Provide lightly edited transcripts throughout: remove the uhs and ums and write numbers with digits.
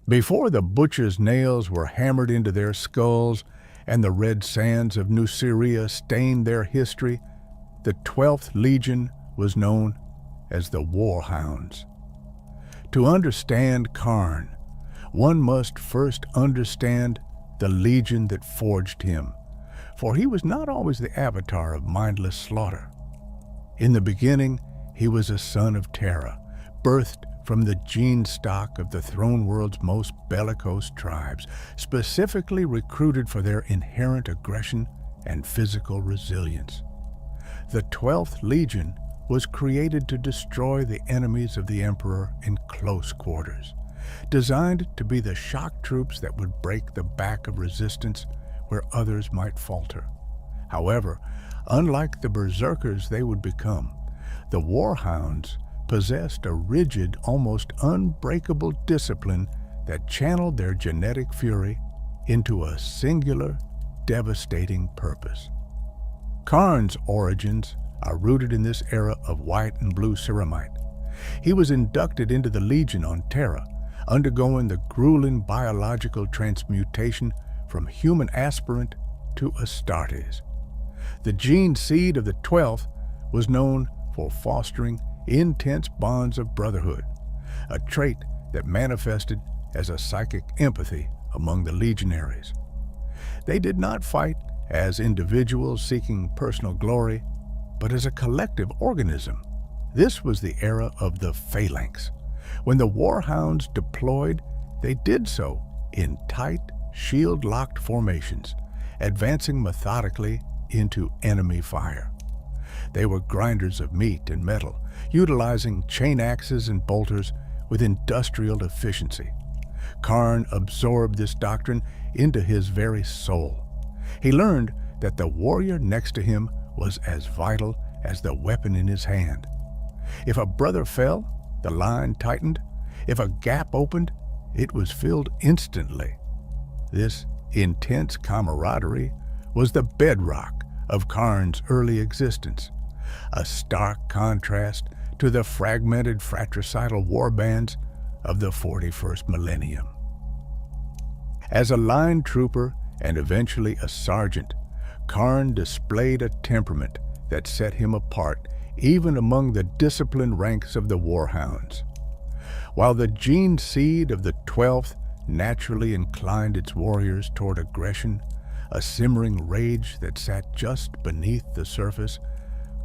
Before the butcher's nails were hammered into their skulls and the red sands of New Syria stained their history, the 12th Legion was known as the Warhounds. To understand Khârn, one must first understand the legion that forged him, for he was not always the avatar of mindless slaughter. In the beginning, he was a son of Terra, birthed from the gene stock of the throne world's most bellicose tribes, specifically recruited for their inherent aggression and physical resilience. The 12th Legion was created to destroy the enemies of the Emperor in close quarters, designed to be the shock troops that would break the back of resistance where others might falter. However, unlike the berserkers they would become, the Warhounds possessed a rigid, almost unbreakable discipline that channeled their genetic fury into a singular, devastating purpose. Khârn's origins are rooted in this era of white and blue ceramite. He was inducted into the Legion on Terra, undergoing the grueling biological transmutation from human aspirant to Astartes. The gene seed of the 12th was known for fostering intense bonds of brotherhood, a trait that manifested as a psychic empathy among the legionaries. They did not fight as individuals seeking personal glory, but as a collective organism. This was the era of the phalanx. When the Warhounds deployed, they did so in tight, shield-locked formations, advancing methodically into enemy fire. They were grinders of meat and metal, utilizing chain axes and bolters with industrial efficiency. Khârn absorbed this doctrine into his very soul. He learned that the warrior next to him was as vital as the weapon in his hand. If a brother fell, the line tightened. If a gap opened, it was filled instantly. This intense camaraderie was the bedrock of Khârn's early existence, a stark contrast to the fragmented fratricidal warbands of the 41st millennium. As a line trooper and eventually a sergeant, Khârn displayed a temperament that set him apart even among the disciplined ranks of the Warhounds. While the gene seed of the 12th naturally inclined its warriors toward aggression, a simmering rage that sat just beneath the surface,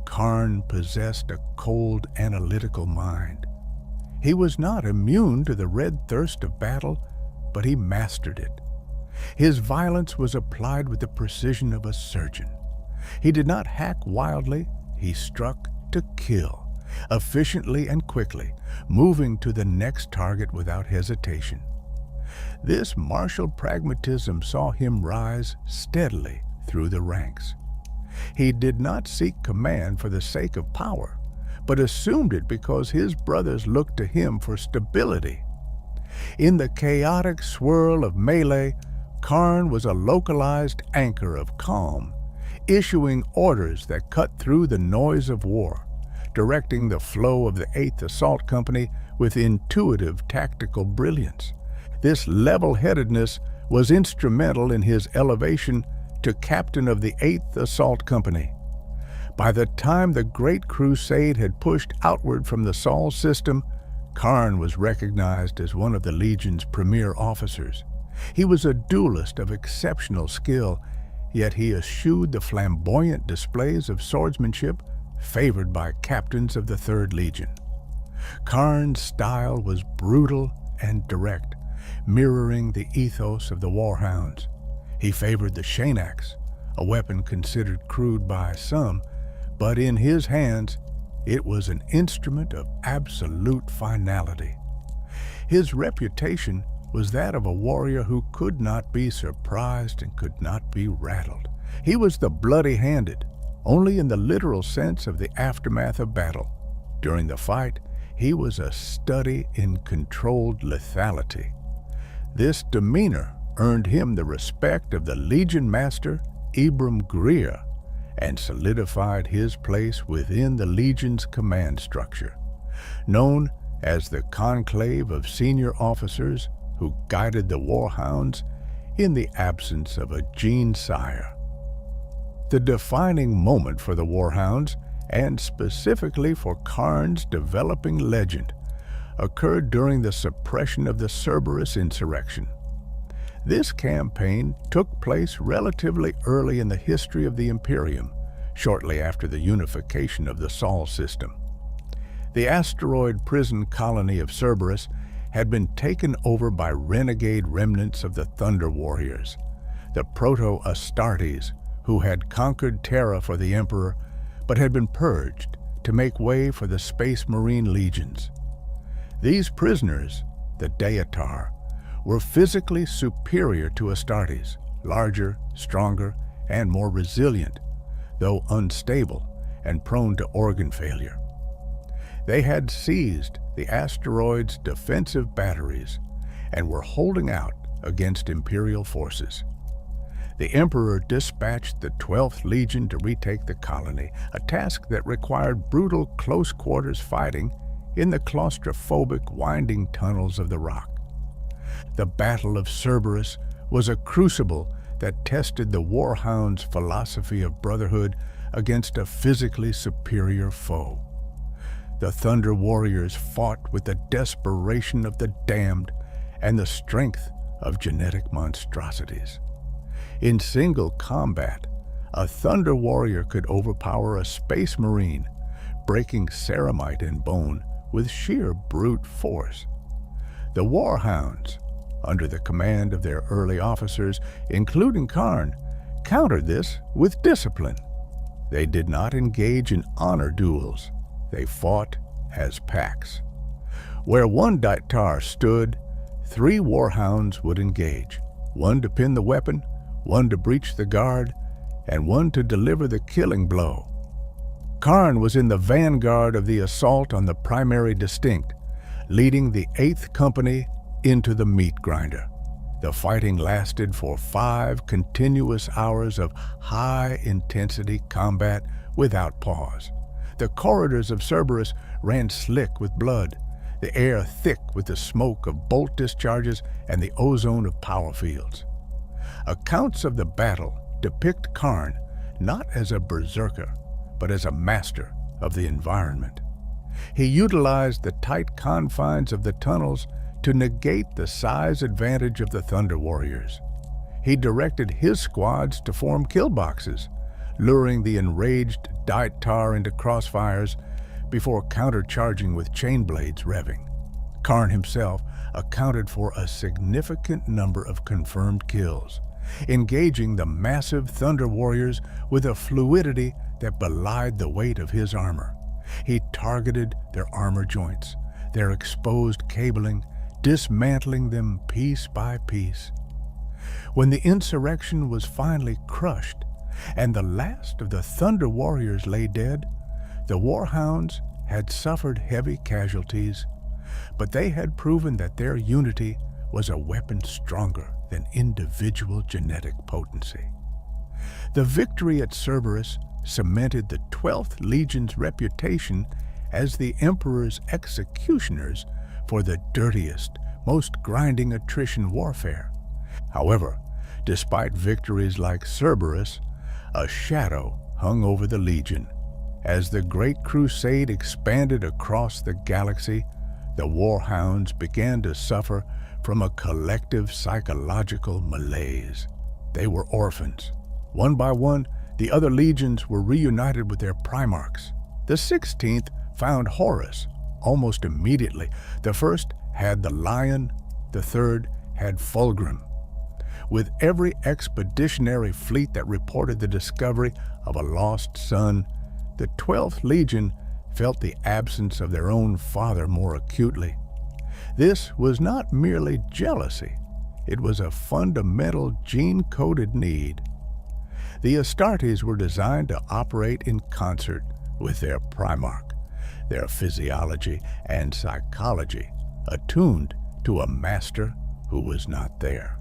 Khârn possessed a cold, analytical mind. He was not immune to the red thirst of battle, but he mastered it. His violence was applied with the precision of a surgeon. He did not hack wildly, he struck to kill, efficiently and quickly, moving to the next target without hesitation. This martial pragmatism saw him rise steadily through the ranks. He did not seek command for the sake of power, but assumed it because his brothers looked to him for stability. In the chaotic swirl of melee, Khârn was a localized anchor of calm, issuing orders that cut through the noise of war, directing the flow of the 8th Assault Company with intuitive tactical brilliance. This level-headedness was instrumental in his elevation to captain of the 8th Assault Company. By the time the Great Crusade had pushed outward from the Sol system, Khârn was recognized as one of the Legion's premier officers. He was a duelist of exceptional skill, yet he eschewed the flamboyant displays of swordsmanship favored by captains of the 3rd Legion. Khârn's style was brutal and direct, mirroring the ethos of the Warhounds. He favored the Shainax, a weapon considered crude by some, but in his hands it was an instrument of absolute finality. His reputation was that of a warrior who could not be surprised and could not be rattled. He was the bloody-handed, only in the literal sense of the aftermath of battle. During the fight, he was a study in controlled lethality. This demeanor earned him the respect of the Legion Master Ibram Greer and solidified his place within the Legion's command structure. Known as the Conclave of Senior Officers, who guided the warhounds in the absence of a gene sire. The defining moment for the warhounds, and specifically for Khârn's developing legend, occurred during the suppression of the Cerberus insurrection. This campaign took place relatively early in the history of the Imperium, shortly after the unification of the Sol system. The asteroid prison colony of Cerberus had been taken over by renegade remnants of the Thunder Warriors, the Proto-Astartes, who had conquered Terra for the Emperor, but had been purged to make way for the Space Marine legions. These prisoners, the Daetar, were physically superior to Astartes, larger, stronger, and more resilient, though unstable and prone to organ failure. They had seized the asteroid's defensive batteries and were holding out against Imperial forces. The Emperor dispatched the 12th Legion to retake the colony, a task that required brutal close-quarters fighting in the claustrophobic, winding tunnels of the rock. The Battle of Cerberus was a crucible that tested the warhound's philosophy of brotherhood against a physically superior foe. The Thunder Warriors fought with the desperation of the damned and the strength of genetic monstrosities. In single combat, a Thunder Warrior could overpower a Space Marine, breaking ceramite and bone with sheer brute force. The Warhounds, under the command of their early officers, including Khârn, countered this with discipline. They did not engage in honor duels. They fought as packs. Where one Daetar stood, 3 Warhounds would engage, one to pin the weapon, one to breach the guard, and one to deliver the killing blow. Khârn was in the vanguard of the assault on the primary distinct, leading the 8th Company into the meat grinder. The fighting lasted for 5 continuous hours of high-intensity combat without pause. The corridors of Cerberus ran slick with blood, the air thick with the smoke of bolt discharges and the ozone of power fields. Accounts of the battle depict Khârn not as a berserker, but as a master of the environment. He utilized the tight confines of the tunnels to negate the size advantage of the Thunder Warriors. He directed his squads to form kill boxes, luring the enraged Daetar into crossfires before countercharging with chain blades revving. Khârn himself accounted for a significant number of confirmed kills, engaging the massive Thunder Warriors with a fluidity that belied the weight of his armor. He targeted their armor joints, their exposed cabling, dismantling them piece by piece. When the insurrection was finally crushed, and the last of the Thunder Warriors lay dead, the Warhounds had suffered heavy casualties, but they had proven that their unity was a weapon stronger than individual genetic potency. The victory at Cerberus cemented the 12th Legion's reputation as the Emperor's executioners for the dirtiest, most grinding attrition warfare. However, despite victories like Cerberus, a shadow hung over the Legion. As the Great Crusade expanded across the galaxy, the Warhounds began to suffer from a collective psychological malaise. They were orphans. One by one, the other legions were reunited with their primarchs. The 16th found Horus almost immediately. The 1st had the Lion, the 3rd had Fulgrim. With every expeditionary fleet that reported the discovery of a lost son, the 12th Legion felt the absence of their own father more acutely. This was not merely jealousy. It was a fundamental gene-coded need. The Astartes were designed to operate in concert with their Primarch, their physiology and psychology attuned to a master who was not there.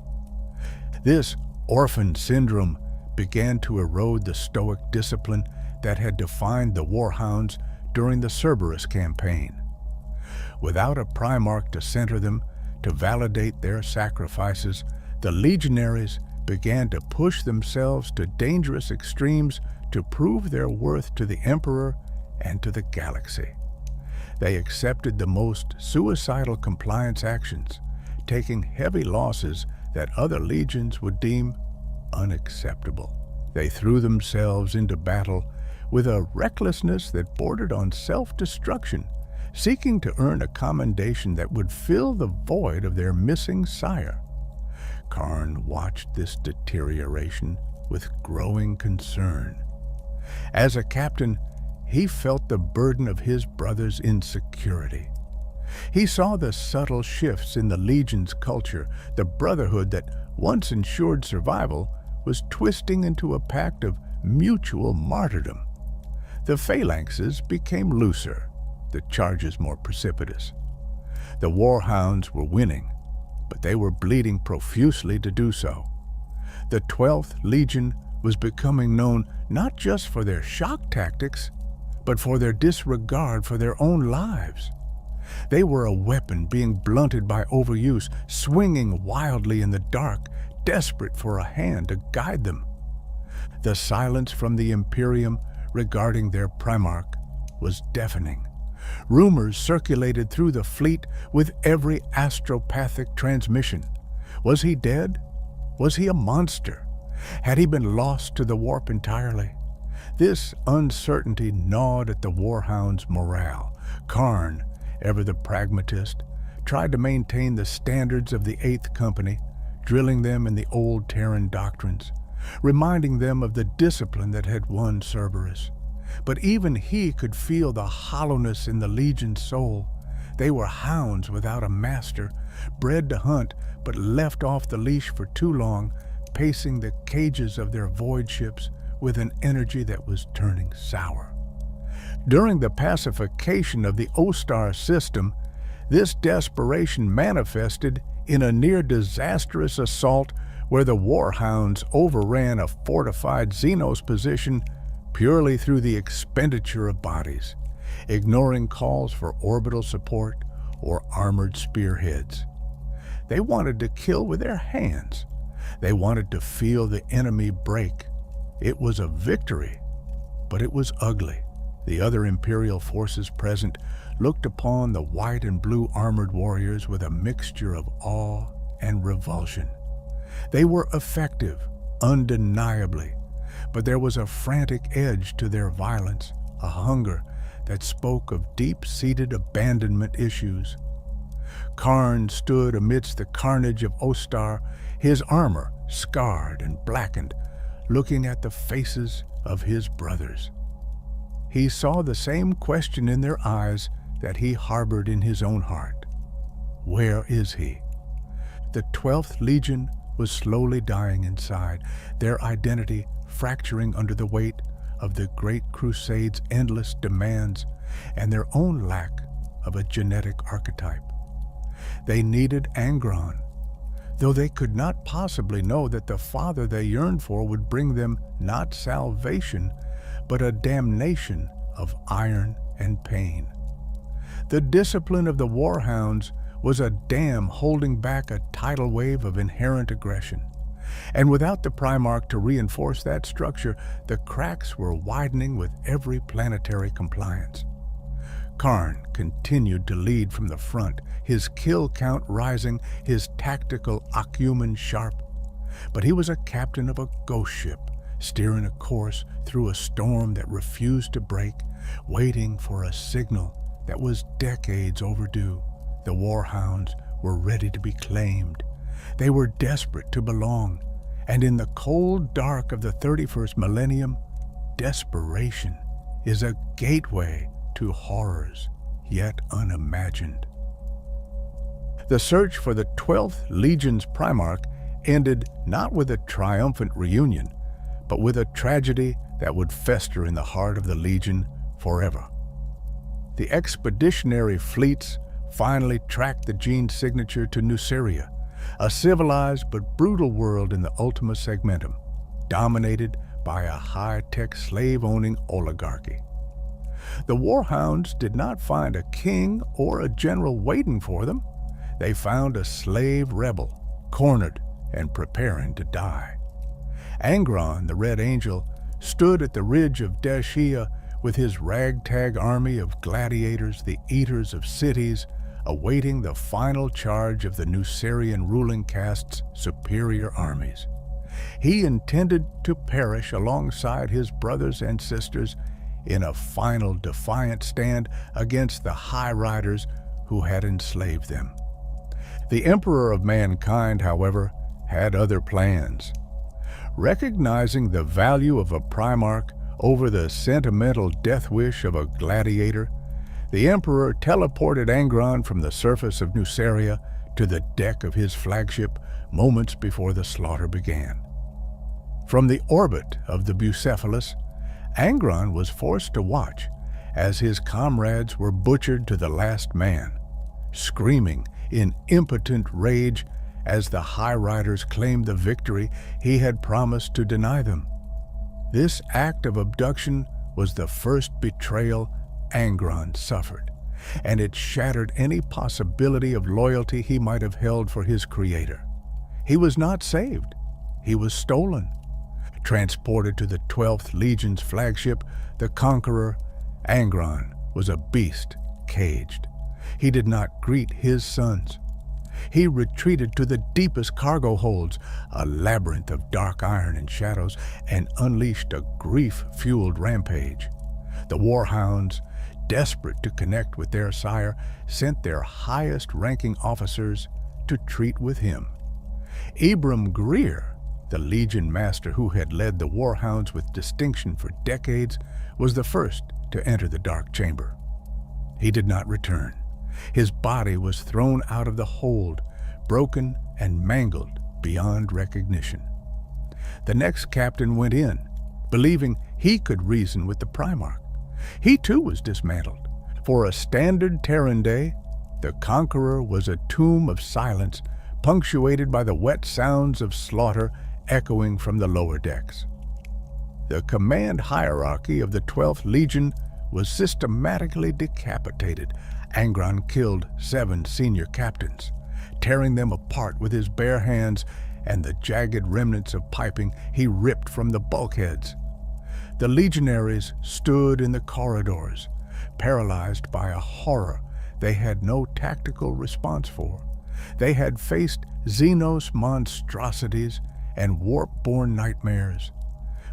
This orphan syndrome began to erode the stoic discipline that had defined the Warhounds during the Cerberus campaign. Without a Primarch to center them, To validate their sacrifices, the legionaries began to push themselves to dangerous extremes to prove their worth to the Emperor and to the galaxy. They accepted the most suicidal compliance actions, taking heavy losses that other legions would deem unacceptable. They threw themselves into battle with a recklessness that bordered on self-destruction, seeking to earn a commendation that would fill the void of their missing sire. Khârn watched this deterioration with growing concern. As a captain, he felt the burden of his brother's insecurity. He saw the subtle shifts in the Legion's culture. The brotherhood that once ensured survival was twisting into a pact of mutual martyrdom. The phalanxes became looser, the charges more precipitous. The warhounds were winning, but they were bleeding profusely to do so. The 12th Legion was becoming known not just for their shock tactics, but for their disregard for their own lives. They were a weapon being blunted by overuse, swinging wildly in the dark, desperate for a hand to guide them. The silence from the Imperium regarding their Primarch was deafening. Rumors circulated through the fleet with every astropathic transmission. Was he dead? Was he a monster? Had he been lost to the warp entirely? This uncertainty gnawed at the warhound's morale. Khârn, ever the pragmatist, tried to maintain the standards of the 8th Company, drilling them in the old Terran doctrines, reminding them of the discipline that had won Cerberus. But even he could feel the hollowness in the Legion's soul. They were hounds without a master, bred to hunt but left off the leash for too long, pacing the cages of their void ships with an energy that was turning sour. During the pacification of the O-Star system, this desperation manifested in a near-disastrous assault where the warhounds overran a fortified Xenos position purely through the expenditure of bodies, ignoring calls for orbital support or armored spearheads. They wanted to kill with their hands. They wanted to feel the enemy break. It was a victory, but it was ugly. The other Imperial forces present looked upon the white and blue armored warriors with a mixture of awe and revulsion. They were effective, undeniably, but there was a frantic edge to their violence, a hunger that spoke of deep-seated abandonment issues. Khârn stood amidst the carnage of O-Star, his armor scarred and blackened, looking at the faces of his brothers. He saw the same question in their eyes that he harbored in his own heart. Where is he? The 12th Legion was slowly dying inside, their identity fracturing under the weight of the Great Crusade's endless demands and their own lack of a genetic archetype. They needed Angron, though they could not possibly know that the father they yearned for would bring them not salvation, but a damnation of iron and pain. The discipline of the warhounds was a dam holding back a tidal wave of inherent aggression. And without the Primarch to reinforce that structure, the cracks were widening with every planetary compliance. Khârn continued to lead from the front, his kill count rising, his tactical acumen sharp. But he was a captain of a ghost ship, steering a course through a storm that refused to break, waiting for a signal that was decades overdue. The warhounds were ready to be claimed. They were desperate to belong, and in the cold dark of the 31st millennium, desperation is a gateway to horrors yet unimagined. The search for the 12th Legion's Primarch ended not with a triumphant reunion, but with a tragedy that would fester in the heart of the Legion forever. The expeditionary fleets finally tracked the gene signature to Nuceria, a civilized but brutal world in the Ultima Segmentum, dominated by a high-tech slave-owning oligarchy. The warhounds did not find a king or a general waiting for them. they found a slave rebel, cornered and preparing to die. Angron, the Red Angel, stood at the ridge of Deshia with his ragtag army of gladiators, the eaters of cities, awaiting the final charge of the Nucerian ruling caste's superior armies. He intended to perish alongside his brothers and sisters in a final defiant stand against the High Riders who had enslaved them. The Emperor of Mankind, however, had other plans. Recognizing the value of a Primarch over the sentimental death wish of a gladiator, the Emperor teleported Angron from the surface of Nuceria to the deck of his flagship moments before the slaughter began. From the orbit of the Bucephalus, Angron was forced to watch as his comrades were butchered to the last man, screaming in impotent rage as the High Riders claimed the victory he had promised to deny them. This act of abduction was the first betrayal Angron suffered, and it shattered any possibility of loyalty he might have held for his creator. He was not saved. He was stolen. Transported to the 12th Legion's flagship, the Conqueror, Angron was a beast caged. He did not greet his sons. He retreated to the deepest cargo holds, a labyrinth of dark iron and shadows, and unleashed a grief-fueled rampage. The Warhounds, desperate to connect with their sire, sent their highest-ranking officers to treat with him. Ibram Greer, the Legion Master who had led the Warhounds with distinction for decades, was the first to enter the dark chamber. He did not return. His body was thrown out of the hold, broken and mangled beyond recognition. The next captain went in, believing he could reason with the Primarch. He too was dismantled. For a standard Terran day, the Conqueror was a tomb of silence, punctuated by the wet sounds of slaughter echoing from the lower decks. The command hierarchy of the 12th Legion was systematically decapitated. Angron killed 7 senior captains, tearing them apart with his bare hands and the jagged remnants of piping he ripped from the bulkheads. The legionaries stood in the corridors, paralyzed by a horror they had no tactical response for. They had faced Xenos monstrosities and warp-born nightmares,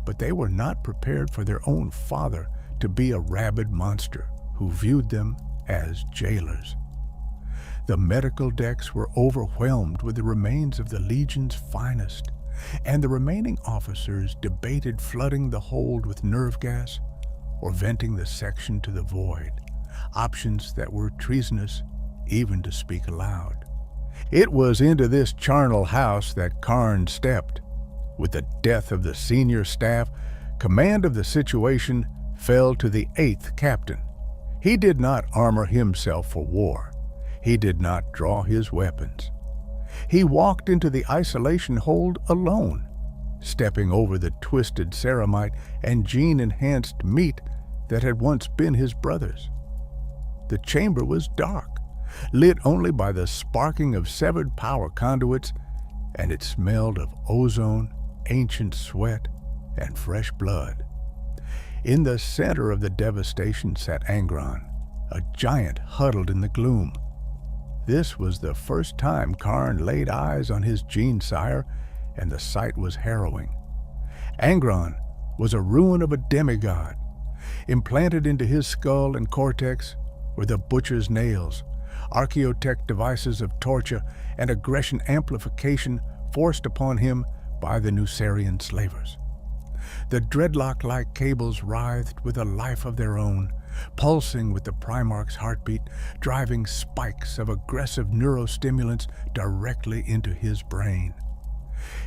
but they were not prepared for their own father to be a rabid monster who viewed them as jailers. The medical decks were overwhelmed with the remains of the Legion's finest, and the remaining officers debated flooding the hold with nerve gas or venting the section to the void, options that were treasonous even to speak aloud. It was into this charnel house that Khârn stepped. With the death of the senior staff, command of the situation fell to the 8th captain. He did not armor himself for war. He did not draw his weapons. He walked into the isolation hold alone, stepping over the twisted ceramite and gene-enhanced meat that had once been his brother's. The chamber was dark, lit only by the sparking of severed power conduits, and it smelled of ozone, ancient sweat, and fresh blood. In the center of the devastation sat Angron, a giant huddled in the gloom. This was the first time Khârn laid eyes on his gene-sire, and the sight was harrowing. Angron was a ruin of a demigod. Implanted into his skull and cortex were the butcher's nails, archaeotech devices of torture and aggression amplification forced upon him by the Nucerian slavers. The dreadlock-like cables writhed with a life of their own, pulsing with the Primarch's heartbeat, driving spikes of aggressive neurostimulants directly into his brain.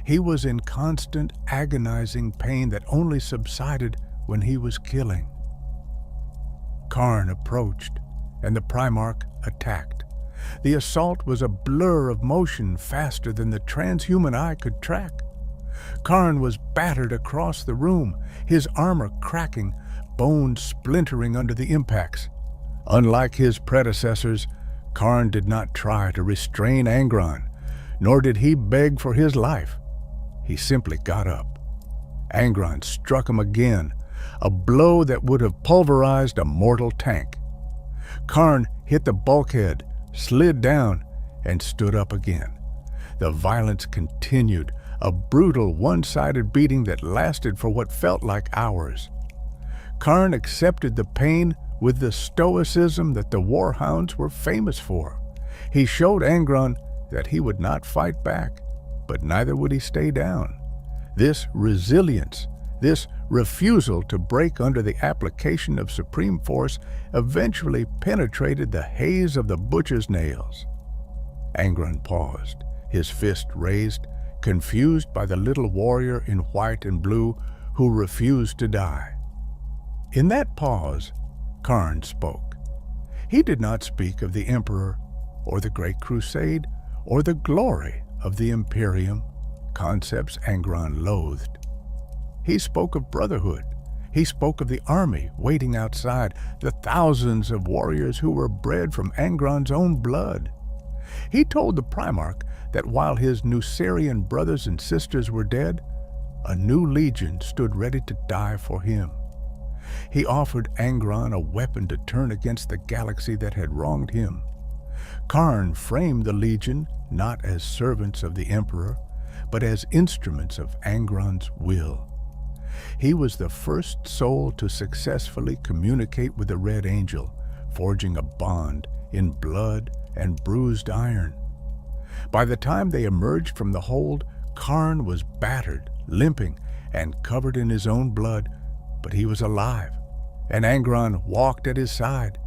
He was in constant, agonizing pain that only subsided when he was killing. Khârn approached, and the Primarch attacked. The assault was a blur of motion faster than the transhuman eye could track. Khârn was battered across the room, his armor cracking, bones splintering under the impacts. Unlike his predecessors, Khârn did not try to restrain Angron, nor did he beg for his life. He simply got up. Angron struck him again, a blow that would have pulverized a mortal tank. Khârn hit the bulkhead, slid down, and stood up again. The violence continued, a brutal one-sided beating that lasted for what felt like hours. Khârn accepted the pain with the stoicism that the warhounds were famous for. He showed Angron that he would not fight back, but neither would he stay down. This resilience, this refusal to break under the application of supreme force eventually penetrated the haze of the butcher's nails. Angron paused, his fist raised, confused by the little warrior in white and blue who refused to die. In that pause, Khârn spoke. He did not speak of the Emperor, or the Great Crusade, or the glory of the Imperium, concepts Angron loathed. He spoke of brotherhood. He spoke of the army waiting outside, the thousands of warriors who were bred from Angron's own blood. He told the Primarch that while his Nucerian brothers and sisters were dead, a new legion stood ready to die for him. He offered Angron a weapon to turn against the galaxy that had wronged him. Khârn framed the legion not as servants of the Emperor, but as instruments of Angron's will. He was the first soul to successfully communicate with the Red Angel, forging a bond in blood and bruised iron. By the time they emerged from the hold, Khârn was battered, limping, and covered in his own blood, but he was alive, and Angron walked at his side.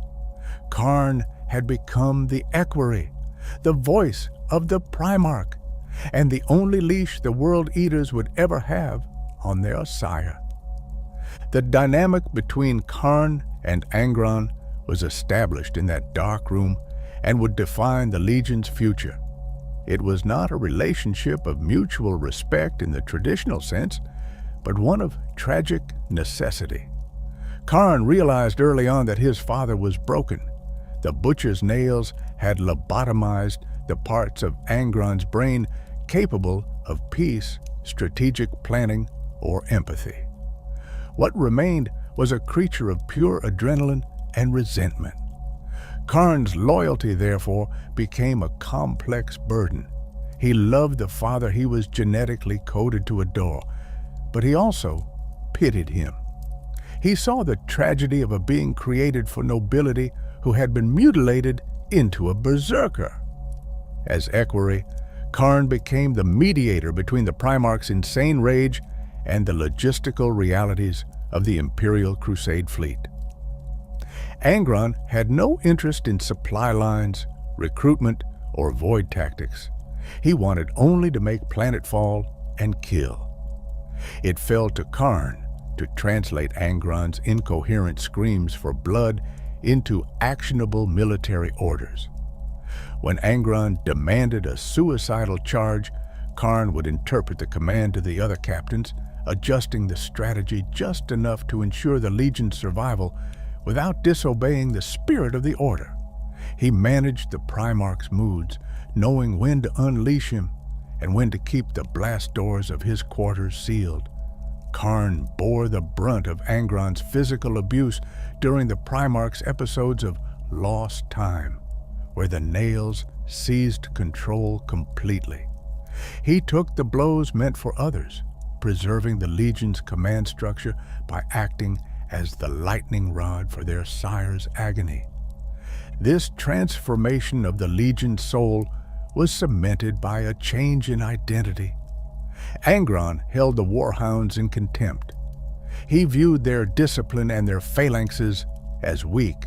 Khârn had become the equerry, the voice of the Primarch, and the only leash the World Eaters would ever have on their sire. The dynamic between Khârn and Angron was established in that dark room and would define the Legion's future. It was not a relationship of mutual respect in the traditional sense, but one of tragic necessity. Khârn realized early on that his father was broken. The butcher's nails had lobotomized the parts of Angron's brain capable of peace, strategic planning, or empathy. What remained was a creature of pure adrenaline and resentment. Khârn's loyalty, therefore, became a complex burden. He loved the father he was genetically coded to adore, but he also pitied him. He saw the tragedy of a being created for nobility who had been mutilated into a berserker. As equerry, Khârn became the mediator between the Primarch's insane rage and the logistical realities of the Imperial Crusade fleet. Angron had no interest in supply lines, recruitment, or void tactics. He wanted only to make planetfall and kill. It fell to Khârn to translate Angron's incoherent screams for blood into actionable military orders. When Angron demanded a suicidal charge, Khârn would interpret the command to the other captains, adjusting the strategy just enough to ensure the Legion's survival without disobeying the spirit of the order. He managed the Primarch's moods, knowing when to unleash him and when to keep the blast doors of his quarters sealed. Khârn bore the brunt of Angron's physical abuse during the Primarch's episodes of Lost Time, where the nails seized control completely. He took the blows meant for others, preserving the Legion's command structure by acting as the lightning rod for their sire's agony. This transformation of the Legion's soul was cemented by a change in identity. Angron held the Warhounds in contempt. He viewed their discipline and their phalanxes as weak,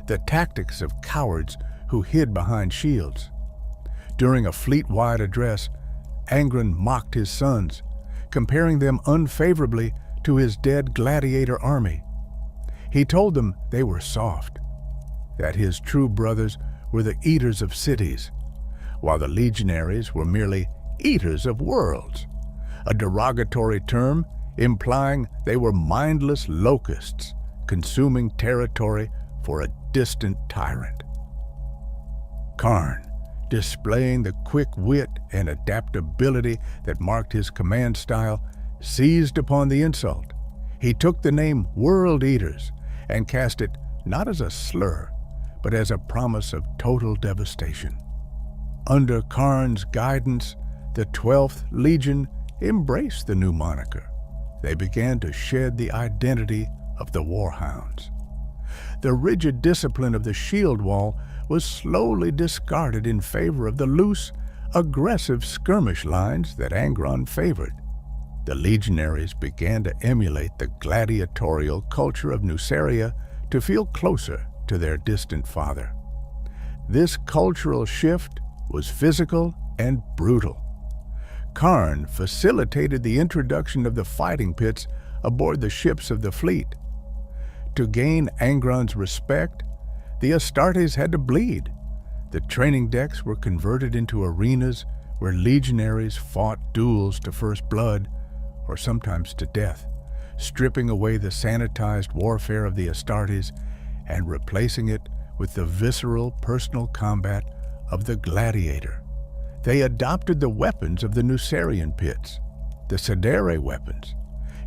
the tactics of cowards who hid behind shields. During a fleet-wide address, Angron mocked his sons, comparing them unfavorably to his dead gladiator army. He told them they were soft, that his true brothers were the eaters of cities, while the legionaries were merely eaters of worlds, a derogatory term implying they were mindless locusts consuming territory for a distant tyrant. Khârn, displaying the quick wit and adaptability that marked his command style, seized upon the insult. He took the name World Eaters and cast it not as a slur, but as a promise of total devastation. Under Khârn's guidance, the 12th Legion embraced the new moniker. They began to shed the identity of the Warhounds. The rigid discipline of the shield wall was slowly discarded in favor of the loose, aggressive skirmish lines that Angron favored. The legionaries began to emulate the gladiatorial culture of Nuceria to feel closer to their distant father. This cultural shift was physical and brutal. Khârn facilitated the introduction of the fighting pits aboard the ships of the fleet. To gain Angron's respect, the Astartes had to bleed. The training decks were converted into arenas where legionaries fought duels to first blood, or sometimes to death, stripping away the sanitized warfare of the Astartes and replacing it with the visceral personal combat of the gladiator. They adopted the weapons of the Nucerian pits, the Sedere weapons.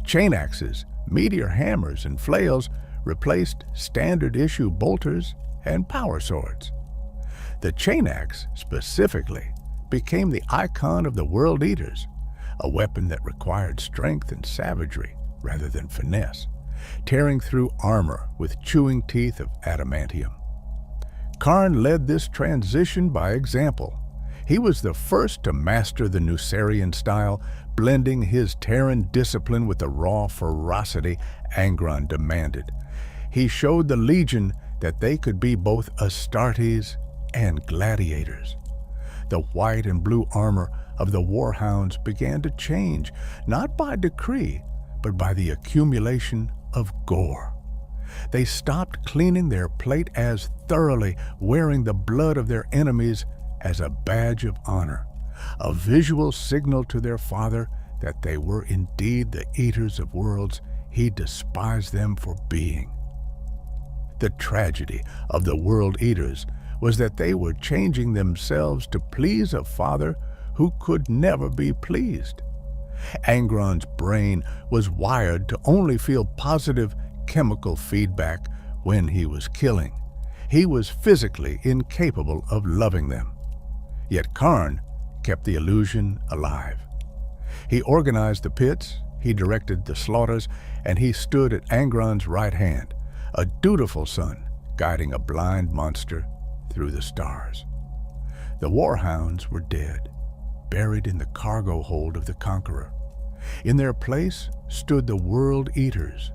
Chain axes, meteor hammers, and flails replaced standard-issue bolters and power swords. The chain axe, specifically, became the icon of the World Eaters, a weapon that required strength and savagery rather than finesse, tearing through armor with chewing teeth of adamantium. Khârn led this transition by example. He was the first to master the Nucerian style, blending his Terran discipline with the raw ferocity Angron demanded. He showed the Legion that they could be both Astartes and gladiators. The white and blue armor of the Warhounds began to change, not by decree, but by the accumulation of gore. They stopped cleaning their plate as thoroughly, wearing the blood of their enemies as a badge of honor, a visual signal to their father that they were indeed the eaters of worlds he despised them for being. The tragedy of the World Eaters was that they were changing themselves to please a father who could never be pleased. Angron's brain was wired to only feel positive chemical feedback when he was killing. He was physically incapable of loving them. Yet Khârn kept the illusion alive. He organized the pits, he directed the slaughters, and he stood at Angron's right hand, a dutiful son guiding a blind monster through the stars. The Warhounds were dead, buried in the cargo hold of the Conqueror. In their place stood the World Eaters,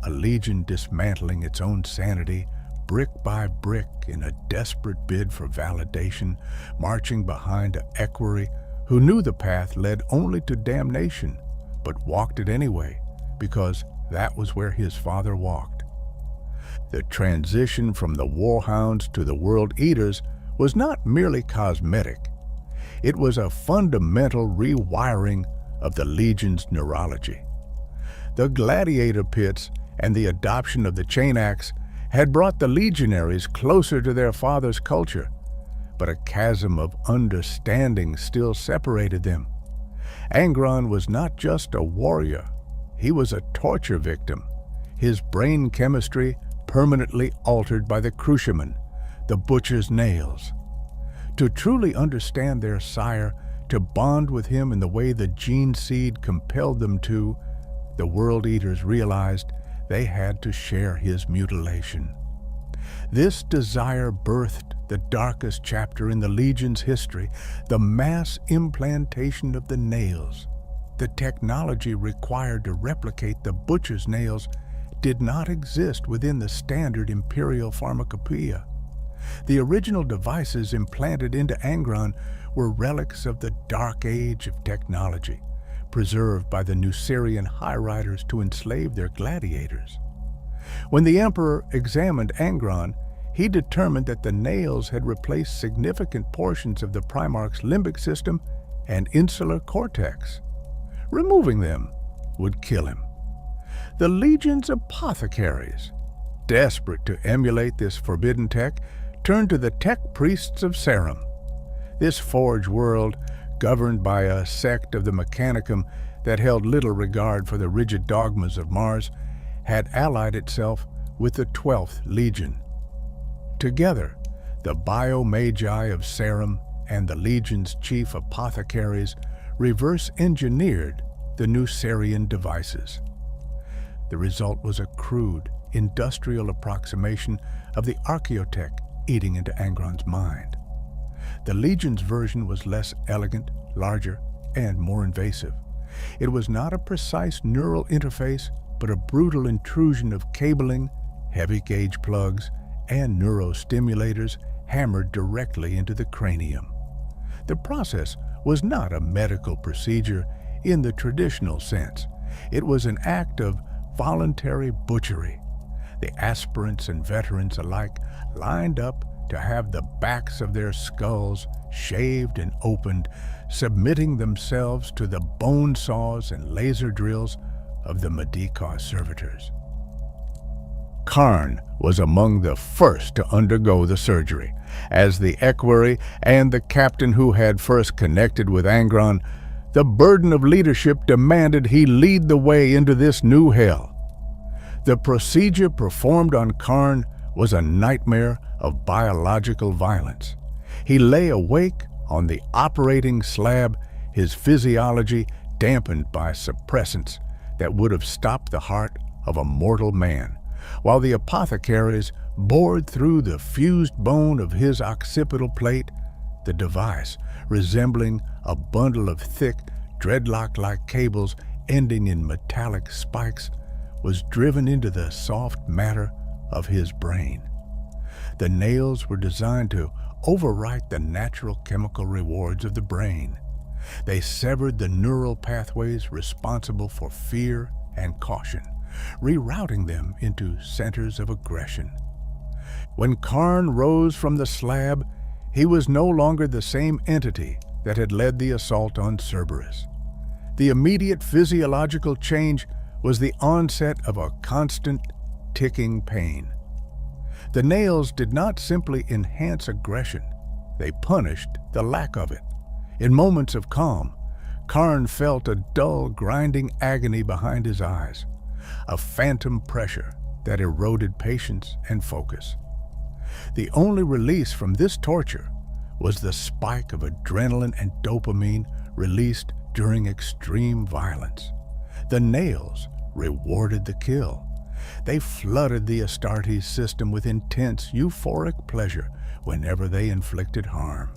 a legion dismantling its own sanity brick by brick in a desperate bid for validation, marching behind an equerry who knew the path led only to damnation, but walked it anyway, because that was where his father walked. The transition from the Warhounds to the World Eaters was not merely cosmetic. It was a fundamental rewiring of the Legion's neurology. The gladiator pits and the adoption of the chain axe had brought the legionaries closer to their father's culture, but a chasm of understanding still separated them. Angron was not just a warrior, he was a torture victim, his brain chemistry permanently altered by the cruciamen, the butcher's nails. To truly understand their sire, to bond with him in the way the gene seed compelled them to, the World Eaters realized they had to share his mutilation. This desire birthed the darkest chapter in the Legion's history, the mass implantation of the nails. The technology required to replicate the butcher's nails did not exist within the standard Imperial pharmacopoeia. The original devices implanted into Angron were relics of the dark age of technology, preserved by the Nucerian high riders to enslave their gladiators. When the Emperor examined Angron, he determined that the nails had replaced significant portions of the Primarch's limbic system and insular cortex. Removing them would kill him. The Legion's apothecaries, desperate to emulate this forbidden tech, turned to the tech priests of Sarum. This forge world, governed by a sect of the Mechanicum that held little regard for the rigid dogmas of Mars, had allied itself with the 12th Legion. Together, the Bio-Magi of Sarum and the Legion's chief apothecaries reverse-engineered the Nucerian devices. The result was a crude, industrial approximation of the archaeotech eating into Angron's mind. The Legion's version was less elegant, larger, and more invasive. It was not a precise neural interface, but a brutal intrusion of cabling, heavy-gauge plugs, and neurostimulators hammered directly into the cranium. The process was not a medical procedure in the traditional sense. It was an act of voluntary butchery. The aspirants and veterans alike lined up to have the backs of their skulls shaved and opened, submitting themselves to the bone saws and laser drills of the Medicau servitors. Khârn was among the first to undergo the surgery. As the equerry and the captain who had first connected with Angron, the burden of leadership demanded he lead the way into this new hell. The procedure performed on Khârn was a nightmare of biological violence. He lay awake on the operating slab, his physiology dampened by suppressants that would have stopped the heart of a mortal man, while the apothecaries bored through the fused bone of his occipital plate. The device, resembling a bundle of thick, dreadlock-like cables ending in metallic spikes, was driven into the soft matter of his brain. The nails were designed to overwrite the natural chemical rewards of the brain. They severed the neural pathways responsible for fear and caution, rerouting them into centers of aggression. When Khârn rose from the slab, he was no longer the same entity that had led the assault on Cerberus. The immediate physiological change was the onset of a constant, ticking pain. The nails did not simply enhance aggression, they punished the lack of it. In moments of calm, Khârn felt a dull, grinding agony behind his eyes, a phantom pressure that eroded patience and focus. The only release from this torture was the spike of adrenaline and dopamine released during extreme violence. The nails rewarded the kill. They flooded the Astartes system with intense, euphoric pleasure whenever they inflicted harm.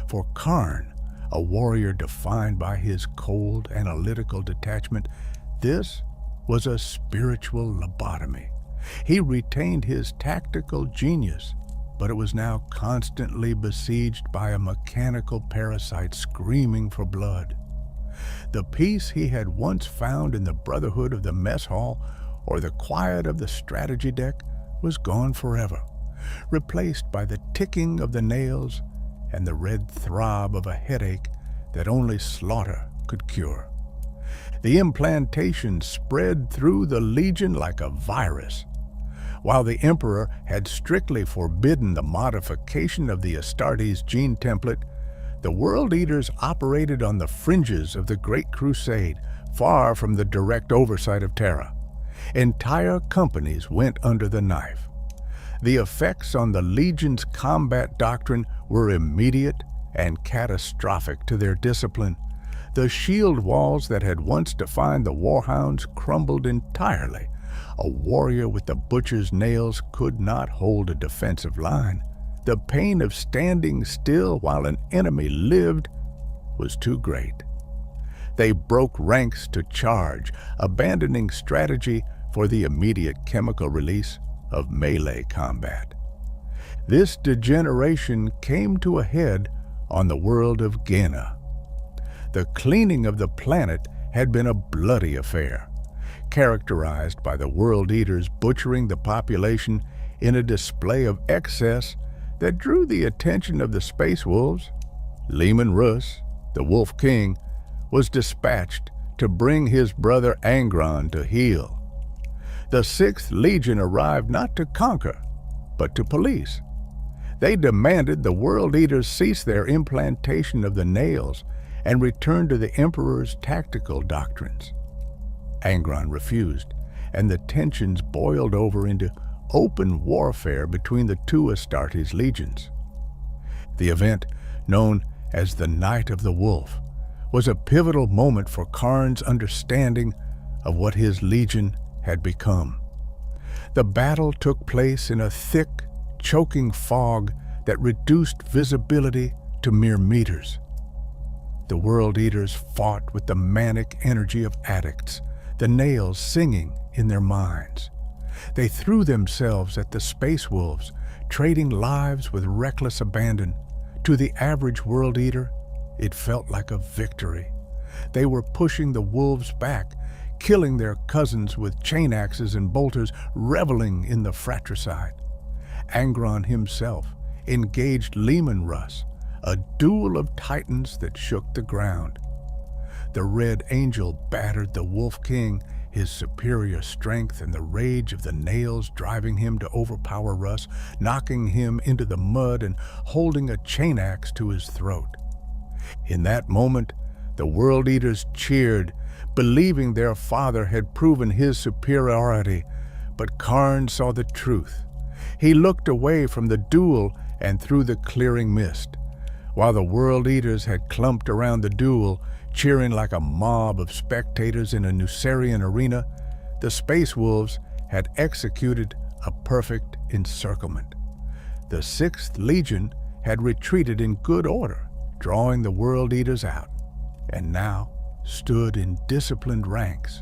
For Khârn, a warrior defined by his cold, analytical detachment, this was a spiritual lobotomy. He retained his tactical genius, but it was now constantly besieged by a mechanical parasite screaming for blood. The peace he had once found in the brotherhood of the mess hall or the quiet of the strategy deck was gone forever, replaced by the ticking of the nails and the red throb of a headache that only slaughter could cure. The implantation spread through the Legion like a virus. While the Emperor had strictly forbidden the modification of the Astartes gene template, the World Eaters operated on the fringes of the Great Crusade, far from the direct oversight of Terra. Entire companies went under the knife. The effects on the Legion's combat doctrine were immediate and catastrophic to their discipline. The shield walls that had once defined the Warhounds crumbled entirely. A warrior with the butcher's nails could not hold a defensive line. The pain of standing still while an enemy lived was too great. They broke ranks to charge, abandoning strategy for the immediate chemical release of melee combat. This degeneration came to a head on the world of Gena. The cleaning of the planet had been a bloody affair, characterized by the World Eaters butchering the population in a display of excess that drew the attention of the Space Wolves. Leman Russ, the Wolf King, was dispatched to bring his brother Angron to heel. The 6th Legion arrived not to conquer, but to police. They demanded the World Eaters cease their implantation of the nails and return to the Emperor's tactical doctrines. Angron refused, and the tensions boiled over into open warfare between the two Astartes legions. The event, known as the Night of the Wolf, was a pivotal moment for Khârn's understanding of what his legion had become. The battle took place in a thick, choking fog that reduced visibility to mere meters. The World Eaters fought with the manic energy of addicts, the nails singing in their minds. They threw themselves at the Space Wolves, trading lives with reckless abandon. To the average World Eater, it felt like a victory. They were pushing the wolves back, killing their cousins with chain axes and bolters, reveling in the fratricide. Angron himself engaged Leman Russ, a duel of titans that shook the ground. The Red Angel battered the Wolf King, his superior strength and the rage of the nails driving him to overpower Russ, knocking him into the mud and holding a chain axe to his throat. In that moment, the World Eaters cheered, believing their father had proven his superiority, but Khârn saw the truth. He looked away from the duel and through the clearing mist. While the World Eaters had clumped around the duel, cheering like a mob of spectators in a Nucerian arena, the Space Wolves had executed a perfect encirclement. The 6th Legion had retreated in good order, drawing the World Eaters out, and now stood in disciplined ranks.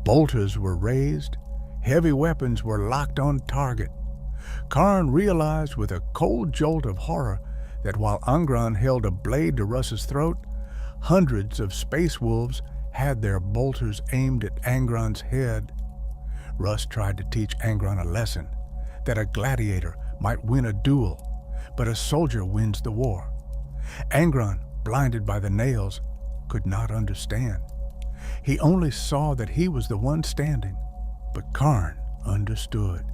Bolters were raised, heavy weapons were locked on target. Khârn realized with a cold jolt of horror that while Angron held a blade to Russ's throat, hundreds of Space Wolves had their bolters aimed at Angron's head. Russ tried to teach Angron a lesson, that a gladiator might win a duel, but a soldier wins the war. Angron, blinded by the nails, could not understand. He only saw that he was the one standing, but Khârn understood.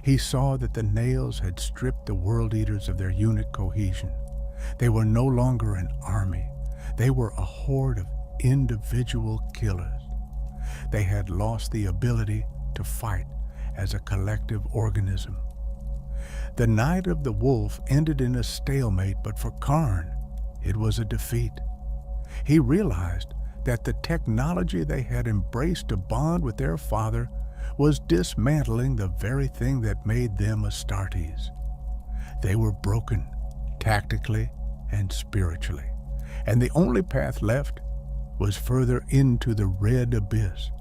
He saw that the nails had stripped the World Eaters of their unit cohesion. They were no longer an army. They were a horde of individual killers. They had lost the ability to fight as a collective organism. The Night of the Wolf ended in a stalemate, but for Khârn, it was a defeat. He realized that the technology they had embraced to bond with their father was dismantling the very thing that made them Astartes. They were broken, tactically and spiritually, and the only path left was further into the red abyss.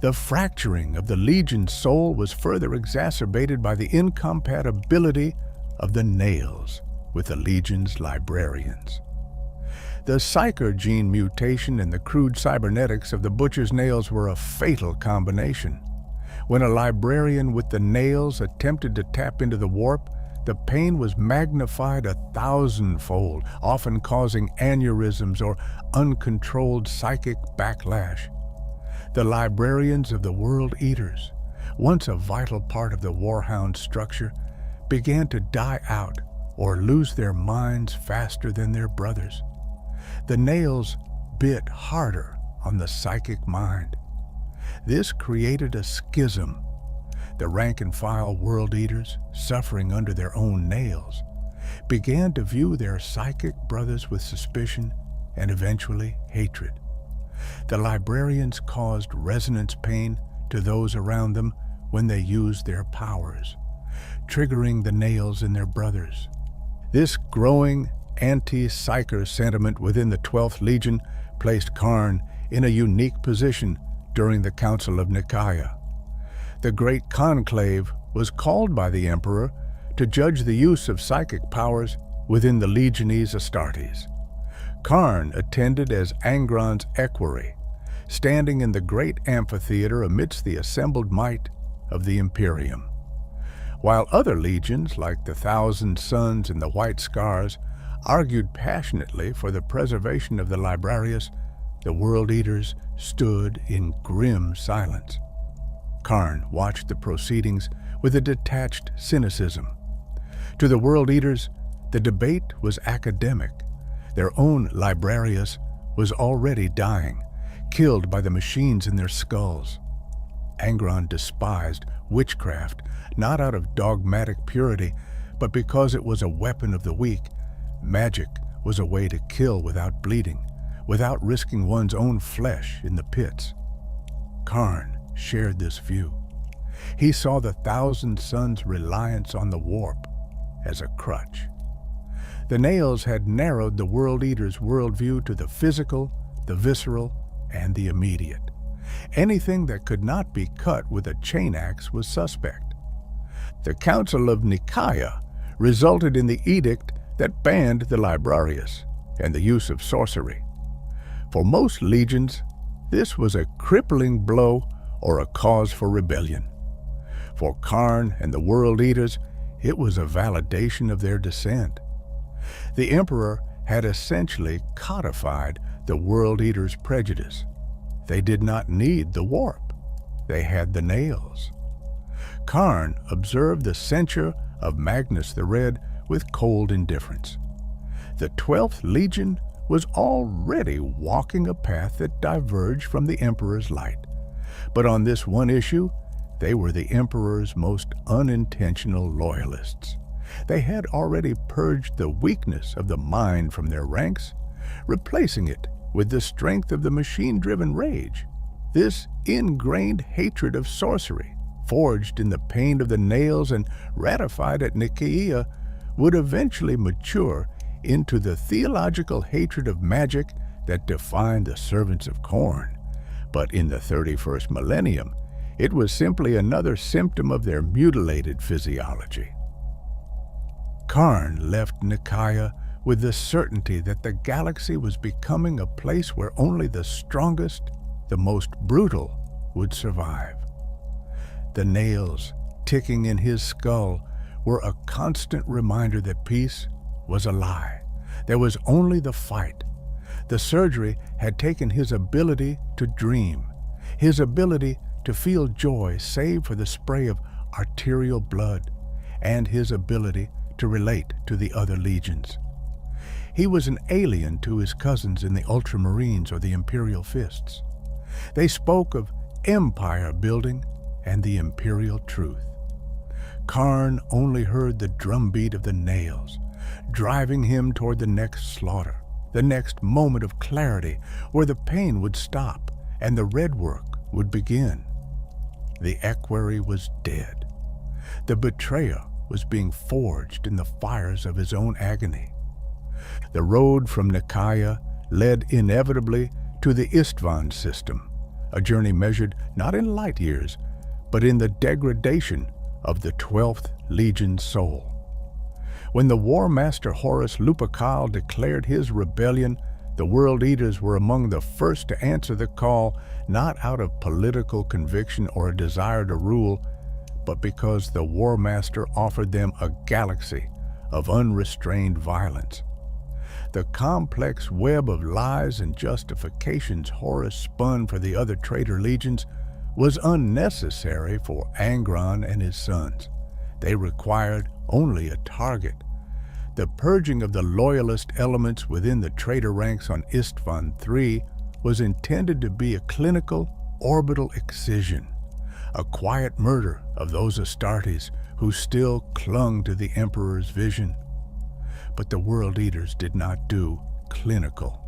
The fracturing of the Legion's soul was further exacerbated by the incompatibility of the nails with the Legion's librarians. The psyker gene mutation and the crude cybernetics of the Butcher's nails were a fatal combination. When a librarian with the nails attempted to tap into the warp, the pain was magnified 1,000-fold, often causing aneurysms or uncontrolled psychic backlash. The librarians of the World Eaters, once a vital part of the Warhound structure, began to die out or lose their minds faster than their brothers. The nails bit harder on the psychic mind. This created a schism. The rank-and-file World Eaters, suffering under their own nails, began to view their psychic brothers with suspicion and eventually hatred. The librarians caused resonance pain to those around them when they used their powers, triggering the nails in their brothers. This growing anti-psyker sentiment within the 12th Legion placed Khârn in a unique position during the Council of Nicaea. The Great Conclave was called by the Emperor to judge the use of psychic powers within the Legionese Astartes. Khârn attended as Angron's equerry, standing in the great amphitheater amidst the assembled might of the Imperium. While other legions, like the Thousand Sons and the White Scars, argued passionately for the preservation of the Librarius, the World Eaters stood in grim silence. Khârn watched the proceedings with a detached cynicism. To the World Eaters, the debate was academic. Their own librarius was already dying, killed by the machines in their skulls. Angron despised witchcraft, not out of dogmatic purity, but because it was a weapon of the weak. Magic was a way to kill without bleeding, without risking one's own flesh in the pits. Khârn shared this view. He saw the Thousand Sons' reliance on the warp as a crutch. The Nails had narrowed the World Eater's worldview to the physical, the visceral, and the immediate. Anything that could not be cut with a chain axe was suspect. The Council of Nicaea resulted in the edict that banned the librarius and the use of sorcery. For most legions, this was a crippling blow or a cause for rebellion. For Khârn and the World Eaters, it was a validation of their descent. The Emperor had essentially codified the World Eaters' prejudice. They did not need the warp. They had the nails. Khârn observed the censure of Magnus the Red with cold indifference. The 12th Legion was already walking a path that diverged from the Emperor's light. But on this one issue, they were the Emperor's most unintentional loyalists. They had already purged the weakness of the mind from their ranks, replacing it with the strength of the machine-driven rage. This ingrained hatred of sorcery, forged in the pain of the nails and ratified at Nicaea, would eventually mature into the theological hatred of magic that defined the servants of Khorne. But in the 31st millennium, it was simply another symptom of their mutilated physiology. Khârn left Nicaea with the certainty that the galaxy was becoming a place where only the strongest, the most brutal, would survive. The nails ticking in his skull were a constant reminder that peace was a lie. There was only the fight. The surgery had taken his ability to dream, his ability to feel joy save for the spray of arterial blood, and his ability to relate to the other legions. He was an alien to his cousins in the Ultramarines or the Imperial Fists. They spoke of empire building and the imperial truth. Khârn only heard the drumbeat of the nails, driving him toward the next slaughter, the next moment of clarity where the pain would stop and the red work would begin. The equerry was dead. The betrayer was being forged in the fires of his own agony. The road from Nicaea led inevitably to the Istvan system, a journey measured not in light years, but in the degradation of the 12th Legion's soul. When the War Master Horus Lupercal declared his rebellion, the World Eaters were among the first to answer the call, not out of political conviction or a desire to rule, but because the War Master offered them a galaxy of unrestrained violence. The complex web of lies and justifications Horus spun for the other traitor legions was unnecessary for Angron and his sons. They required only a target. The purging of the loyalist elements within the traitor ranks on Istvan III was intended to be a clinical, orbital excision, a quiet murder of those Astartes who still clung to the Emperor's vision. But the World Eaters did not do clinical.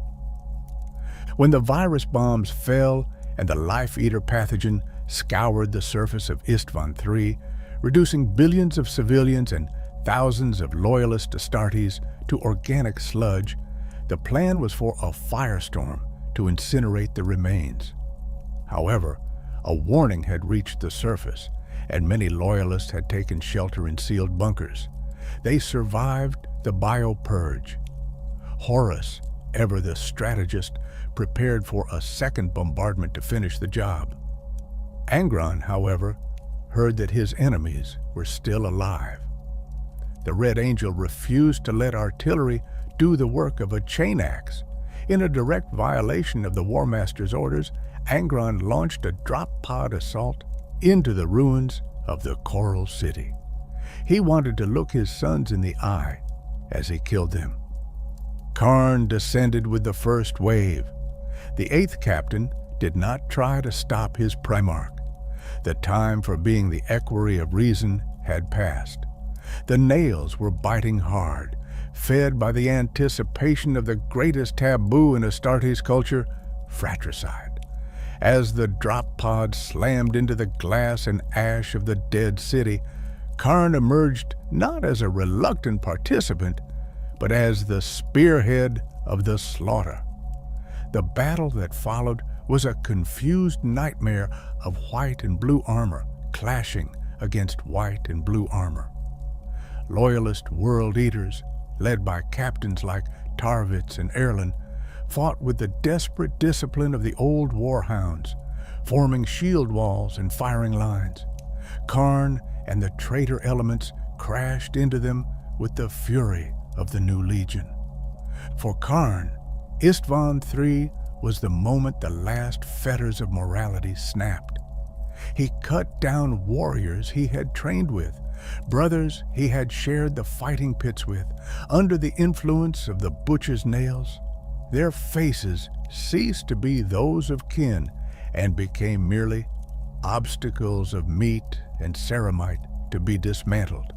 When the virus bombs fell and the Life Eater pathogen scoured the surface of Istvan III, reducing billions of civilians and thousands of loyalist Astartes to organic sludge, the plan was for a firestorm to incinerate the remains. However, a warning had reached the surface, and many loyalists had taken shelter in sealed bunkers. They survived the bio-purge. Horus, ever the strategist, prepared for a second bombardment to finish the job. Angron, however, heard that his enemies were still alive. The Red Angel refused to let artillery do the work of a chain axe. In a direct violation of the War Master's orders, Angron launched a drop pod assault into the ruins of the Coral City. He wanted to look his sons in the eye as he killed them. Khârn descended with the first wave. The 8th captain did not try to stop his Primarch. The time for being the equerry of reason had passed. The nails were biting hard, fed by the anticipation of the greatest taboo in Astartes culture, fratricide. As the drop pod slammed into the glass and ash of the dead city, Khârn emerged not as a reluctant participant, but as the spearhead of the slaughter. The battle that followed was a confused nightmare of white and blue armor clashing against white and blue armor. Loyalist world eaters, led by captains like Tarvitz and Erlin, fought with the desperate discipline of the old warhounds, forming shield walls and firing lines. Khârn and the traitor elements crashed into them with the fury of the new legion. For Khârn, Istvan III was the moment the last fetters of morality snapped. He cut down warriors he had trained with, brothers he had shared the fighting pits with. Under the influence of the butcher's nails, their faces ceased to be those of kin and became merely obstacles of meat and ceramite to be dismantled.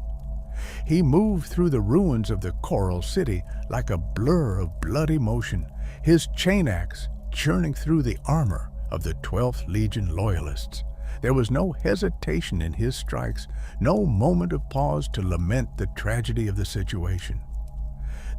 He moved through the ruins of the Coral City like a blur of bloody motion, his chain axe churning through the armor of the 12th Legion loyalists. There was no hesitation in his strikes, no moment of pause to lament the tragedy of the situation.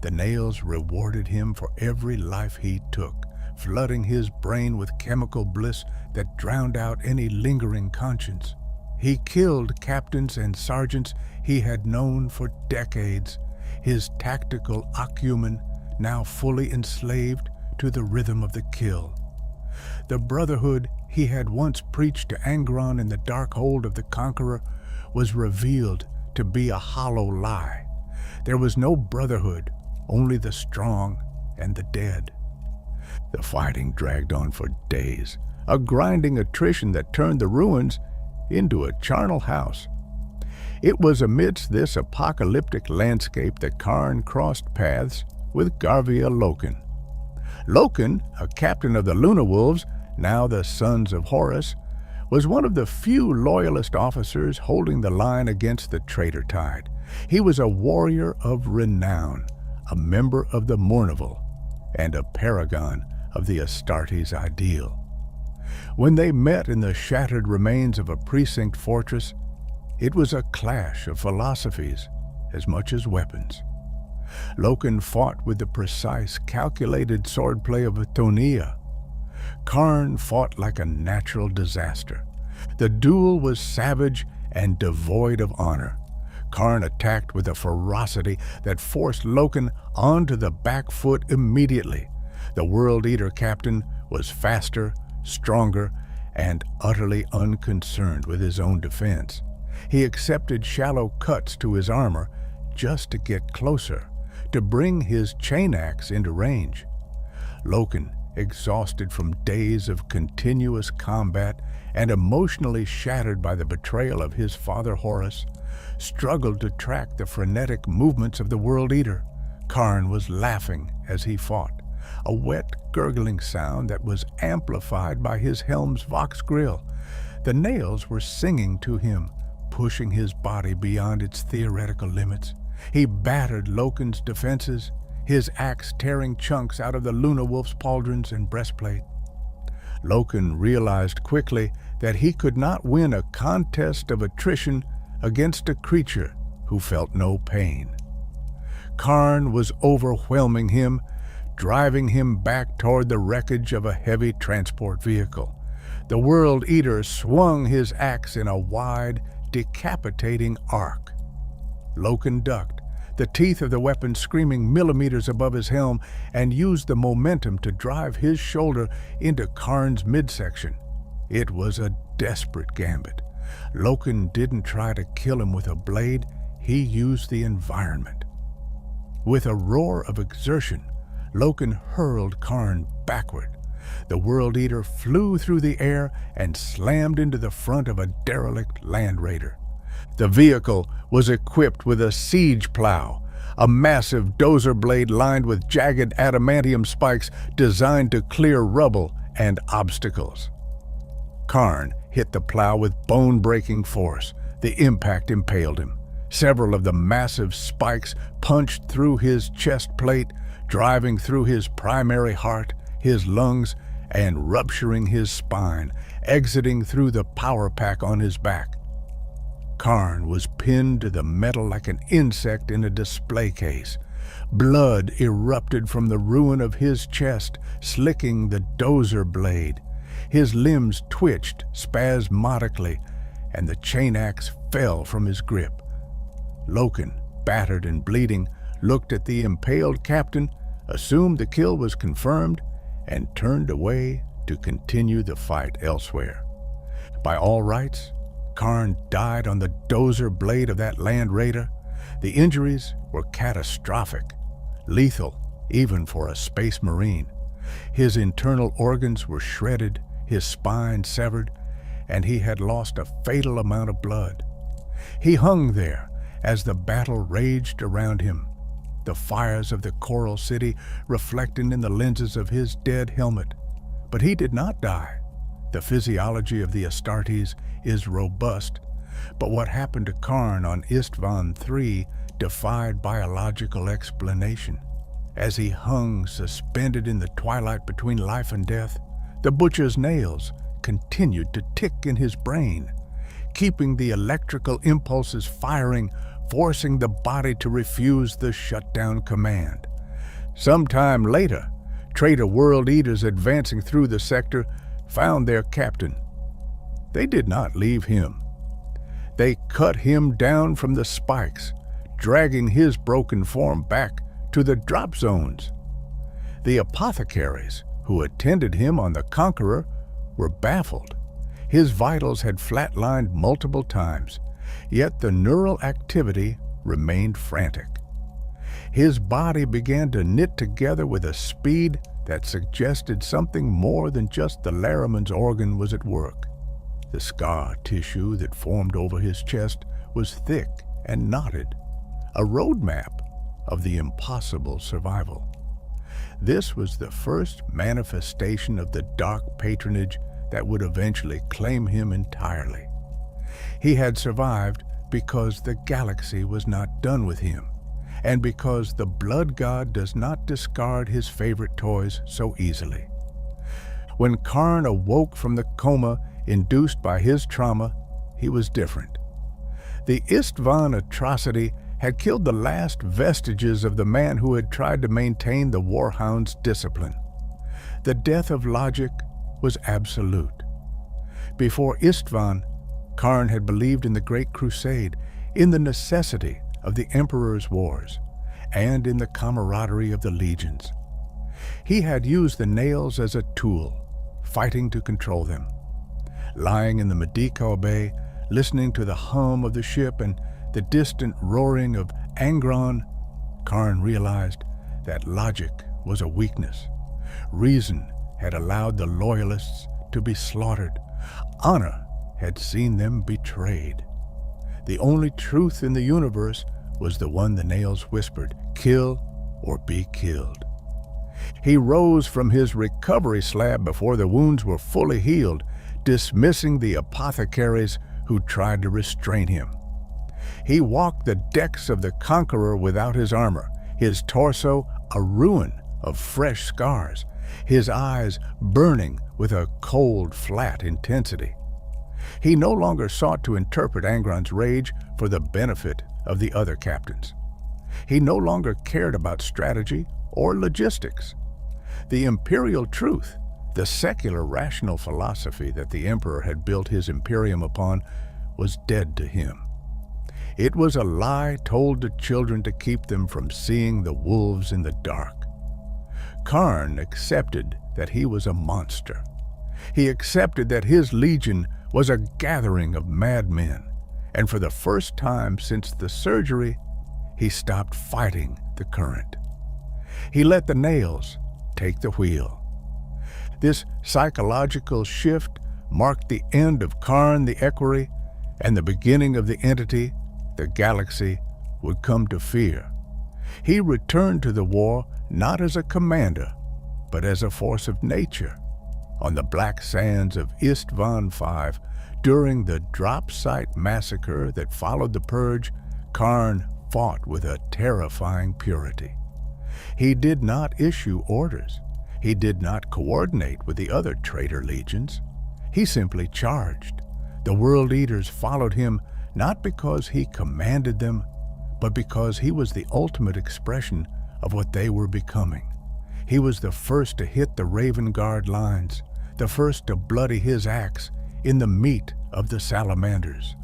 The nails rewarded him for every life he took, flooding his brain with chemical bliss that drowned out any lingering conscience. He killed captains and sergeants he had known for decades, his tactical acumen now fully enslaved to the rhythm of the kill. The brotherhood he had once preached to Angron in the dark hold of the Conqueror was revealed to be a hollow lie. There was no brotherhood, only the strong and the dead. The fighting dragged on for days, a grinding attrition that turned the ruins into a charnel house. It was amidst this apocalyptic landscape that Khârn crossed paths with Garvia Loken. Loken, a captain of the Luna Wolves, now the Sons of Horus, was one of the few loyalist officers holding the line against the traitor tide. He was a warrior of renown, a member of the Mournival, and a paragon of the Astartes ideal. When they met in the shattered remains of a precinct fortress, it was a clash of philosophies as much as weapons. Loken fought with the precise, calculated swordplay of a Tonia. Khârn fought like a natural disaster. The duel was savage and devoid of honor. Khârn attacked with a ferocity that forced Loken onto the back foot immediately. The World Eater captain was faster, stronger, and utterly unconcerned with his own defense. He accepted shallow cuts to his armor just to get closer, to bring his chain axe into range. Loken, exhausted from days of continuous combat and emotionally shattered by the betrayal of his father Horus, struggled to track the frenetic movements of the World Eater. Khârn was laughing as he fought, a wet, gurgling sound that was amplified by his helm's vox grill. The nails were singing to him, pushing his body beyond its theoretical limits. He battered Loken's defenses, his axe tearing chunks out of the Luna Wolf's pauldrons and breastplate. Loken realized quickly that he could not win a contest of attrition against a creature who felt no pain. Khârn was overwhelming him, driving him back toward the wreckage of a heavy transport vehicle. The World Eater swung his axe in a wide, decapitating arc. Loken ducked, the teeth of the weapon screaming millimeters above his helm, and used the momentum to drive his shoulder into Khârn's midsection. It was a desperate gambit. Loken didn't try to kill him with a blade, he used the environment. With a roar of exertion, Loken hurled Khârn backward. The World Eater flew through the air and slammed into the front of a derelict land raider. The vehicle was equipped with a siege plow, a massive dozer blade lined with jagged adamantium spikes designed to clear rubble and obstacles. Khârn hit the plow with bone-breaking force. The impact impaled him. Several of the massive spikes punched through his chest plate, driving through his primary heart, his lungs, and rupturing his spine, exiting through the power pack on his back. Khârn was pinned to the metal like an insect in a display case. Blood erupted from the ruin of his chest, slicking the dozer blade. His limbs twitched spasmodically, and the chain axe fell from his grip. Loken, battered and bleeding, looked at the impaled captain, assumed the kill was confirmed, and turned away to continue the fight elsewhere. By all rights, Khârn died on the dozer blade of that land raider. The injuries were catastrophic, lethal even for a space marine. His internal organs were shredded, his spine severed, and he had lost a fatal amount of blood. He hung there as the battle raged around him, the fires of the Coral City reflecting in the lenses of his dead helmet. But he did not die. The physiology of the Astartes is robust, but what happened to Khârn on Istvan III defied biological explanation. As he hung suspended in the twilight between life and death, the butcher's nails continued to tick in his brain, keeping the electrical impulses firing, forcing the body to refuse the shutdown command. Sometime later, traitor World Eaters advancing through the sector found their captain. They did not leave him. They cut him down from the spikes, dragging his broken form back to the drop zones. The apothecaries who attended him on the Conqueror were baffled. His vitals had flatlined multiple times, yet the neural activity remained frantic. His body began to knit together with a speed that suggested something more than just the Laraman's organ was at work. The scar tissue that formed over his chest was thick and knotted, a roadmap of the impossible survival. This was the first manifestation of the dark patronage that would eventually claim him entirely. He had survived because the galaxy was not done with him, and because the blood god does not discard his favorite toys so easily. When Khârn awoke from the coma induced by his trauma, he was different. The Istvan atrocity had killed the last vestiges of the man who had tried to maintain the Warhound's discipline. The death of logic was absolute. Before Istvan, Khârn had believed in the Great Crusade, in the necessity of the Emperor's wars, and in the camaraderie of the legions. He had used the nails as a tool, fighting to control them. Lying in the Medico Bay, listening to the hum of the ship and the distant roaring of Angron, Khârn realized that logic was a weakness. Reason had allowed the loyalists to be slaughtered. Honor had seen them betrayed. The only truth in the universe was the one the nails whispered, kill or be killed. He rose from his recovery slab before the wounds were fully healed, dismissing the apothecaries who tried to restrain him. He walked the decks of the Conqueror without his armor, his torso a ruin of fresh scars, his eyes burning with a cold, flat intensity. He no longer sought to interpret Angron's rage for the benefit of the other captains. He no longer cared about strategy or logistics. The imperial truth, the secular rational philosophy that the Emperor had built his imperium upon, was dead to him. It was a lie told to children to keep them from seeing the wolves in the dark. Khârn accepted that he was a monster. He accepted that his legion was a gathering of madmen, and for the first time since the surgery, he stopped fighting the current. He let the nails take the wheel. This psychological shift marked the end of Khârn the Equerry and the beginning of the entity the galaxy would come to fear. He returned to the war not as a commander, but as a force of nature. On the black sands of Istvan V, during the drop site massacre that followed the purge, Khârn fought with a terrifying purity. He did not issue orders. He did not coordinate with the other traitor legions. He simply charged. The World Eaters followed him not because he commanded them, but because he was the ultimate expression of what they were becoming. He was the first to hit the Raven Guard lines, the first to bloody his axe in the meat of the salamanders.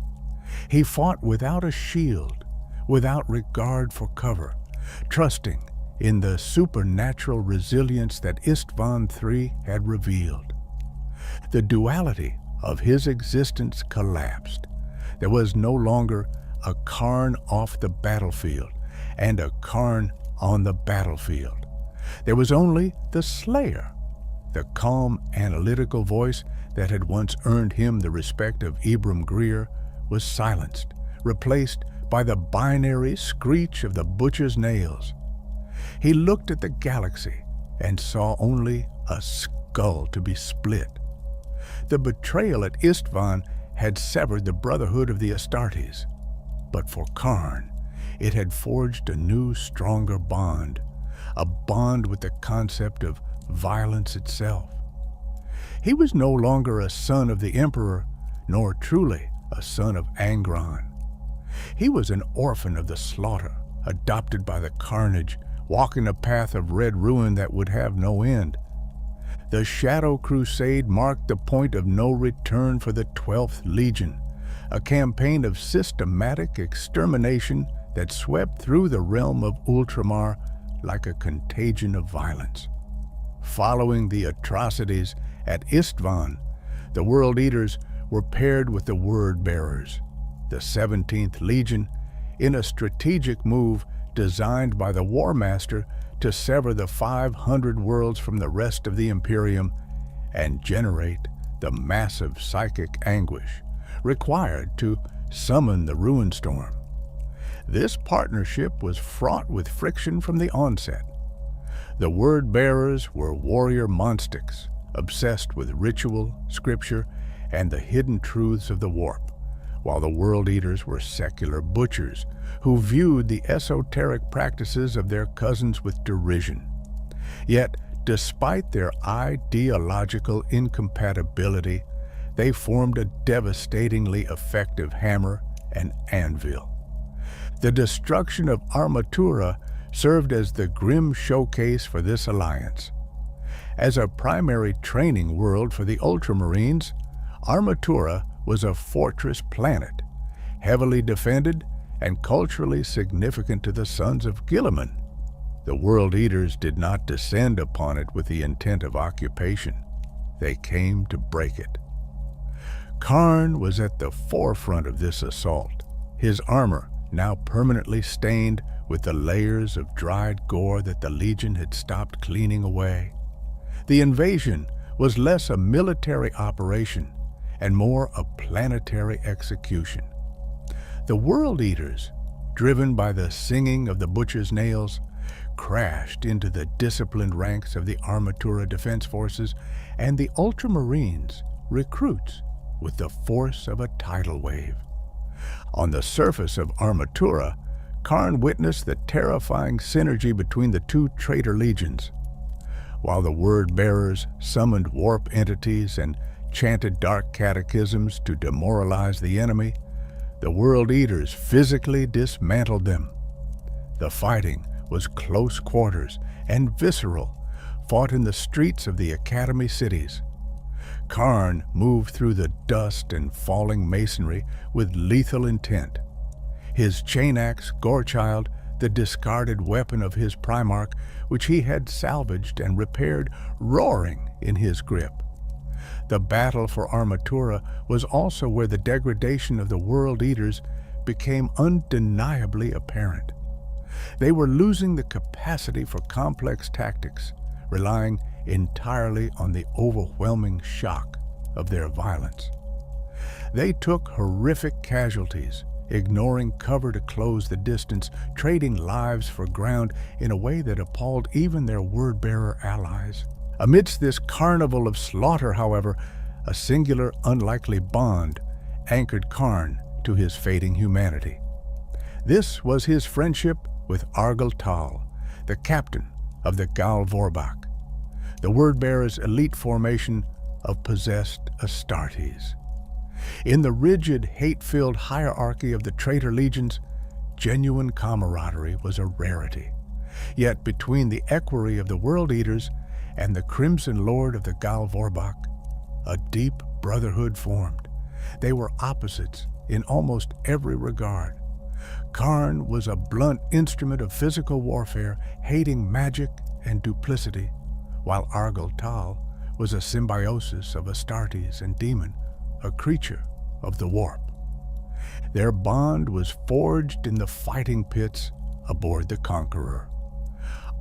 He fought without a shield, without regard for cover, trusting in the supernatural resilience that Istvan III had revealed. The duality of his existence collapsed. There was no longer a Khârn off the battlefield and a Khârn on the battlefield. There was only the Slayer. The calm, analytical voice that had once earned him the respect of Ibram Greer was silenced, replaced by the binary screech of the butcher's nails. He looked at the galaxy and saw only a skull to be split. The betrayal at Istvan had severed the brotherhood of the Astartes, but for Khârn, it had forged a new, stronger bond, a bond with the concept of violence itself. He was no longer a son of the Emperor, nor truly a son of Angron. He was an orphan of the slaughter, adopted by the carnage, walking a path of red ruin that would have no end. The Shadow Crusade marked the point of no return for the 12th Legion, a campaign of systematic extermination that swept through the realm of Ultramar like a contagion of violence. Following the atrocities at Istvan, the World Eaters were paired with the Word Bearers, the 17th Legion, in a strategic move designed by the War Master to sever the 500 worlds from the rest of the Imperium and generate the massive psychic anguish required to summon the Ruin Storm. This partnership was fraught with friction from the onset. The Word Bearers were warrior monstics, obsessed with ritual, scripture, and the hidden truths of the warp, while the World Eaters were secular butchers who viewed the esoteric practices of their cousins with derision. Yet, despite their ideological incompatibility, they formed a devastatingly effective hammer and anvil. The destruction of Armatura served as the grim showcase for this alliance. As a primary training world for the Ultramarines, Armatura was a fortress planet, heavily defended and culturally significant to the Sons of Guilliman. The World Eaters did not descend upon it with the intent of occupation. They came to break it. Khârn was at the forefront of this assault, his armor now permanently stained with the layers of dried gore that the Legion had stopped cleaning away. The invasion was less a military operation and more a planetary execution. The World Eaters, driven by the singing of the butcher's nails, crashed into the disciplined ranks of the Armatura Defense Forces and the Ultramarines, recruits with the force of a tidal wave. On the surface of Armatura, Khârn witnessed the terrifying synergy between the two traitor legions. While the Word Bearers summoned warp entities and chanted dark catechisms to demoralize the enemy, the World Eaters physically dismantled them. The fighting was close quarters and visceral, fought in the streets of the Academy cities. Khârn moved through the dust and falling masonry with lethal intent. His chain axe, Gorechild, the discarded weapon of his Primarch, which he had salvaged and repaired, roaring in his grip. The battle for Armatura was also where the degradation of the World Eaters became undeniably apparent. They were losing the capacity for complex tactics, relying entirely on the overwhelming shock of their violence. They took horrific casualties, ignoring cover to close the distance, trading lives for ground in a way that appalled even their word-bearer allies. Amidst this carnival of slaughter, however, a singular, unlikely bond anchored Khârn to his fading humanity. This was his friendship with Argyll Tal, the captain of the Gal Vorbak, the word-bearer's elite formation of possessed Astartes. In the rigid, hate-filled hierarchy of the traitor legions, genuine camaraderie was a rarity. Yet between the equerry of the World Eaters and the Crimson Lord of the Gal Vorbak, a deep brotherhood formed. They were opposites in almost every regard. Khârn was a blunt instrument of physical warfare, hating magic and duplicity, while Argyll Tal was a symbiosis of Astartes and demon, a creature of the warp. Their bond was forged in the fighting pits aboard the Conqueror.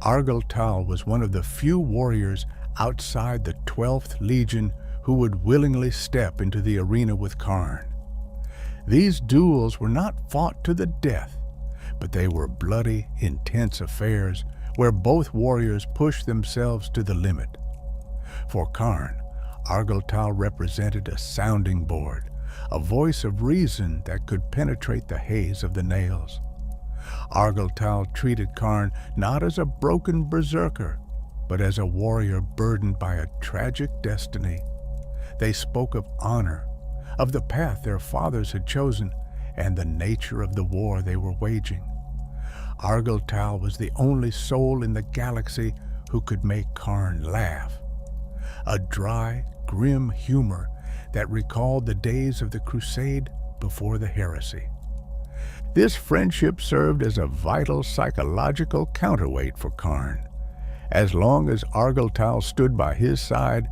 Argyll Tal was one of the few warriors outside the 12th Legion who would willingly step into the arena with Khârn. These duels were not fought to the death, but they were bloody, intense affairs where both warriors pushed themselves to the limit. For Khârn, Argyll Tal represented a sounding board, a voice of reason that could penetrate the haze of the nails. Argyll Tal treated Khârn not as a broken berserker, but as a warrior burdened by a tragic destiny. They spoke of honor, of the path their fathers had chosen, and the nature of the war they were waging. Argyll Tal was the only soul in the galaxy who could make Khârn laugh. A dry, grim humor that recalled the days of the crusade before the heresy. This friendship served as a vital psychological counterweight for Khârn. As long as Argyll Tal stood by his side,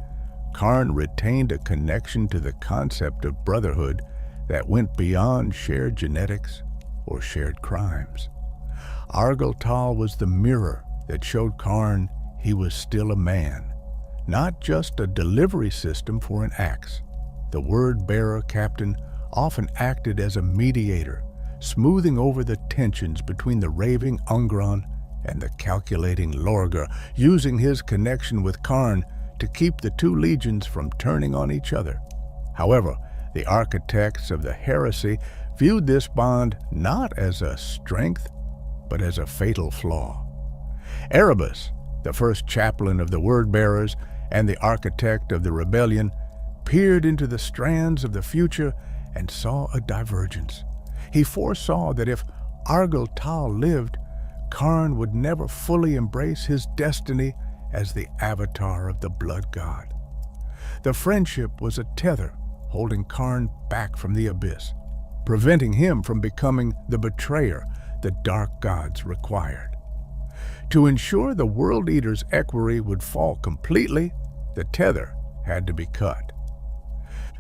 Khârn retained a connection to the concept of brotherhood that went beyond shared genetics or shared crimes. Argyll Tal was the mirror that showed Khârn he was still a man, not just a delivery system for an axe. The word-bearer captain often acted as a mediator, smoothing over the tensions between the raving Ungron and the calculating Lorgar, using his connection with Khârn to keep the two legions from turning on each other. However, the architects of the heresy viewed this bond not as a strength, but as a fatal flaw. Erebus, the first chaplain of the word-bearers and the architect of the rebellion, peered into the strands of the future and saw a divergence. He foresaw that if Argyll Tal lived, Khârn would never fully embrace his destiny as the avatar of the blood god. The friendship was a tether holding Khârn back from the abyss, preventing him from becoming the betrayer the dark gods required. To ensure the World Eater's equerry would fall completely, the tether had to be cut.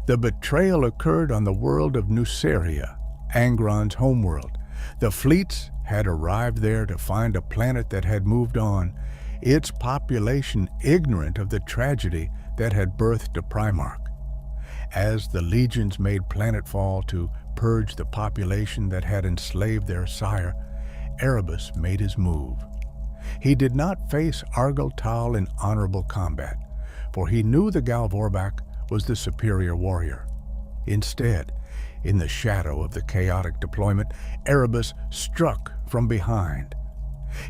The betrayal occurred on the world of Nuceria, Angron's homeworld. The fleets had arrived there to find a planet that had moved on, its population ignorant of the tragedy that had birthed a Primarch. As the legions made planetfall to purge the population that had enslaved their sire, Erebus made his move. He did not face Argyll Tal in honorable combat, for he knew the Gal Vorbak was the superior warrior. Instead, in the shadow of the chaotic deployment, Erebus struck from behind.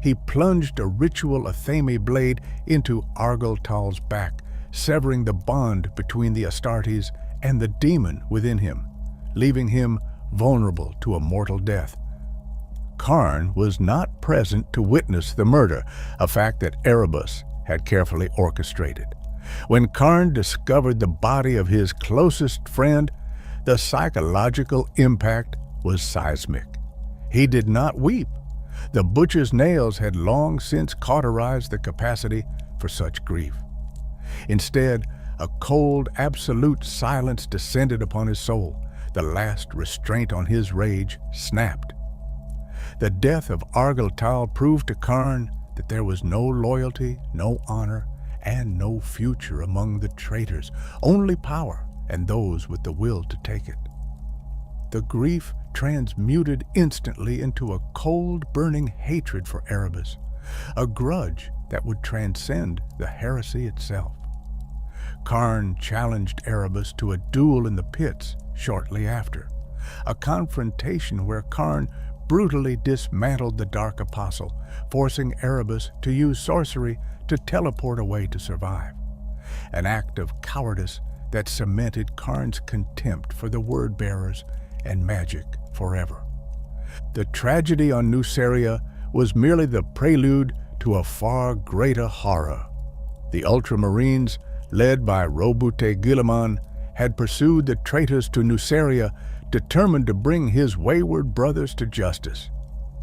He plunged a ritual Athame blade into Argyll Tal's back, severing the bond between the Astartes and the demon within him, leaving him vulnerable to a mortal death. Khârn was not present to witness the murder, a fact that Erebus had carefully orchestrated. When Khârn discovered the body of his closest friend, the psychological impact was seismic. He did not weep. The butcher's nails had long since cauterized the capacity for such grief. Instead, a cold, absolute silence descended upon his soul. The last restraint on his rage snapped. The death of Argyll Tal proved to Khârn that there was no loyalty, no honor, and no future among the traitors, only power and those with the will to take it. The grief transmuted instantly into a cold, burning hatred for Erebus, a grudge that would transcend the heresy itself. Khârn challenged Erebus to a duel in the pits shortly after, a confrontation where Khârn brutally dismantled the Dark Apostle, forcing Erebus to use sorcery to teleport away to survive, an act of cowardice that cemented Khârn's contempt for the Word-bearers and magic forever. The tragedy on Nuceria was merely the prelude to a far greater horror. The Ultramarines, led by Roboute Guilliman, had pursued the traitors to Nuceria, determined to bring his wayward brothers to justice.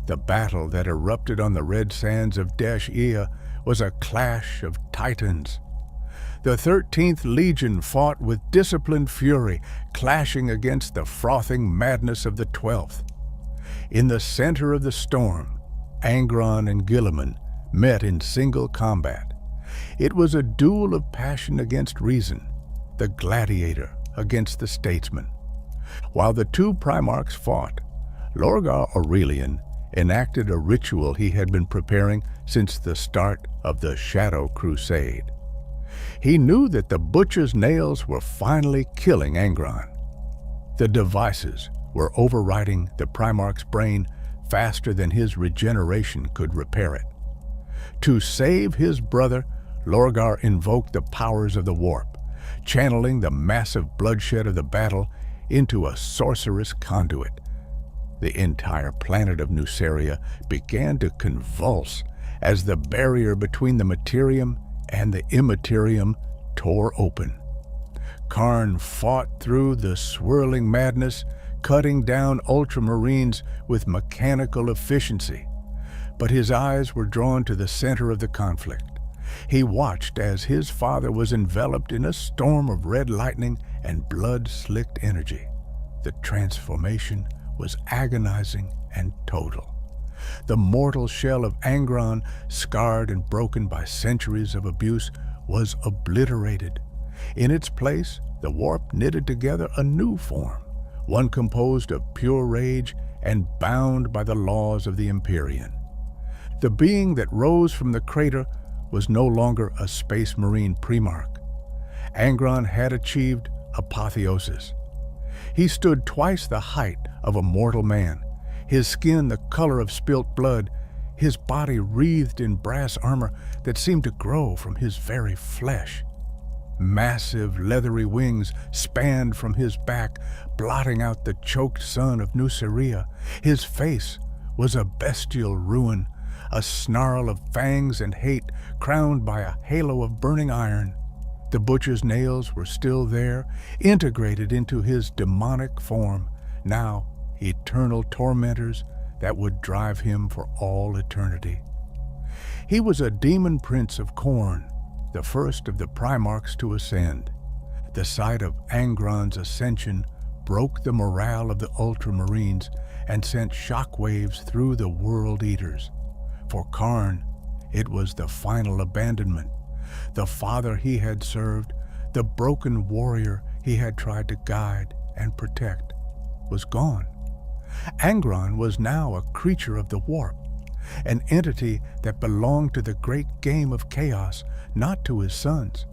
The battle that erupted on the red sands of Dash-Ia was a clash of titans. The 13th Legion fought with disciplined fury, clashing against the frothing madness of the 12th. In the center of the storm, Angron and Guilliman met in single combat. It was a duel of passion against reason, the gladiator against the statesman. While the two Primarchs fought, Lorgar Aurelian enacted a ritual he had been preparing since the start of the Shadow Crusade. He knew that the butcher's nails were finally killing Angron. The devices were overriding the Primarch's brain faster than his regeneration could repair it. To save his brother, Lorgar invoked the powers of the warp, channeling the massive bloodshed of the battle into a sorcerous conduit. The entire planet of Nuceria began to convulse as the barrier between the Materium and the Immaterium tore open. Khârn fought through the swirling madness, cutting down Ultramarines with mechanical efficiency. But his eyes were drawn to the center of the conflict. He watched as his father was enveloped in a storm of red lightning and blood-slicked energy. The transformation was agonizing and total. The mortal shell of Angron, scarred and broken by centuries of abuse, was obliterated. In its place, the warp knitted together a new form, one composed of pure rage and bound by the laws of the Empyrean. The being that rose from the crater was no longer a Space Marine Primarch. Angron had achieved apotheosis. He stood twice the height of a mortal man, his skin the color of spilt blood, his body wreathed in brass armor that seemed to grow from his very flesh. Massive leathery wings spanned from his back, blotting out the choked sun of Nuceria. His face was a bestial ruin, a snarl of fangs and hate crowned by a halo of burning iron. The butcher's nails were still there, integrated into his demonic form, now eternal tormentors that would drive him for all eternity. He was a demon prince of Khorne, the first of the Primarchs to ascend. The sight of Angron's ascension broke the morale of the Ultramarines and sent shockwaves through the World Eaters. For Khârn, it was the final abandonment. The father he had served, the broken warrior he had tried to guide and protect, was gone. Angron was now a creature of the warp, an entity that belonged to the great game of chaos, not to his sons.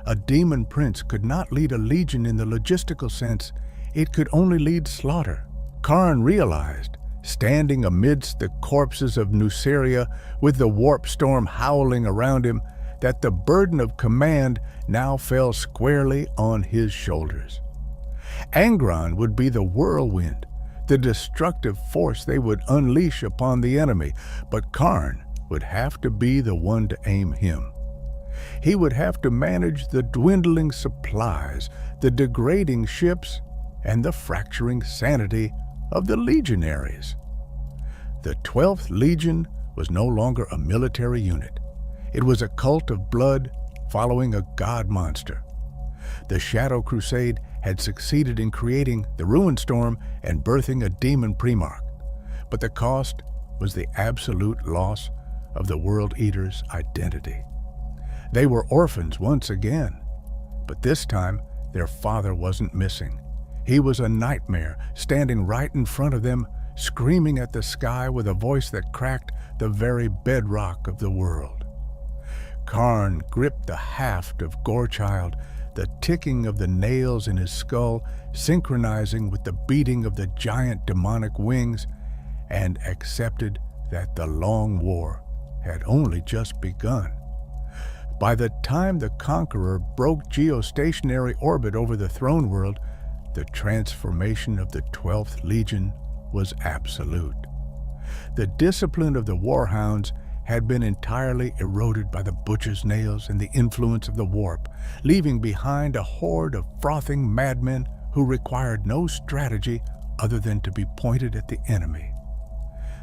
A demon prince could not lead a legion in the logistical sense. It could only lead slaughter. Khârn realized, standing amidst the corpses of Nuceria with the warp storm howling around him, that the burden of command now fell squarely on his shoulders. Angron would be the whirlwind, the destructive force they would unleash upon the enemy, but Khârn would have to be the one to aim him. He would have to manage the dwindling supplies, the degrading ships, and the fracturing sanity of the legionaries. The 12th Legion was no longer a military unit. It was a cult of blood following a god monster. The Shadow Crusade had succeeded in creating the Ruin Storm and birthing a demon Primarch, but the cost was the absolute loss of the World Eaters' identity. They were orphans once again, but this time Their father wasn't missing. He was a nightmare, standing right in front of them, screaming at the sky with a voice that cracked the very bedrock of the world. Khârn gripped the haft of Gorechild, the ticking of the nails in his skull synchronizing with the beating of the giant demonic wings, and accepted that the long war had only just begun. By the time the Conqueror broke geostationary orbit over the throne world, the transformation of the 12th Legion was absolute. The discipline of the Warhounds had been entirely eroded by the butcher's nails and the influence of the warp, leaving behind a horde of frothing madmen who required no strategy other than to be pointed at the enemy.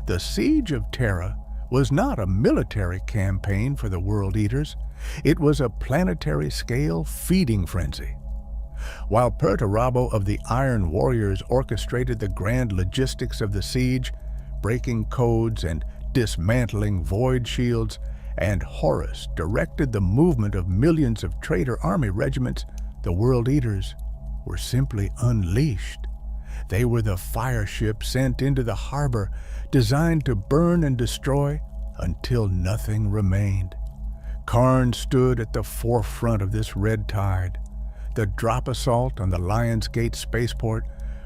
The Siege of Terra was not a military campaign for the World Eaters. It was a planetary-scale feeding frenzy. While Perturabo of the Iron Warriors orchestrated the grand logistics of the siege, breaking codes and dismantling void shields, and Horus directed the movement of millions of traitor army regiments, the World Eaters were simply unleashed. They were the fire ship sent into the harbor, designed to burn and destroy until nothing remained. Khârn stood at the forefront of this red tide. The drop assault on the Lion's Gate spaceport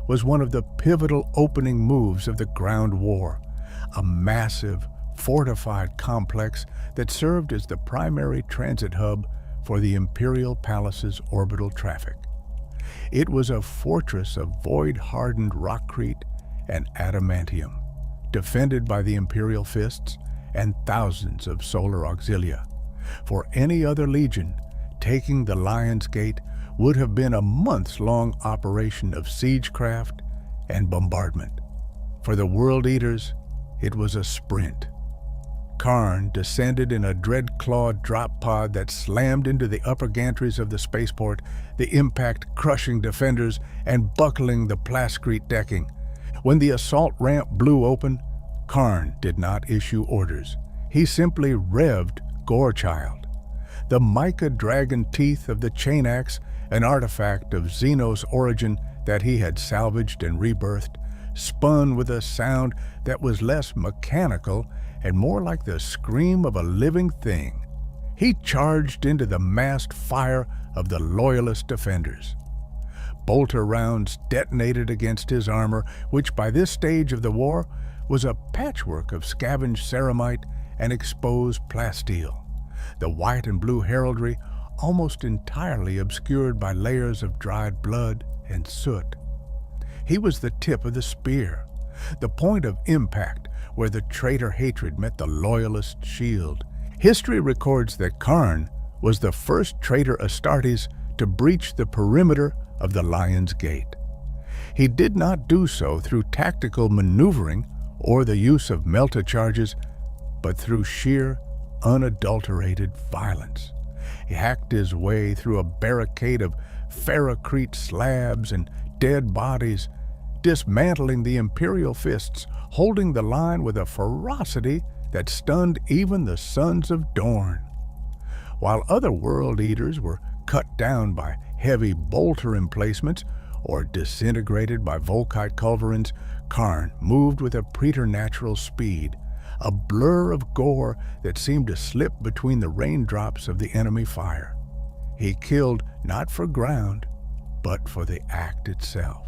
was one of the pivotal opening moves of the ground war, a massive, fortified complex that served as the primary transit hub for the Imperial Palace's orbital traffic. It was a fortress of void-hardened rockcrete and adamantium, defended by the Imperial Fists and thousands of solar auxilia. For any other legion, taking the Lion's Gate would have been a months-long operation of siegecraft and bombardment. For the World Eaters, it was a sprint. Khârn descended in a dread-clawed drop pod that slammed into the upper gantries of the spaceport, the impact crushing defenders and buckling the plascrete decking. When the assault ramp blew open, Khârn did not issue orders. He simply revved Gorechild. The mica dragon teeth of the chain axe, an artifact of Xenos origin that he had salvaged and rebirthed, spun with a sound that was less mechanical and more like the scream of a living thing. He charged into the massed fire of the Loyalist defenders. Bolter rounds detonated against his armor, which by this stage of the war was a patchwork of scavenged ceramite and exposed plasteel, the white and blue heraldry almost entirely obscured by layers of dried blood and soot. He was the tip of the spear, the point of impact where the traitor hatred met the Loyalist shield. History records that Khârn was the first traitor Astartes to breach the perimeter of the Lion's Gate. He did not do so through tactical maneuvering or the use of melta charges, but through sheer, unadulterated violence. He hacked his way through a barricade of ferrocrete slabs and dead bodies, dismantling the Imperial Fists, holding the line with a ferocity that stunned even the Sons of Dorn. While other World Eaters were cut down by heavy bolter emplacements or disintegrated by Volkite culverins, Khârn moved with a preternatural speed, a blur of gore that seemed to slip between the raindrops of the enemy fire. He killed not for ground, but for the act itself.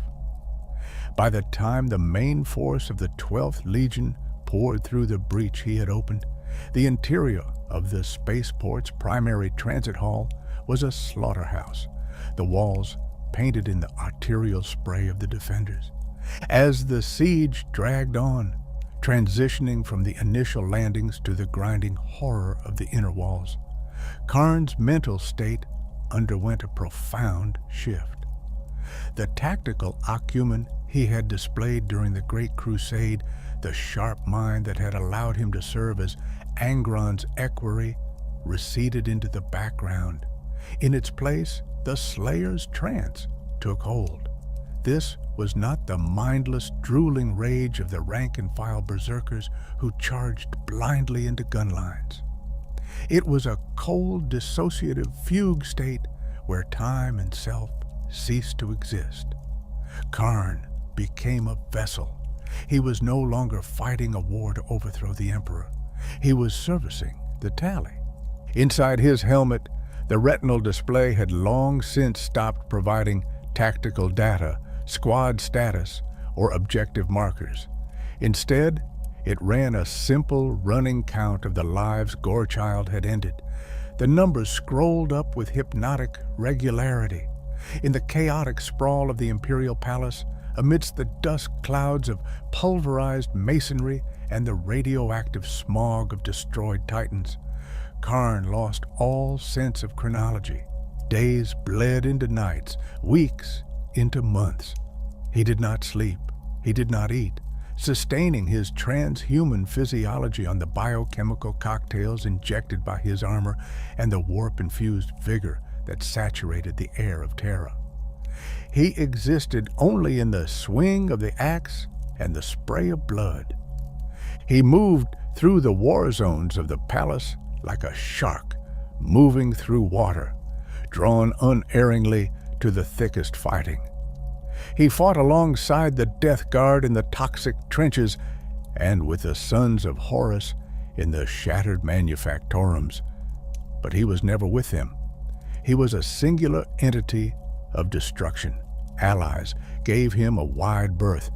By the time the main force of the 12th Legion poured through the breach he had opened, the interior of the spaceport's primary transit hall was a slaughterhouse, the walls painted in the arterial spray of the defenders. As the siege dragged on, transitioning from the initial landings to the grinding horror of the inner walls, Khârn's mental state underwent a profound shift. The tactical acumen he had displayed during the Great Crusade, the sharp mind that had allowed him to serve as Angron's equerry, receded into the background. In its place, the Slayer's trance took hold. This was not the mindless, drooling rage of the rank-and-file berserkers who charged blindly into gun lines. It was a cold, dissociative fugue state where time and self ceased to exist. Khârn became a vessel. He was no longer fighting a war to overthrow the Emperor. He was servicing the tally. Inside his helmet, the retinal display had long since stopped providing tactical data, squad status, or objective markers. Instead, it ran a simple running count of the lives Gorechild had ended. The numbers scrolled up with hypnotic regularity. In the chaotic sprawl of the Imperial Palace, amidst the dust clouds of pulverized masonry and the radioactive smog of destroyed Titans, Khârn lost all sense of chronology. Days bled into nights, weeks into months. He did not sleep. He did not eat, sustaining his transhuman physiology on the biochemical cocktails injected by his armor and the warp-infused vigor that saturated the air of Terra. He existed only in the swing of the axe and the spray of blood. He moved through the war zones of the palace like a shark moving through water, drawn unerringly to the thickest fighting. He fought alongside the Death Guard in the toxic trenches and with the sons of Horus in the shattered manufactorums. But he was never with them. He was a singular entity of destruction. Allies gave him a wide berth,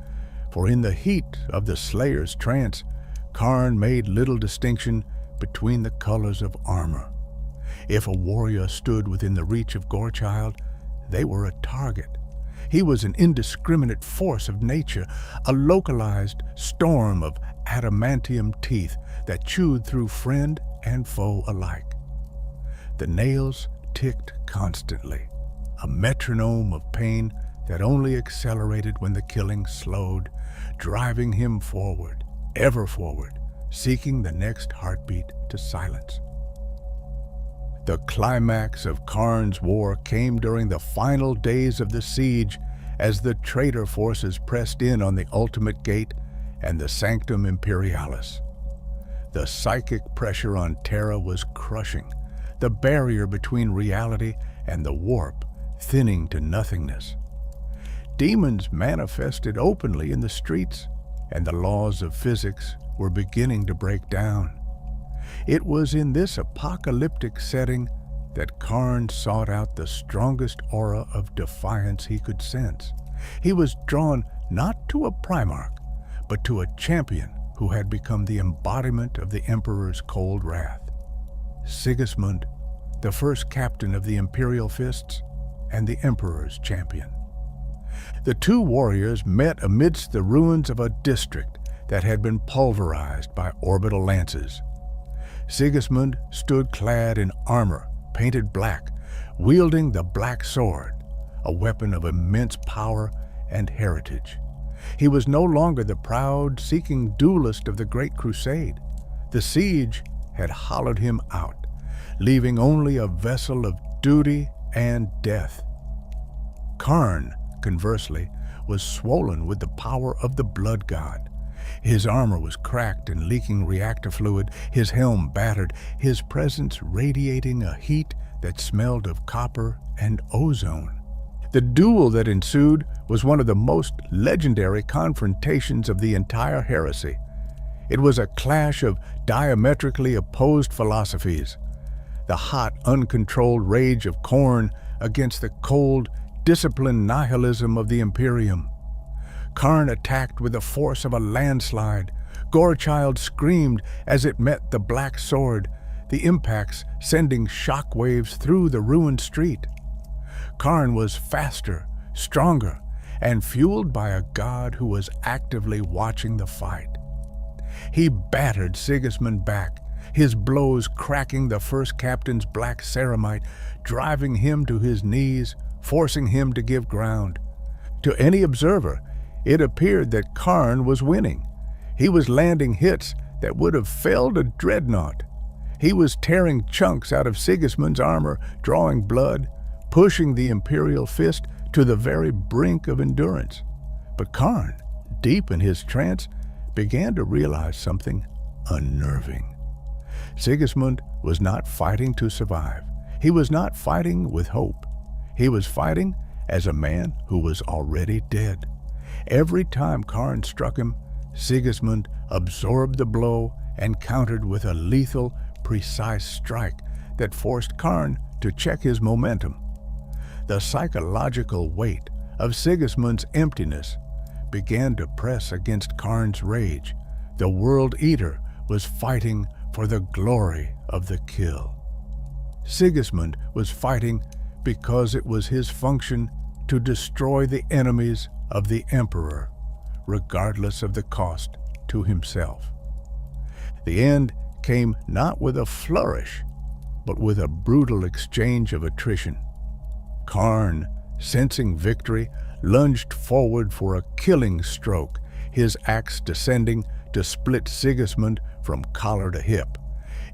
for in the heat of the Slayer's trance, Khârn made little distinction between the colors of armor. If a warrior stood within the reach of Gorechild, they were a target. He was an indiscriminate force of nature, a localized storm of adamantium teeth that chewed through friend and foe alike. The nails ticked constantly, a metronome of pain that only accelerated when the killing slowed, driving him forward, ever forward, seeking the next heartbeat to silence. The climax of Khârn's war came during the final days of the siege as the traitor forces pressed in on the Ultimate Gate and the Sanctum Imperialis. The psychic pressure on Terra was crushing, the barrier between reality and the warp thinning to nothingness. Demons manifested openly in the streets, and the laws of physics were beginning to break down. It was in this apocalyptic setting that Khârn sought out the strongest aura of defiance he could sense. He was drawn not to a Primarch, but to a champion who had become the embodiment of the Emperor's cold wrath. Sigismund, the first captain of the Imperial Fists, and the Emperor's champion. The two warriors met amidst the ruins of a district that had been pulverized by orbital lances. Sigismund stood clad in armor, painted black, wielding the black sword, a weapon of immense power and heritage. He was no longer the proud, seeking duelist of the Great Crusade. The siege had hollowed him out, leaving only a vessel of duty and death. Khârn, conversely, was swollen with the power of the blood god. His armor was cracked and leaking reactor fluid, his helm battered, his presence radiating a heat that smelled of copper and ozone. The duel that ensued was one of the most legendary confrontations of the entire heresy. It was a clash of diametrically opposed philosophies. The hot, uncontrolled rage of Khorne against the cold, disciplined nihilism of the Imperium. Khârn attacked with the force of a landslide. Gorechild screamed as it met the black sword, the impacts sending shockwaves through the ruined street. Khârn was faster, stronger, and fueled by a god who was actively watching the fight. He battered Sigismund back, his blows cracking the first captain's black ceramite, driving him to his knees, forcing him to give ground. To any observer, it appeared that Khârn was winning. He was landing hits that would have felled a dreadnought. He was tearing chunks out of Sigismund's armor, drawing blood, pushing the Imperial Fist to the very brink of endurance. But Khârn, deep in his trance, began to realize something unnerving. Sigismund was not fighting to survive. He was not fighting with hope. He was fighting as a man who was already dead. Every time Khârn struck him, Sigismund absorbed the blow and countered with a lethal, precise strike that forced Khârn to check his momentum. The psychological weight of Sigismund's emptiness began to press against Khârn's rage. The World Eater was fighting for the glory of the kill. Sigismund was fighting because it was his function to destroy the enemies of the Emperor, regardless of the cost to himself. The end came not with a flourish, but with a brutal exchange of attrition. Khârn, sensing victory, lunged forward for a killing stroke, his axe descending to split Sigismund from collar to hip.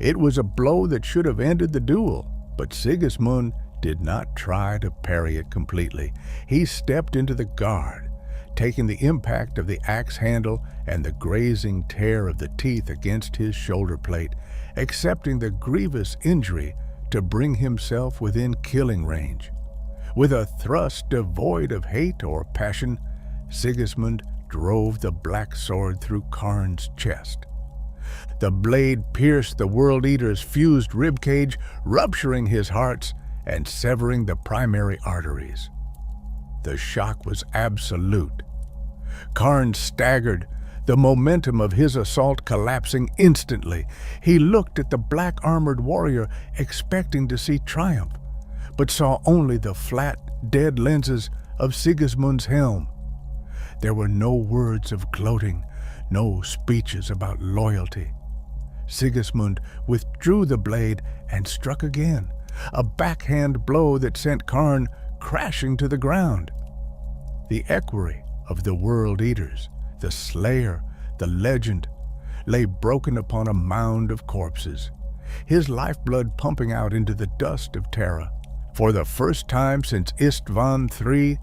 It was a blow that should have ended the duel, but Sigismund did not try to parry it completely. He stepped into the guard, taking the impact of the axe handle and the grazing tear of the teeth against his shoulder plate, accepting the grievous injury to bring himself within killing range. With a thrust devoid of hate or passion, Sigismund drove the black sword through Khârn's chest. The blade pierced the World Eater's fused ribcage, rupturing his hearts and severing the primary arteries. The shock was absolute. Khârn staggered, the momentum of his assault collapsing instantly. He looked at the black-armored warrior, expecting to see triumph, but saw only the flat, dead lenses of Sigismund's helm. There were no words of gloating, no speeches about loyalty. Sigismund withdrew the blade and struck again, a backhand blow that sent Khârn crashing to the ground. The equerry of the World Eaters, the slayer, the legend, lay broken upon a mound of corpses, his lifeblood pumping out into the dust of Terra. For the first time since Istvan III,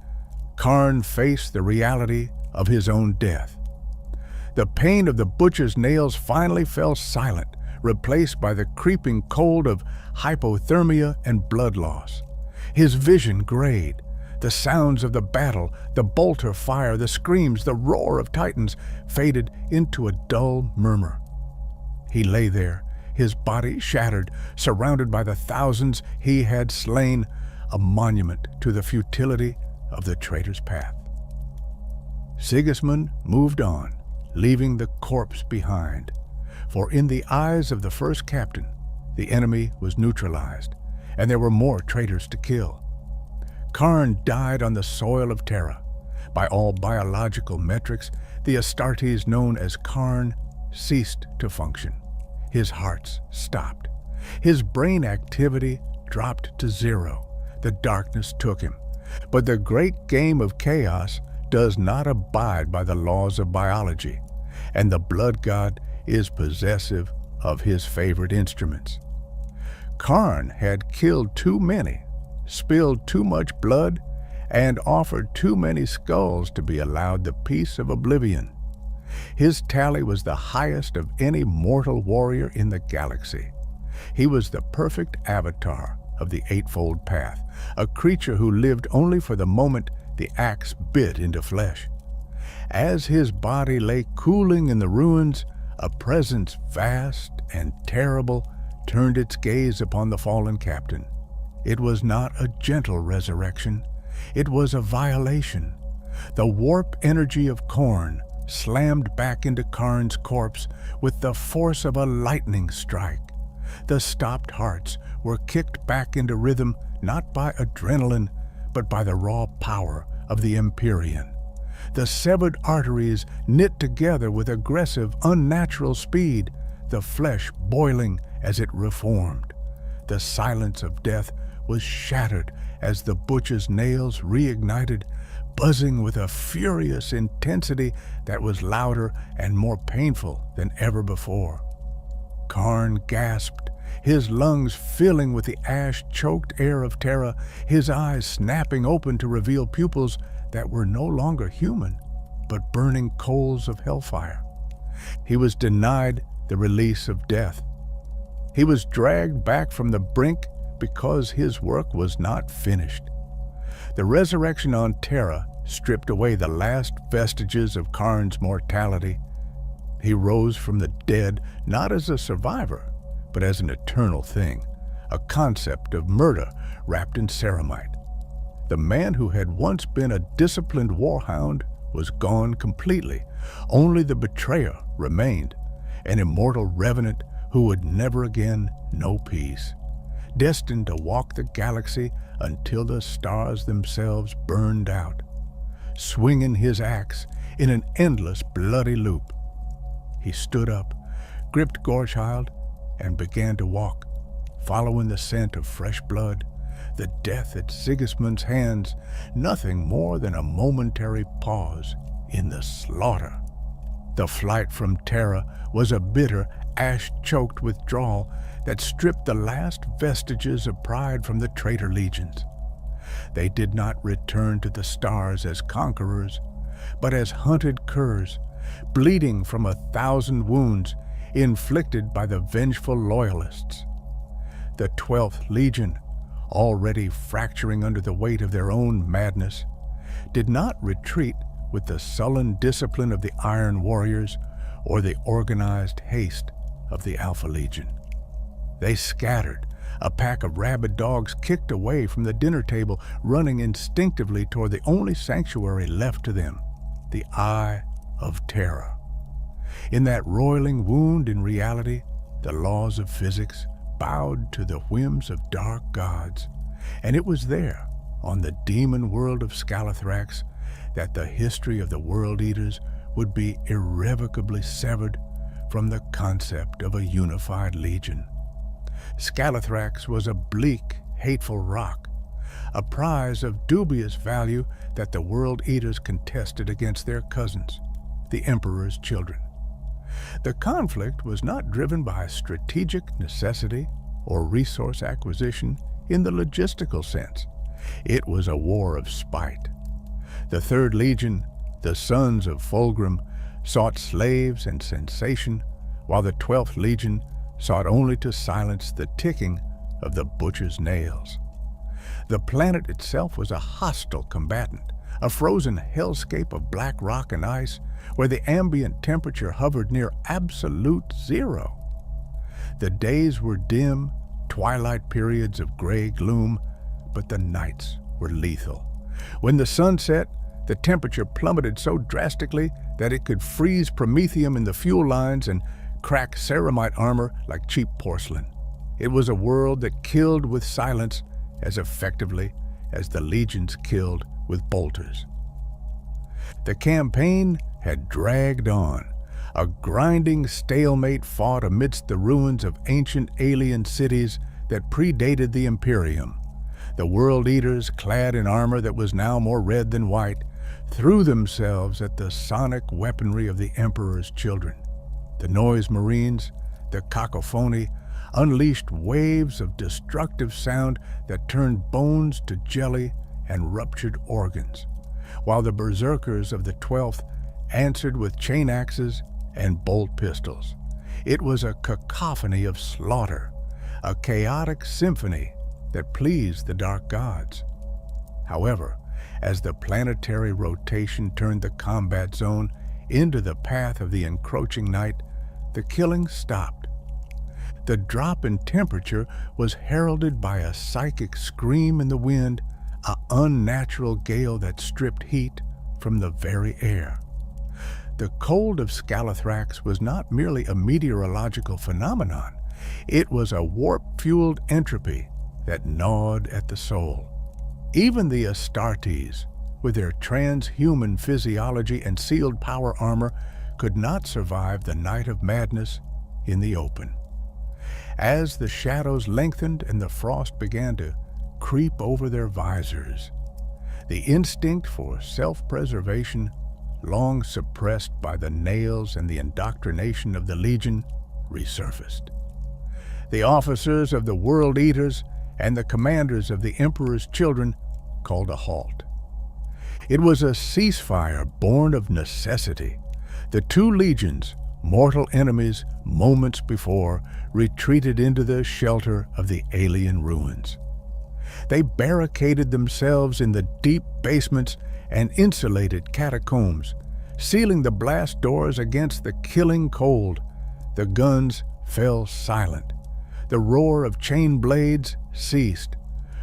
Khârn faced the reality of his own death. The pain of the butcher's nails finally fell silent, replaced by the creeping cold of hypothermia and blood loss. His vision grayed. The sounds of the battle, the bolter fire, the screams, the roar of titans faded into a dull murmur. He lay there, his body shattered, surrounded by the thousands he had slain, a monument to the futility of the traitor's path. Sigismund moved on, leaving the corpse behind, for in the eyes of the first captain, the enemy was neutralized, and there were more traitors to kill. Khârn died on the soil of Terra. By all biological metrics, the Astartes known as Khârn ceased to function. His heart stopped. His brain activity dropped to zero. The darkness took him. But the great game of chaos does not abide by the laws of biology, and the blood god is possessive of his favorite instruments. Khârn had killed too many, spilled too much blood, and offered too many skulls to be allowed the peace of oblivion. His tally was the highest of any mortal warrior in the galaxy. He was the perfect avatar of the Eightfold Path, a creature who lived only for the moment the axe bit into flesh. As his body lay cooling in the ruins, a presence vast and terrible turned its gaze upon the fallen captain. It was not a gentle resurrection. It was a violation. The warp energy of Khorne slammed back into Khârn's corpse with the force of a lightning strike. The stopped hearts were kicked back into rhythm not by adrenaline, but by the raw power of the Empyrean. The severed arteries knit together with aggressive, unnatural speed, the flesh boiling as it reformed. The silence of death was shattered as the butcher's nails reignited, buzzing with a furious intensity that was louder and more painful than ever before. Khârn gasped, his lungs filling with the ash-choked air of Terra, his eyes snapping open to reveal pupils that were no longer human, but burning coals of hellfire. He was denied the release of death. He was dragged back from the brink because his work was not finished. The resurrection on Terra stripped away the last vestiges of Khârn's mortality. He rose from the dead not as a survivor, but as an eternal thing, a concept of murder wrapped in ceramite. The man who had once been a disciplined warhound was gone completely. Only the betrayer remained, an immortal revenant who would never again know peace, destined to walk the galaxy until the stars themselves burned out, swinging his axe in an endless bloody loop. He stood up, gripped Gorchild, and began to walk, following the scent of fresh blood, the death at Sigismund's hands, nothing more than a momentary pause in the slaughter. The flight from Terra was a bitter, ash-choked withdrawal that stripped the last vestiges of pride from the traitor legions. They did not return to the stars as conquerors, but as hunted curs, bleeding from 1,000 wounds inflicted by the vengeful loyalists. The 12th Legion, already fracturing under the weight of their own madness, did not retreat with the sullen discipline of the Iron Warriors or the organized haste of the Alpha Legion. They scattered, a pack of rabid dogs kicked away from the dinner table, running instinctively toward the only sanctuary left to them, the Eye of Terra. In that roiling wound in reality, the laws of physics bowed to the whims of dark gods, and it was there, on the demon world of Scalathrax, that the history of the World Eaters would be irrevocably severed from the concept of a unified legion. Scalathrax was a bleak, hateful rock, a prize of dubious value that the World Eaters contested against their cousins, the Emperor's children. The conflict was not driven by strategic necessity or resource acquisition in the logistical sense. It was a war of spite. The Third Legion, the sons of Fulgrim, sought slaves and sensation, while the 12th Legion sought only to silence the ticking of the butcher's nails. The planet itself was a hostile combatant, a frozen hellscape of black rock and ice where the ambient temperature hovered near absolute zero. The days were dim, twilight periods of gray gloom, but the nights were lethal. When the sun set, the temperature plummeted so drastically that it could freeze promethium in the fuel lines and crack ceramite armor like cheap porcelain. It was a world that killed with silence as effectively as the legions killed with bolters. The campaign had dragged on, a grinding stalemate fought amidst the ruins of ancient alien cities that predated the Imperium. The World Eaters, clad in armor that was now more red than white, threw themselves at the sonic weaponry of the Emperor's children. The noise marines, the cacophony, unleashed waves of destructive sound that turned bones to jelly and ruptured organs, while the berserkers of the 12th answered with chain axes and bolt pistols. It was a cacophony of slaughter, a chaotic symphony that pleased the dark gods. However, as the planetary rotation turned the combat zone into the path of the encroaching night, the killing stopped. The drop in temperature was heralded by a psychic scream in the wind, an unnatural gale that stripped heat from the very air. The cold of Scalathrax was not merely a meteorological phenomenon. It was a warp-fueled entropy that gnawed at the soul. Even the Astartes, with their transhuman physiology and sealed power armor, could not survive the night of madness in the open. As the shadows lengthened and the frost began to creep over their visors, the instinct for self-preservation, long suppressed by the nails and the indoctrination of the Legion, resurfaced. The officers of the World Eaters and the commanders of the Emperor's children called a halt. It was a ceasefire born of necessity. The two legions, mortal enemies moments before, retreated into the shelter of the alien ruins. They barricaded themselves in the deep basements and insulated catacombs, sealing the blast doors against the killing cold. The guns fell silent. The roar of chain blades ceased.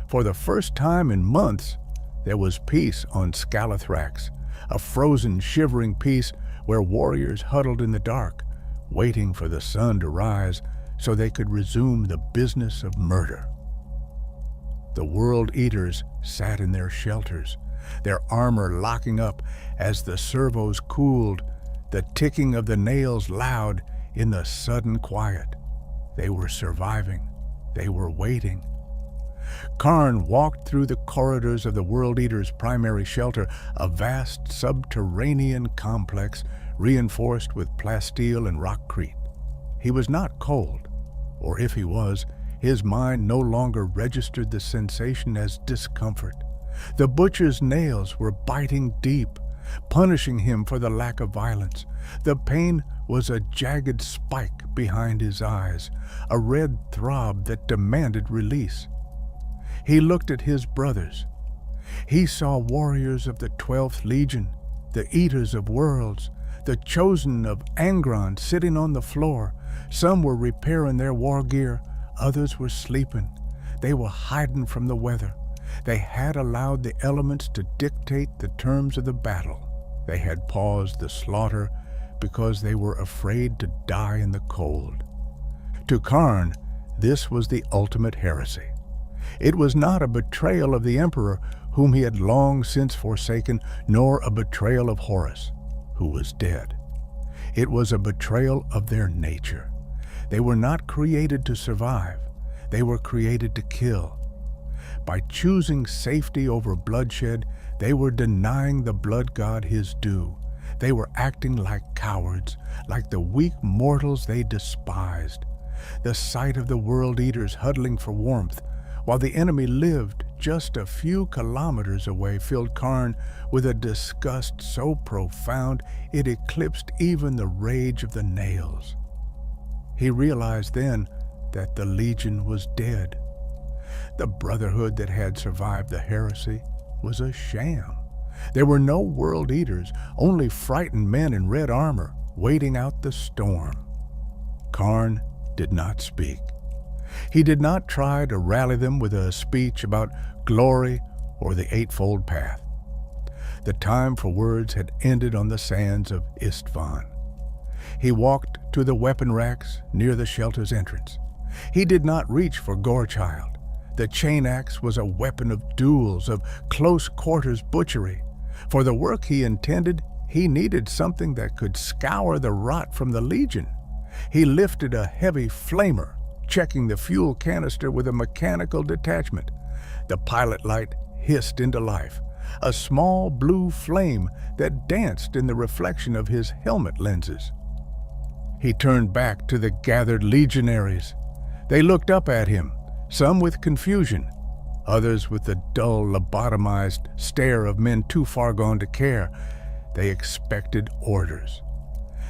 For the first time in months, there was peace on Scalathrax, a frozen, shivering peace where warriors huddled in the dark, waiting for the sun to rise so they could resume the business of murder. The World Eaters sat in their shelters, their armor locking up as the servos cooled, the ticking of the nails loud in the sudden quiet. They were surviving. They were waiting. Khârn walked through the corridors of the World Eaters' primary shelter, a vast subterranean complex reinforced with plasteel and rockcrete. He was not cold, or if he was, his mind no longer registered the sensation as discomfort. The butcher's nails were biting deep, punishing him for the lack of violence. The pain was a jagged spike behind his eyes, a red throb that demanded release. He looked at his brothers. He saw warriors of the 12th Legion, the Eaters of Worlds, the chosen of Angron sitting on the floor. Some were repairing their war gear, others were sleeping. They were hiding from the weather. They had allowed the elements to dictate the terms of the battle. They had paused the slaughter because they were afraid to die in the cold. To Khârn, this was the ultimate heresy. It was not a betrayal of the Emperor, whom he had long since forsaken, nor a betrayal of Horus, who was dead. It was a betrayal of their nature. They were not created to survive. They were created to kill. By choosing safety over bloodshed, they were denying the blood god his due. They were acting like cowards, like the weak mortals they despised. The sight of the World Eaters huddling for warmth, while the enemy lived just a few kilometers away, filled Khârn with a disgust so profound it eclipsed even the rage of the nails. He realized then that the Legion was dead. The brotherhood that had survived the heresy was a sham. There were no World Eaters, only frightened men in red armor waiting out the storm. Khârn did not speak. He did not try to rally them with a speech about glory or the Eightfold Path. The time for words had ended on the sands of Istvan. He walked to the weapon racks near the shelter's entrance. He did not reach for Gorechild. The chain axe was a weapon of duels, of close-quarters butchery. For the work he intended, he needed something that could scour the rot from the Legion. He lifted a heavy flamer, checking the fuel canister with a mechanical detachment. The pilot light hissed into life, a small blue flame that danced in the reflection of his helmet lenses. He turned back to the gathered legionaries. They looked up at him, some with confusion, others with the dull, lobotomized stare of men too far gone to care. They expected orders.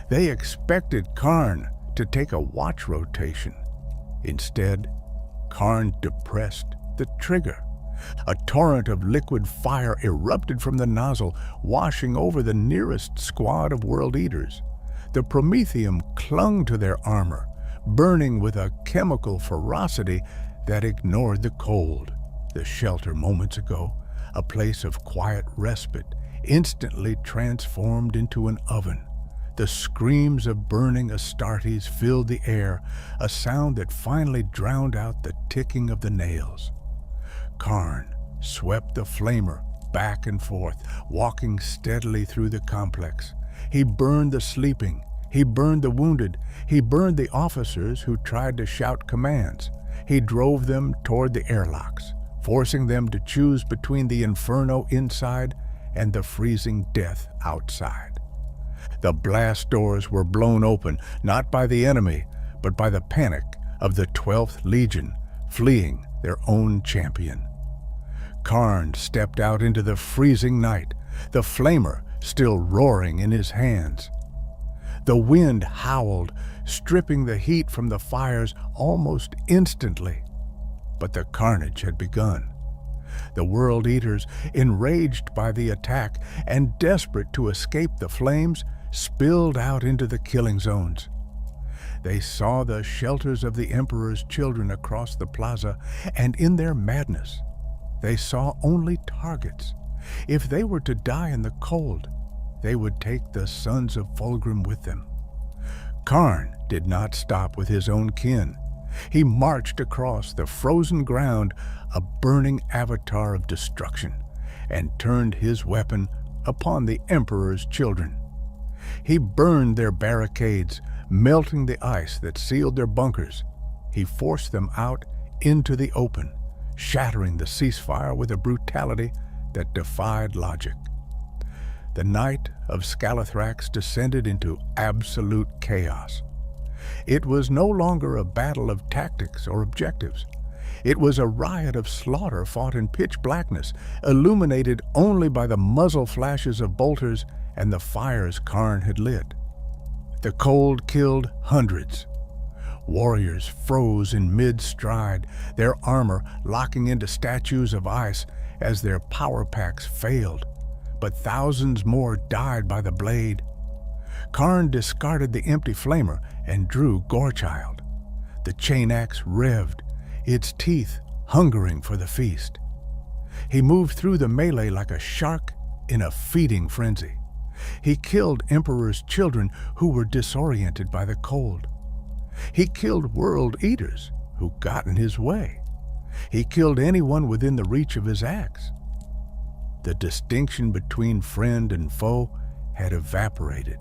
They expected Khârn to take a watch rotation. Instead, Khârn depressed the trigger. A torrent of liquid fire erupted from the nozzle, washing over the nearest squad of World Eaters. The Prometheum clung to their armor, burning with a chemical ferocity that ignored the cold. The shelter moments ago, a place of quiet respite, instantly transformed into an oven. The screams of burning Astartes filled the air, a sound that finally drowned out the ticking of the nails. Khârn swept the flamer back and forth, walking steadily through the complex. He burned the sleeping. He burned the wounded. He burned the officers who tried to shout commands. He drove them toward the airlocks, forcing them to choose between the inferno inside and the freezing death outside. The blast doors were blown open, not by the enemy, but by the panic of the 12th Legion, fleeing their own champion. Khârn stepped out into the freezing night, the flamer still roaring in his hands. The wind howled, stripping the heat from the fires almost instantly. But the carnage had begun. The World Eaters, enraged by the attack and desperate to escape the flames, spilled out into the killing zones. They saw the shelters of the Emperor's children across the plaza, and in their madness, they saw only targets. If they were to die in the cold, they would take the sons of Fulgrim with them. Khârn did not stop with his own kin. He marched across the frozen ground, a burning avatar of destruction, and turned his weapon upon the Emperor's children. He burned their barricades, melting the ice that sealed their bunkers. He forced them out into the open, shattering the ceasefire with a brutality that defied logic. The night of Scalathrax descended into absolute chaos. It was no longer a battle of tactics or objectives. It was a riot of slaughter fought in pitch blackness, illuminated only by the muzzle flashes of bolters and the fires Khârn had lit. The cold killed hundreds. Warriors froze in mid-stride, their armor locking into statues of ice as their power packs failed, but thousands more died by the blade. Khârn discarded the empty flamer and drew Gorechild. The chain axe revved, its teeth hungering for the feast. He moved through the melee like a shark in a feeding frenzy. He killed Emperor's children who were disoriented by the cold. He killed World Eaters who got in his way. He killed anyone within the reach of his axe. The distinction between friend and foe had evaporated.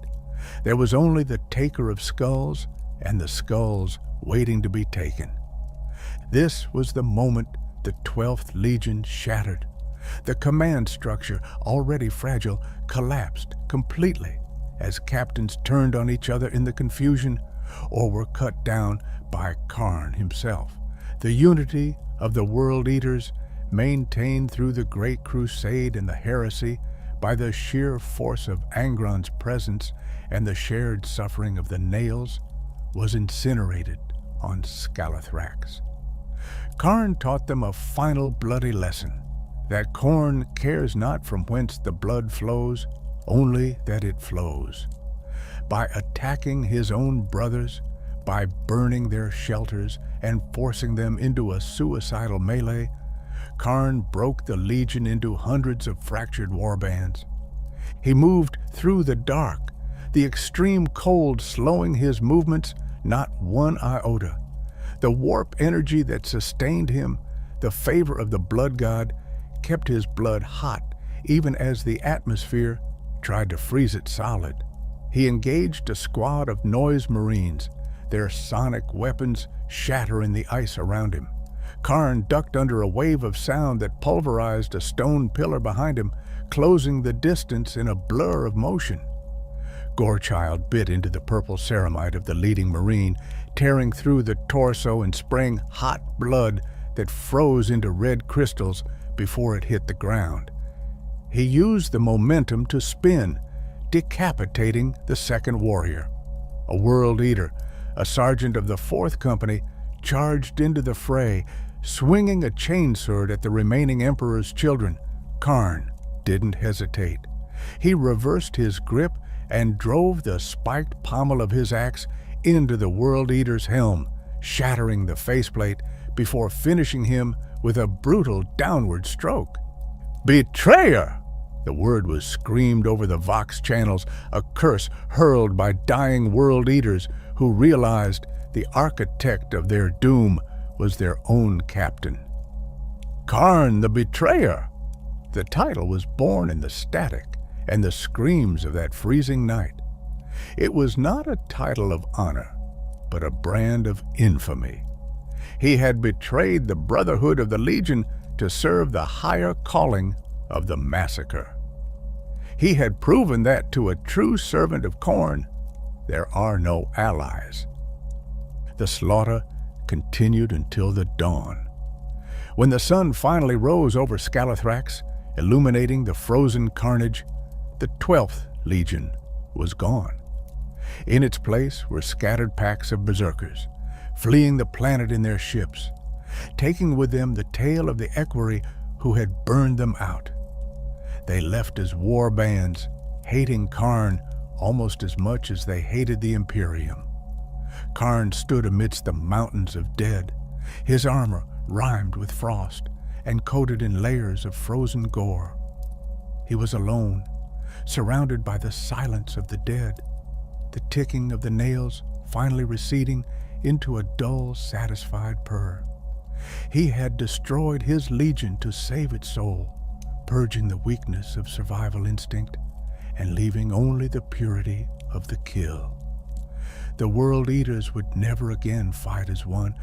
There was only the taker of skulls and the skulls waiting to be taken. This was the moment the 12th Legion shattered. The command structure, already fragile, collapsed completely as captains turned on each other in the confusion or were cut down by Khârn himself. The unity of the World Eaters, maintained through the Great Crusade and the Heresy by the sheer force of Angron's presence and the shared suffering of the Nails, was incinerated on Scalathrax. Khârn taught them a final bloody lesson, that Khorne cares not from whence the blood flows, only that it flows. By attacking his own brothers, by burning their shelters and forcing them into a suicidal melee, Khârn broke the Legion into hundreds of fractured warbands. He moved through the dark, the extreme cold slowing his movements not one iota. The warp energy that sustained him, the favor of the blood god, kept his blood hot even as the atmosphere tried to freeze it solid. He engaged a squad of noise marines, their sonic weapons shattering the ice around him. Khârn ducked under a wave of sound that pulverized a stone pillar behind him, closing the distance in a blur of motion. Gorechild bit into the purple ceramite of the leading marine, tearing through the torso and spraying hot blood that froze into red crystals before it hit the ground. He used the momentum to spin, decapitating the second warrior. A World Eater, a sergeant of the 4th Company, charged into the fray, swinging a chainsword at the remaining Emperor's children. Khârn didn't hesitate. He reversed his grip and drove the spiked pommel of his axe into the World Eater's helm, shattering the faceplate before finishing him with a brutal downward stroke. "Betrayer!" The word was screamed over the Vox channels, a curse hurled by dying World Eaters who realized the architect of their doom was their own captain. Khârn the Betrayer! The title was born in the static and the screams of that freezing night. It was not a title of honor, but a brand of infamy. He had betrayed the Brotherhood of the Legion to serve the higher calling of the massacre. He had proven that to a true servant of Khorne, there are no allies. The slaughter continued until the dawn. When the sun finally rose over Scalathrax, illuminating the frozen carnage, the 12th Legion was gone. In its place were scattered packs of berserkers, fleeing the planet in their ships, taking with them the tale of the equerry who had burned them out. They left as war bands, hating Khârn almost as much as they hated the Imperium. Khârn stood amidst the mountains of dead, his armor rimed with frost and coated in layers of frozen gore. He was alone, surrounded by the silence of the dead, the ticking of the nails finally receding into a dull, satisfied purr. He had destroyed his legion to save its soul, purging the weakness of survival instinct and leaving only the purity of the kill. The World Eaters would never again fight as one,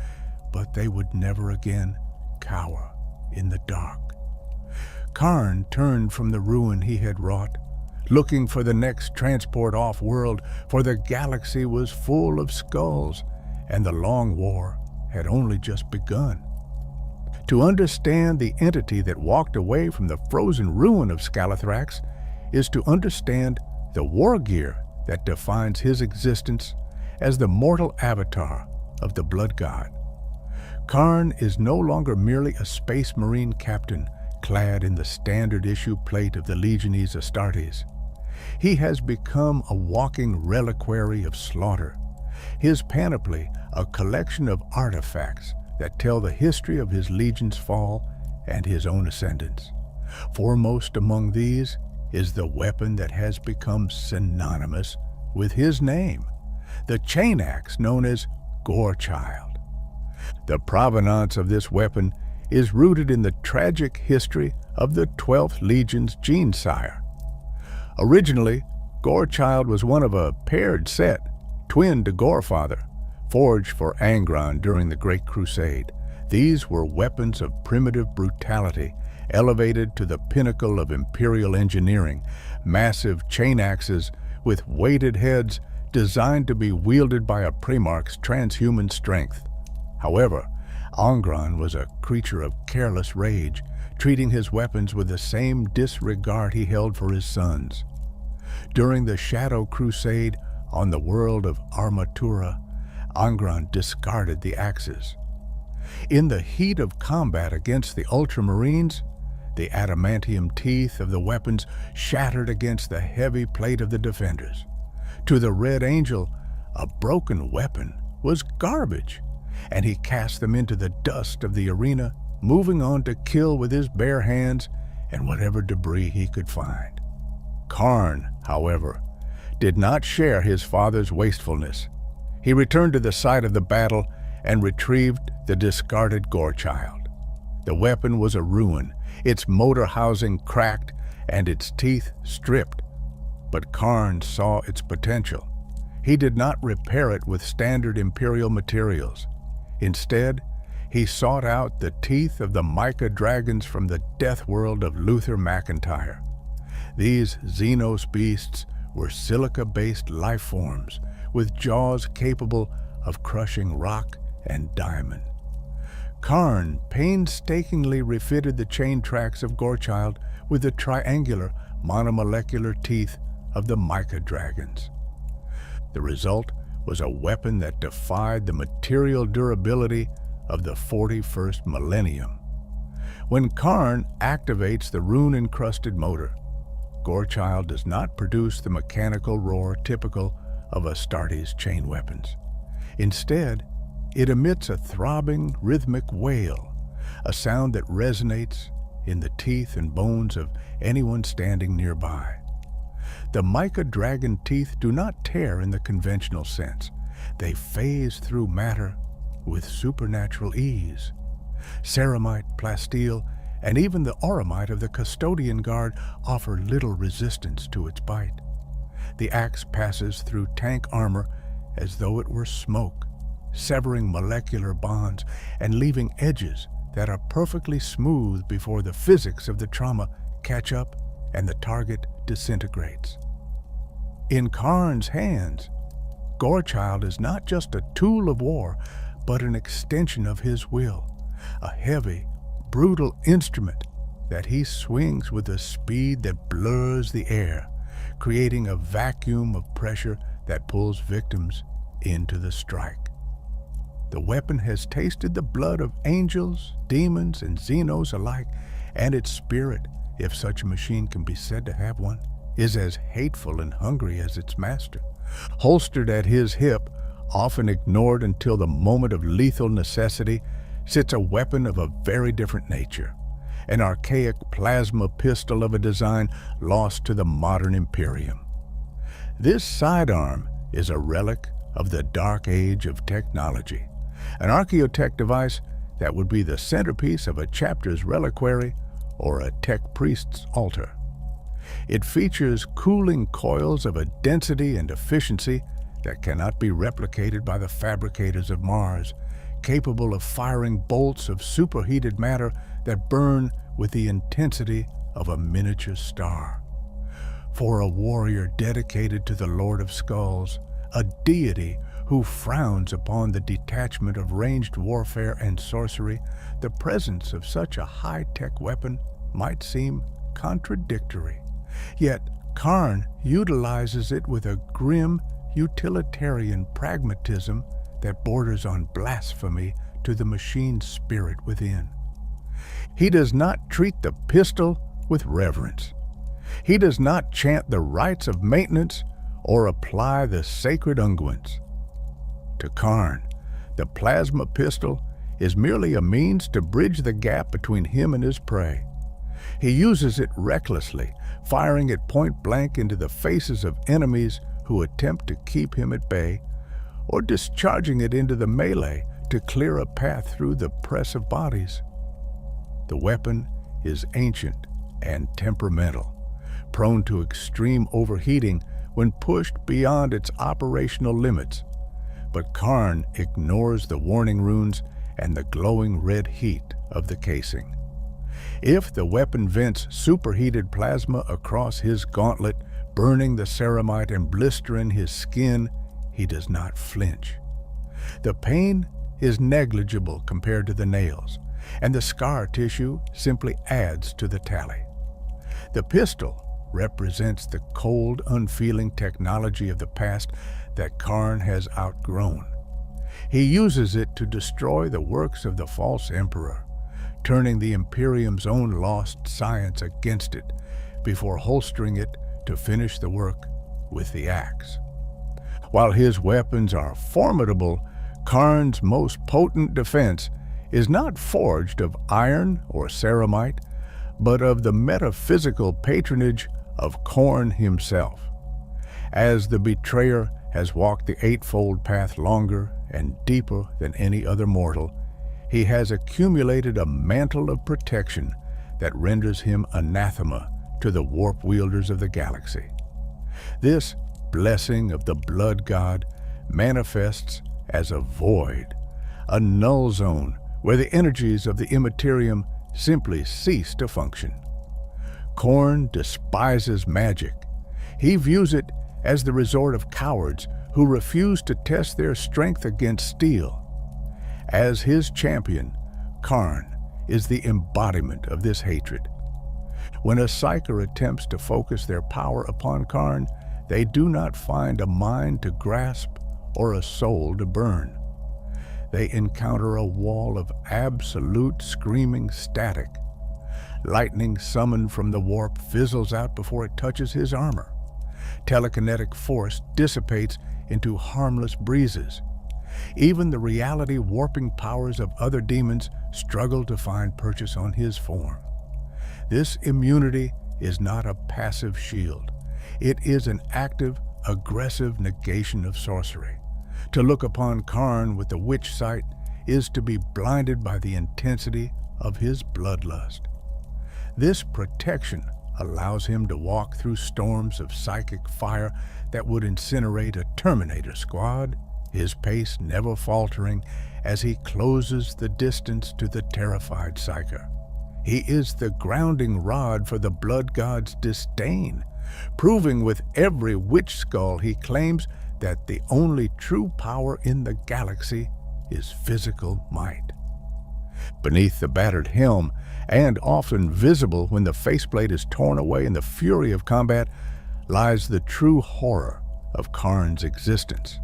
but they would never again cower in the dark. Khârn turned from the ruin he had wrought, looking for the next transport off-world, for the galaxy was full of skulls, and the long war had only just begun. To understand the entity that walked away from the frozen ruin of Scalathrax is to understand the war gear that defines his existence as the mortal avatar of the Blood God. Khârn is no longer merely a space marine captain clad in the standard issue plate of the Legiones Astartes. He has become a walking reliquary of slaughter, his panoply a collection of artifacts that tell the history of his legion's fall and his own ascendance. Foremost among these is the weapon that has become synonymous with his name, the chain axe known as Gorechild. The provenance of this weapon is rooted in the tragic history of the 12th Legion's Genesire. Originally, Gorechild was one of a paired set, twin to Gorefather, forged for Angron during the Great Crusade. These were weapons of primitive brutality, elevated to the pinnacle of imperial engineering, massive chain axes with weighted heads designed to be wielded by a Primarch's transhuman strength. However, Angron was a creature of careless rage, treating his weapons with the same disregard he held for his sons. During the Shadow Crusade on the world of Armatura, Angron discarded the axes. In the heat of combat against the Ultramarines, the adamantium teeth of the weapons shattered against the heavy plate of the defenders. To the Red Angel, a broken weapon was garbage, and he cast them into the dust of the arena, moving on to kill with his bare hands and whatever debris he could find. Khârn, however, did not share his father's wastefulness. He returned to the site of the battle and retrieved the discarded Gorechild. The weapon was a ruin, its motor housing cracked and its teeth stripped. But Khârn saw its potential. He did not repair it with standard Imperial materials. Instead, he sought out the teeth of the mica dragons from the death world of Luther McIntyre. These Xenos beasts were silica-based life forms with jaws capable of crushing rock and diamond. Khârn painstakingly refitted the chain tracks of Gorechild with the triangular monomolecular teeth of the mica dragons. The result was a weapon that defied the material durability of the 41st millennium. When Khârn activates the rune-encrusted motor, Gorechild does not produce the mechanical roar typical of Astartes chain weapons. Instead, it emits a throbbing, rhythmic wail, a sound that resonates in the teeth and bones of anyone standing nearby. The mica dragon teeth do not tear in the conventional sense. They phase through matter with supernatural ease. Ceramite, plasteel, and even the auramite of the custodian guard offer little resistance to its bite. The axe passes through tank armor as though it were smoke, severing molecular bonds and leaving edges that are perfectly smooth before the physics of the trauma catch up and the target disintegrates. In Khârn's hands, Gorechild is not just a tool of war, but an extension of his will, a heavy, brutal instrument that he swings with a speed that blurs the air, creating a vacuum of pressure that pulls victims into the strike. The weapon has tasted the blood of angels, demons, and Xenos alike, and its spirit, if such a machine can be said to have one, is as hateful and hungry as its master. Holstered at his hip, often ignored until the moment of lethal necessity, sits a weapon of a very different nature, an archaic plasma pistol of a design lost to the modern Imperium. This sidearm is a relic of the dark age of technology, an archaeotech device that would be the centerpiece of a chapter's reliquary or a tech priest's altar. It features cooling coils of a density and efficiency that cannot be replicated by the fabricators of Mars, capable of firing bolts of superheated matter that burn with the intensity of a miniature star. For a warrior dedicated to the Lord of Skulls, a deity who frowns upon the detachment of ranged warfare and sorcery, the presence of such a high-tech weapon might seem contradictory. Yet Khârn utilizes it with a grim, utilitarian pragmatism that borders on blasphemy to the machine's spirit within. He does not treat the pistol with reverence. He does not chant the rites of maintenance or apply the sacred unguents. To Khârn, the plasma pistol is merely a means to bridge the gap between him and his prey. He uses it recklessly, firing it point-blank into the faces of enemies who attempt to keep him at bay, or discharging it into the melee to clear a path through the press of bodies. The weapon is ancient and temperamental, prone to extreme overheating when pushed beyond its operational limits. But Khârn ignores the warning runes and the glowing red heat of the casing. If the weapon vents superheated plasma across his gauntlet, burning the ceramite and blistering his skin, he does not flinch. The pain is negligible compared to the nails, and the scar tissue simply adds to the tally. The pistol represents the cold, unfeeling technology of the past that Khârn has outgrown. He uses it to destroy the works of the false emperor, turning the Imperium's own lost science against it before holstering it to finish the work with the axe. While his weapons are formidable, Khârn's most potent defense is not forged of iron or ceramite, but of the metaphysical patronage of Khorne himself. As the betrayer has walked the eightfold path longer and deeper than any other mortal, he has accumulated a mantle of protection that renders him anathema to the warp wielders of the galaxy. This blessing of the blood god manifests as a void, a null zone where the energies of the immaterium simply cease to function. Khorne despises magic. He views it as the resort of cowards who refuse to test their strength against steel. As his champion, Khârn is the embodiment of this hatred. When a psyker attempts to focus their power upon Khârn, they do not find a mind to grasp or a soul to burn. They encounter a wall of absolute screaming static. Lightning summoned from the warp fizzles out before it touches his armor. Telekinetic force dissipates into harmless breezes. Even the reality warping powers of other demons struggle to find purchase on his form. This immunity is not a passive shield. It is an active, aggressive negation of sorcery. To look upon Khârn with the witch sight is to be blinded by the intensity of his bloodlust. This protection allows him to walk through storms of psychic fire that would incinerate a Terminator squad, his pace never faltering as he closes the distance to the terrified psyker. He is the grounding rod for the blood god's disdain, proving with every witch skull he claims that the only true power in the galaxy is physical might. Beneath the battered helm, and often visible when the faceplate is torn away in the fury of combat, lies the true horror of Khârn's existence,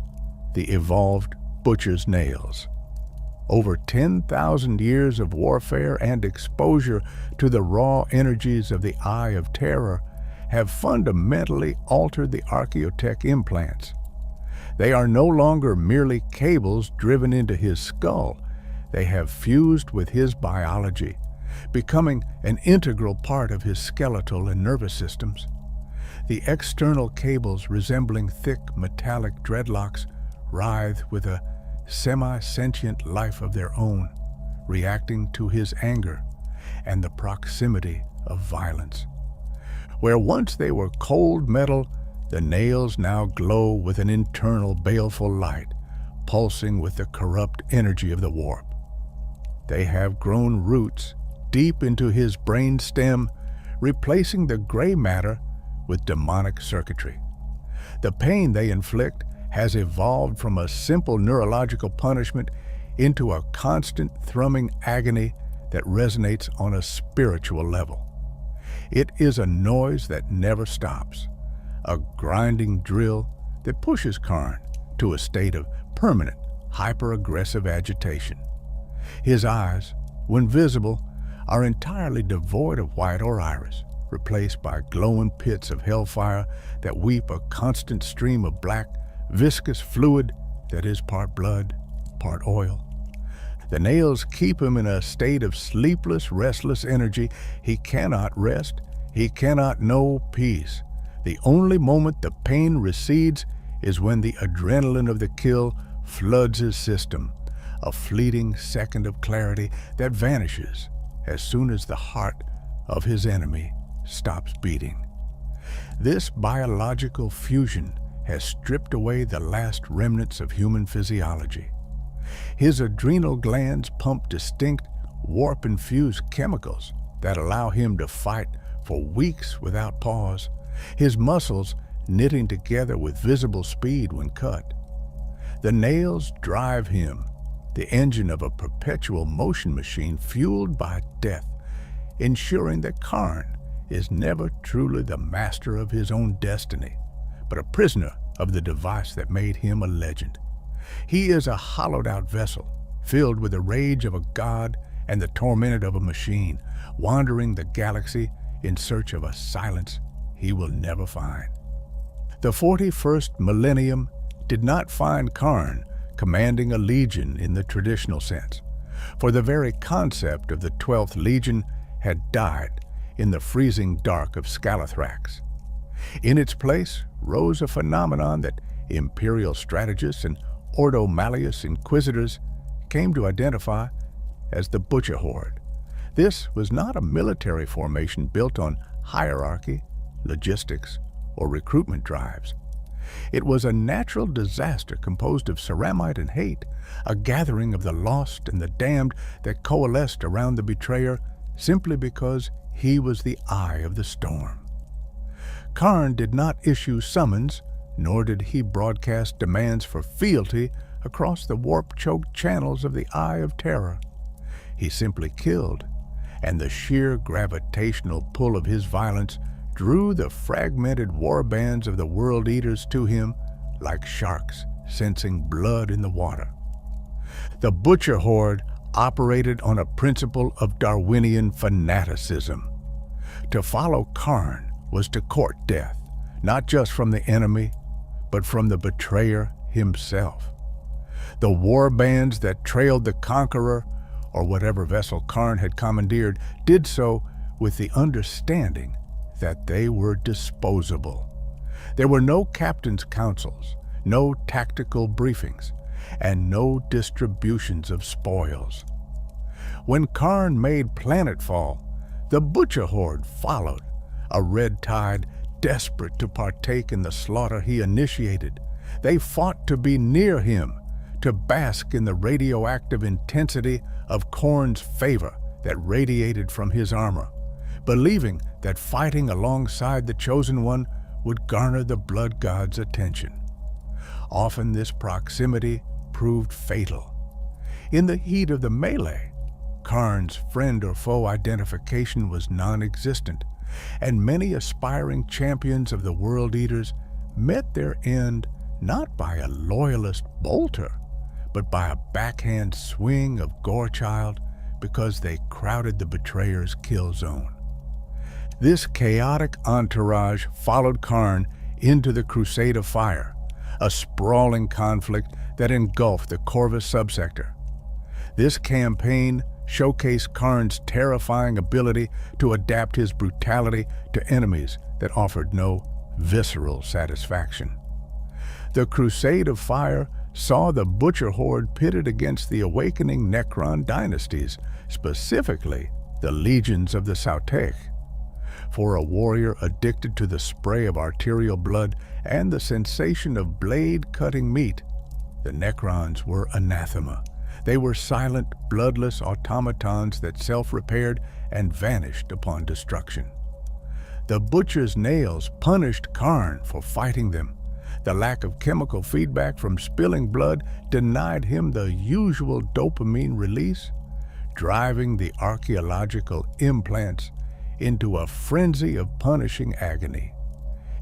the evolved butcher's nails. Over 10,000 years of warfare and exposure to the raw energies of the Eye of Terror have fundamentally altered the archaeotech implants. They are no longer merely cables driven into his skull. They have fused with his biology, becoming an integral part of his skeletal and nervous systems. The external cables, resembling thick metallic dreadlocks, writhe with a semi-sentient life of their own, reacting to his anger and the proximity of violence. Where once they were cold metal, the nails now glow with an internal baleful light, pulsing with the corrupt energy of the warp. They have grown roots deep into his brain stem, replacing the gray matter with demonic circuitry. The pain they inflict has evolved from a simple neurological punishment into a constant thrumming agony that resonates on a spiritual level. It is a noise that never stops, a grinding drill that pushes Khârn to a state of permanent, hyper-aggressive agitation. His eyes, when visible, are entirely devoid of white or iris, replaced by glowing pits of hellfire that weep a constant stream of black, viscous fluid that is part blood, part oil. The nails keep him in a state of sleepless, restless energy. He cannot rest. He cannot know peace. The only moment the pain recedes is when the adrenaline of the kill floods his system, a fleeting second of clarity that vanishes as soon as the heart of his enemy stops beating. This biological fusion has stripped away the last remnants of human physiology. His adrenal glands pump distinct, warp-infused chemicals that allow him to fight for weeks without pause, his muscles knitting together with visible speed when cut. The nails drive him, the engine of a perpetual motion machine fueled by death, ensuring that Khârn is never truly the master of his own destiny, but a prisoner of the device that made him a legend. He is a hollowed-out vessel, filled with the rage of a god and the torment of a machine, wandering the galaxy in search of a silence he will never find. The 41st millennium did not find Khârn commanding a legion in the traditional sense, for the very concept of the 12th Legion had died in the freezing dark of Scalathrax. In its place rose a phenomenon that imperial strategists and Ordo Malleus inquisitors came to identify as the Butcher Horde. This was not a military formation built on hierarchy, logistics, or recruitment drives. It was a natural disaster composed of ceramite and hate, a gathering of the lost and the damned that coalesced around the betrayer simply because he was the eye of the storm. Khârn did not issue summons, nor did he broadcast demands for fealty across the warp-choked channels of the Eye of Terror. He simply killed, and the sheer gravitational pull of his violence drew the fragmented warbands of the World Eaters to him like sharks sensing blood in the water. The Butcher Horde operated on a principle of Darwinian fanaticism. To follow Khârn was to court death, not just from the enemy, but from the betrayer himself. The warbands that trailed the conqueror, or whatever vessel Khârn had commandeered, did so with the understanding that they were disposable. There were no captain's councils, no tactical briefings, and no distributions of spoils. When Khârn made planetfall, the Butcher Horde followed, a red tide desperate to partake in the slaughter he initiated. They fought to be near him, to bask in the radioactive intensity of Khorne's favor that radiated from his armor, believing that fighting alongside the Chosen One would garner the blood god's attention. Often this proximity proved fatal. In the heat of the melee, Khârn's friend or foe identification was non-existent, and many aspiring champions of the World Eaters met their end not by a loyalist bolter, but by a backhand swing of Gorechild because they crowded the betrayer's kill zone. This chaotic entourage followed Khârn into the Crusade of Fire, a sprawling conflict that engulfed the Corvus subsector. This campaign showcased Khârn's terrifying ability to adapt his brutality to enemies that offered no visceral satisfaction. The Crusade of Fire saw the Butcher Horde pitted against the awakening Necron dynasties, specifically the legions of the Sautech. For a warrior addicted to the spray of arterial blood and the sensation of blade-cutting meat, the Necrons were anathema. They were silent, bloodless automatons that self-repaired and vanished upon destruction. The Butcher's nails punished Khârn for fighting them. The lack of chemical feedback from spilling blood denied him the usual dopamine release, driving the archaeological implants into a frenzy of punishing agony.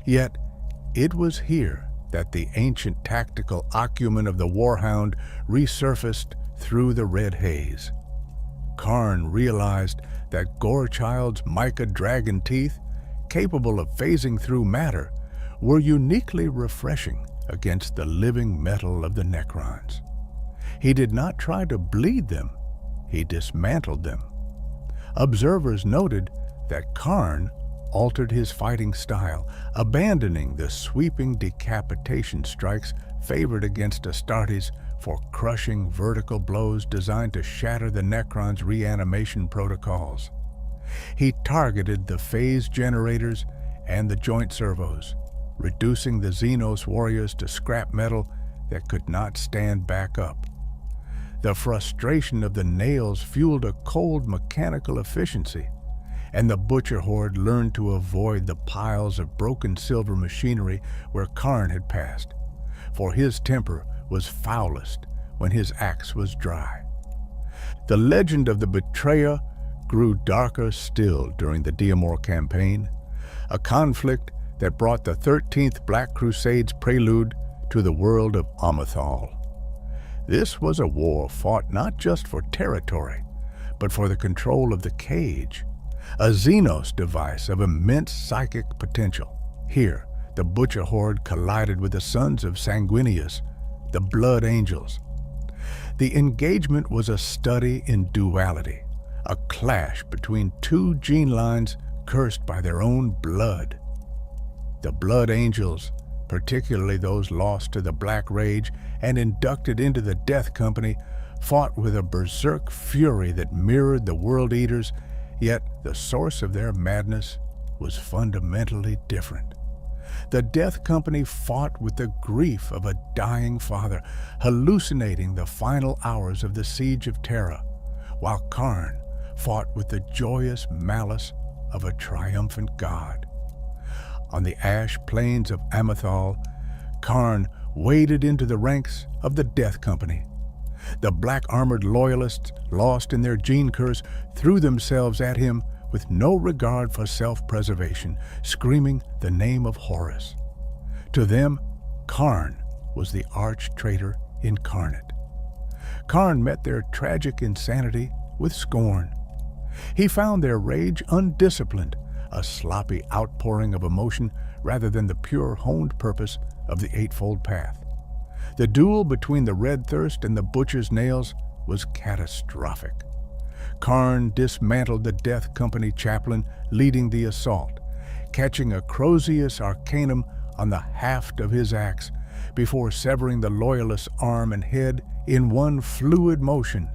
Yet, it was here that the ancient tactical acumen of the Warhound resurfaced through the red haze. Khârn realized that Gorechild's mica dragon teeth, capable of phasing through matter, were uniquely refreshing against the living metal of the Necrons. He did not try to bleed them, he dismantled them. Observers noted that Khârn altered his fighting style, abandoning the sweeping decapitation strikes favored against Astartes for crushing vertical blows designed to shatter the Necrons' reanimation protocols. He targeted the phase generators and the joint servos, reducing the Xenos warriors to scrap metal that could not stand back up. The frustration of the nails fueled a cold mechanical efficiency, and the Butcher Horde learned to avoid the piles of broken silver machinery where Khârn had passed, for his temper was foulest when his axe was dry. The legend of the Betrayer grew darker still during the Diamor campaign, a conflict that brought the 13th Black Crusade's prelude to the world of Amethal. This was a war fought not just for territory, but for the control of the cage, a Xenos device of immense psychic potential. Here, the Butcher Horde collided with the sons of Sanguinius, the Blood Angels. The engagement was a study in duality, a clash between two gene lines cursed by their own blood. The Blood Angels, particularly those lost to the Black Rage and inducted into the Death Company, fought with a berserk fury that mirrored the World Eaters, yet the source of their madness was fundamentally different. The Death Company fought with the grief of a dying father, hallucinating the final hours of the Siege of Terra, while Khârn fought with the joyous malice of a triumphant god. On the ash plains of Amethal, Khârn waded into the ranks of the Death Company. The black-armored loyalists, lost in their gene curse, threw themselves at him with no regard for self-preservation, screaming the name of Horus. To them, Khârn was the arch-traitor incarnate. Khârn met their tragic insanity with scorn. He found their rage undisciplined, a sloppy outpouring of emotion rather than the pure, honed purpose of the Eightfold Path. The duel between the Red Thirst and the Butcher's Nails was catastrophic. Khârn dismantled the Death Company chaplain leading the assault, catching a Crozius Arcanum on the haft of his axe before severing the Loyalist's arm and head in one fluid motion.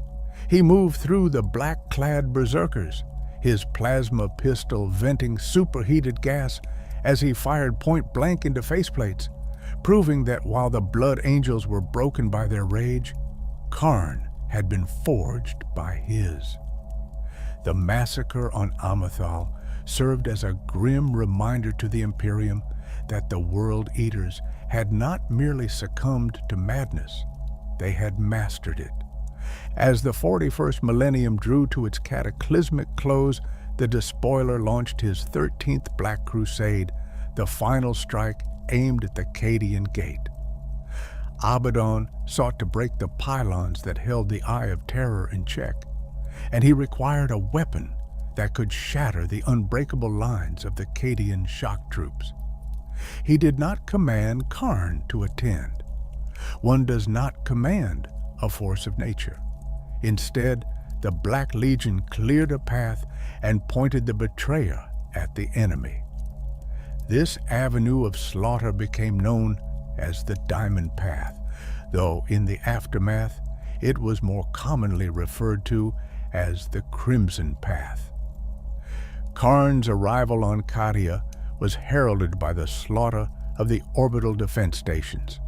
He moved through the black-clad berserkers, his plasma pistol venting superheated gas as he fired point-blank into faceplates, proving that while the Blood Angels were broken by their rage, Khârn had been forged by his. The massacre on Amethal served as a grim reminder to the Imperium that the World Eaters had not merely succumbed to madness, they had mastered it. As the 41st millennium drew to its cataclysmic close, the Despoiler launched his 13th Black Crusade, the final strike aimed at the Cadian Gate. Abaddon sought to break the pylons that held the Eye of Terror in check, and he required a weapon that could shatter the unbreakable lines of the Khârdian shock troops. He did not command Khârn to attend. One does not command a force of nature. Instead, the Black Legion cleared a path and pointed the betrayer at the enemy. This avenue of slaughter became known as the Diamond Path, though in the aftermath it was more commonly referred to as the Crimson Path. Khârn's arrival on Khârdia was heralded by the slaughter of the orbital defense stations.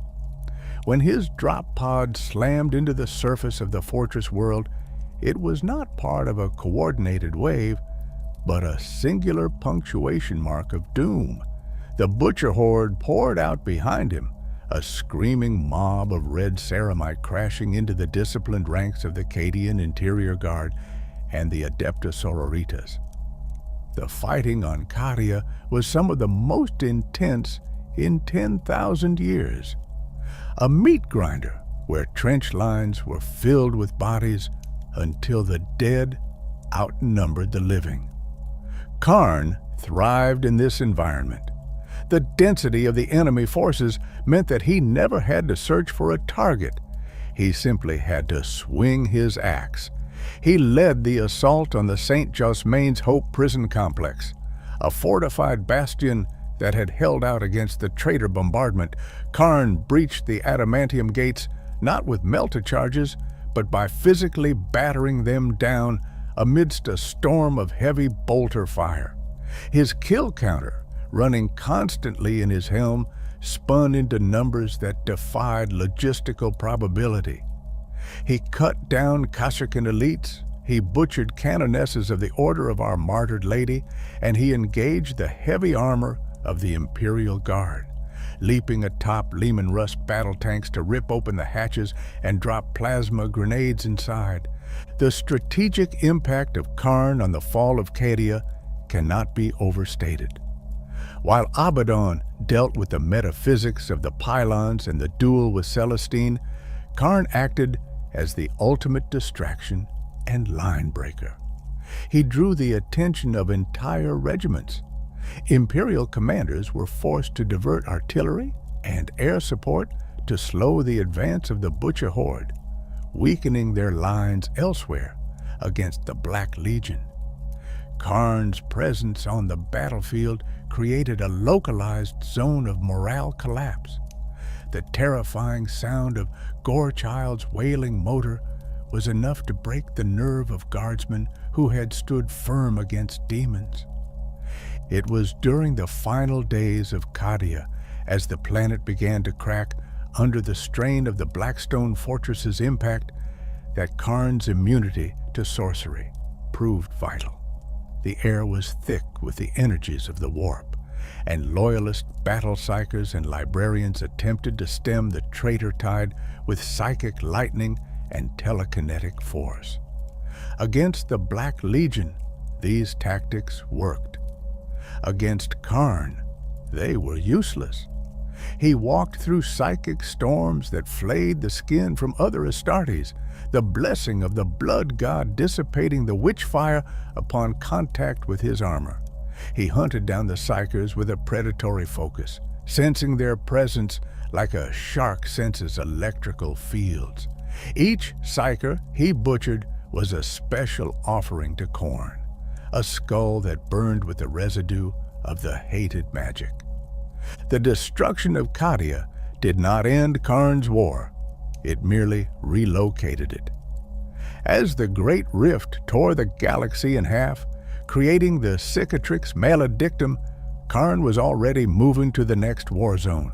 When his drop pod slammed into the surface of the fortress world, it was not part of a coordinated wave, but a singular punctuation mark of doom. The butcher horde poured out behind him, a screaming mob of red ceramite crashing into the disciplined ranks of the Khârdian Interior Guard and the Adepta Sororitas. The fighting on Khârdia was some of the most intense in 10,000 years. A meat grinder where trench lines were filled with bodies until the dead outnumbered the living. Khârn thrived in this environment. The density of the enemy forces meant that he never had to search for a target. He simply had to swing his axe. He led the assault on the St. Josmain's Hope prison complex, a fortified bastion that had held out against the traitor bombardment. Khârn breached the adamantium gates not with melta charges, but by physically battering them down amidst a storm of heavy bolter fire. His kill counter, running constantly in his helm, spun into numbers that defied logistical probability. He cut down Kashyyykan elites, he butchered canonesses of the Order of Our Martyred Lady, and he engaged the heavy armor of the Imperial Guard, leaping atop Leman Russ battle tanks to rip open the hatches and drop plasma grenades inside. The strategic impact of Khârn on the fall of Khârdia cannot be overstated. While Abaddon dealt with the metaphysics of the pylons and the duel with Celestine, Khârn acted as the ultimate distraction and line breaker. He drew the attention of entire regiments. Imperial commanders were forced to divert artillery and air support to slow the advance of the Butcher Horde, weakening their lines elsewhere against the Black Legion. Khârn's presence on the battlefield created a localized zone of morale collapse. The terrifying sound of Gorechild's wailing motor was enough to break the nerve of guardsmen who had stood firm against demons. It was during the final days of Khârdia, as the planet began to crack under the strain of the Blackstone Fortress's impact, that Khârn's immunity to sorcery proved vital. The air was thick with the energies of the warp, and loyalist battle psychers and librarians attempted to stem the traitor tide with psychic lightning and telekinetic force. Against the Black Legion, these tactics worked. Against Khârn, they were useless. He walked through psychic storms that flayed the skin from other Astartes, the blessing of the blood god dissipating the witch fire upon contact with his armor. He hunted down the psychers with a predatory focus, sensing their presence like a shark senses electrical fields. Each psyker he butchered was a special offering to Khorne, a skull that burned with the residue of the hated magic. The destruction of Khârdia did not end Khârn's war. It merely relocated it. As the Great Rift tore the galaxy in half, creating the Cicatrix Maledictum, Khârn was already moving to the next war zone.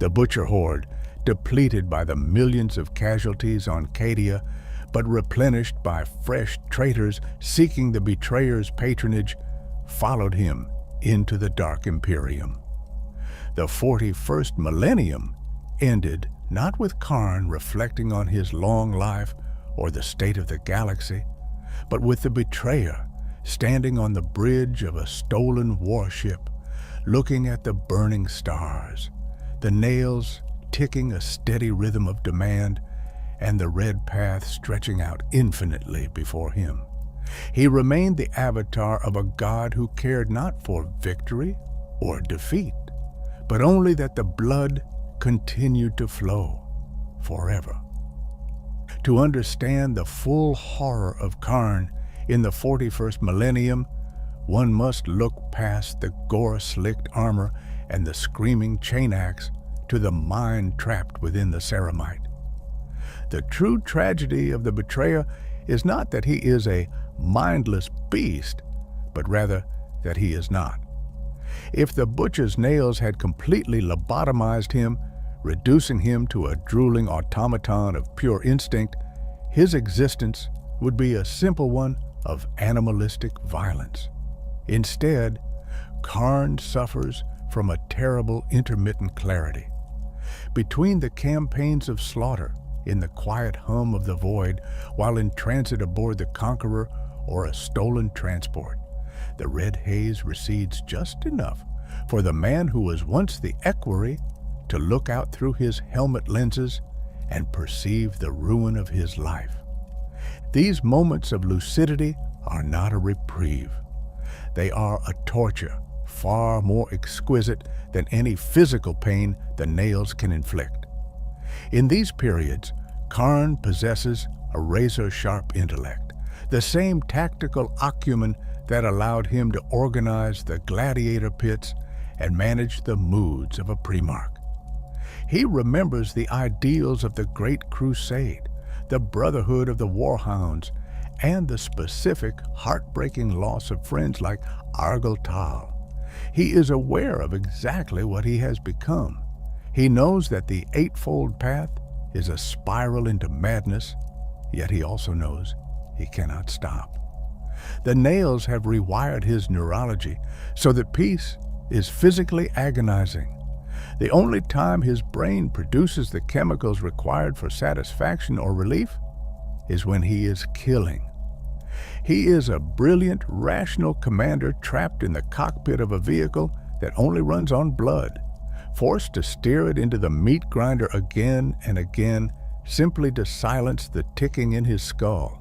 The Butcher Horde, depleted by the millions of casualties on Khârdia, but replenished by fresh traitors seeking the betrayer's patronage, followed him into the Dark Imperium. The 41st millennium ended not with Khârn reflecting on his long life or the state of the galaxy, but with the betrayer standing on the bridge of a stolen warship, looking at the burning stars, the nails ticking a steady rhythm of demand, and the red path stretching out infinitely before him. He remained the avatar of a god who cared not for victory or defeat, but only that the blood continued to flow forever. To understand the full horror of Khârn in the 41st millennium, one must look past the gore-slicked armor and the screaming chain axe to the mind trapped within the ceramite. The true tragedy of the betrayer is not that he is a mindless beast, but rather that he is not. If the butcher's nails had completely lobotomized him, reducing him to a drooling automaton of pure instinct, his existence would be a simple one of animalistic violence. Instead, Khârn suffers from a terrible intermittent clarity. Between the campaigns of slaughter, in the quiet hum of the void, while in transit aboard the Conqueror or a stolen transport, the red haze recedes just enough for the man who was once the equerry to look out through his helmet lenses and perceive the ruin of his life. These moments of lucidity are not a reprieve. They are a torture far more exquisite than any physical pain the nails can inflict. In these periods, Khârn possesses a razor-sharp intellect, the same tactical acumen that allowed him to organize the gladiator pits and manage the moods of a primarch. He remembers the ideals of the Great Crusade, the brotherhood of the warhounds, and the specific, heartbreaking loss of friends like Argel Tal. He is aware of exactly what he has become. He knows that the eightfold path is a spiral into madness, yet he also knows he cannot stop. The nails have rewired his neurology so that peace is physically agonizing. The only time his brain produces the chemicals required for satisfaction or relief is when he is killing. He is a brilliant, rational commander trapped in the cockpit of a vehicle that only runs on blood, forced to steer it into the meat grinder again and again simply to silence the ticking in his skull.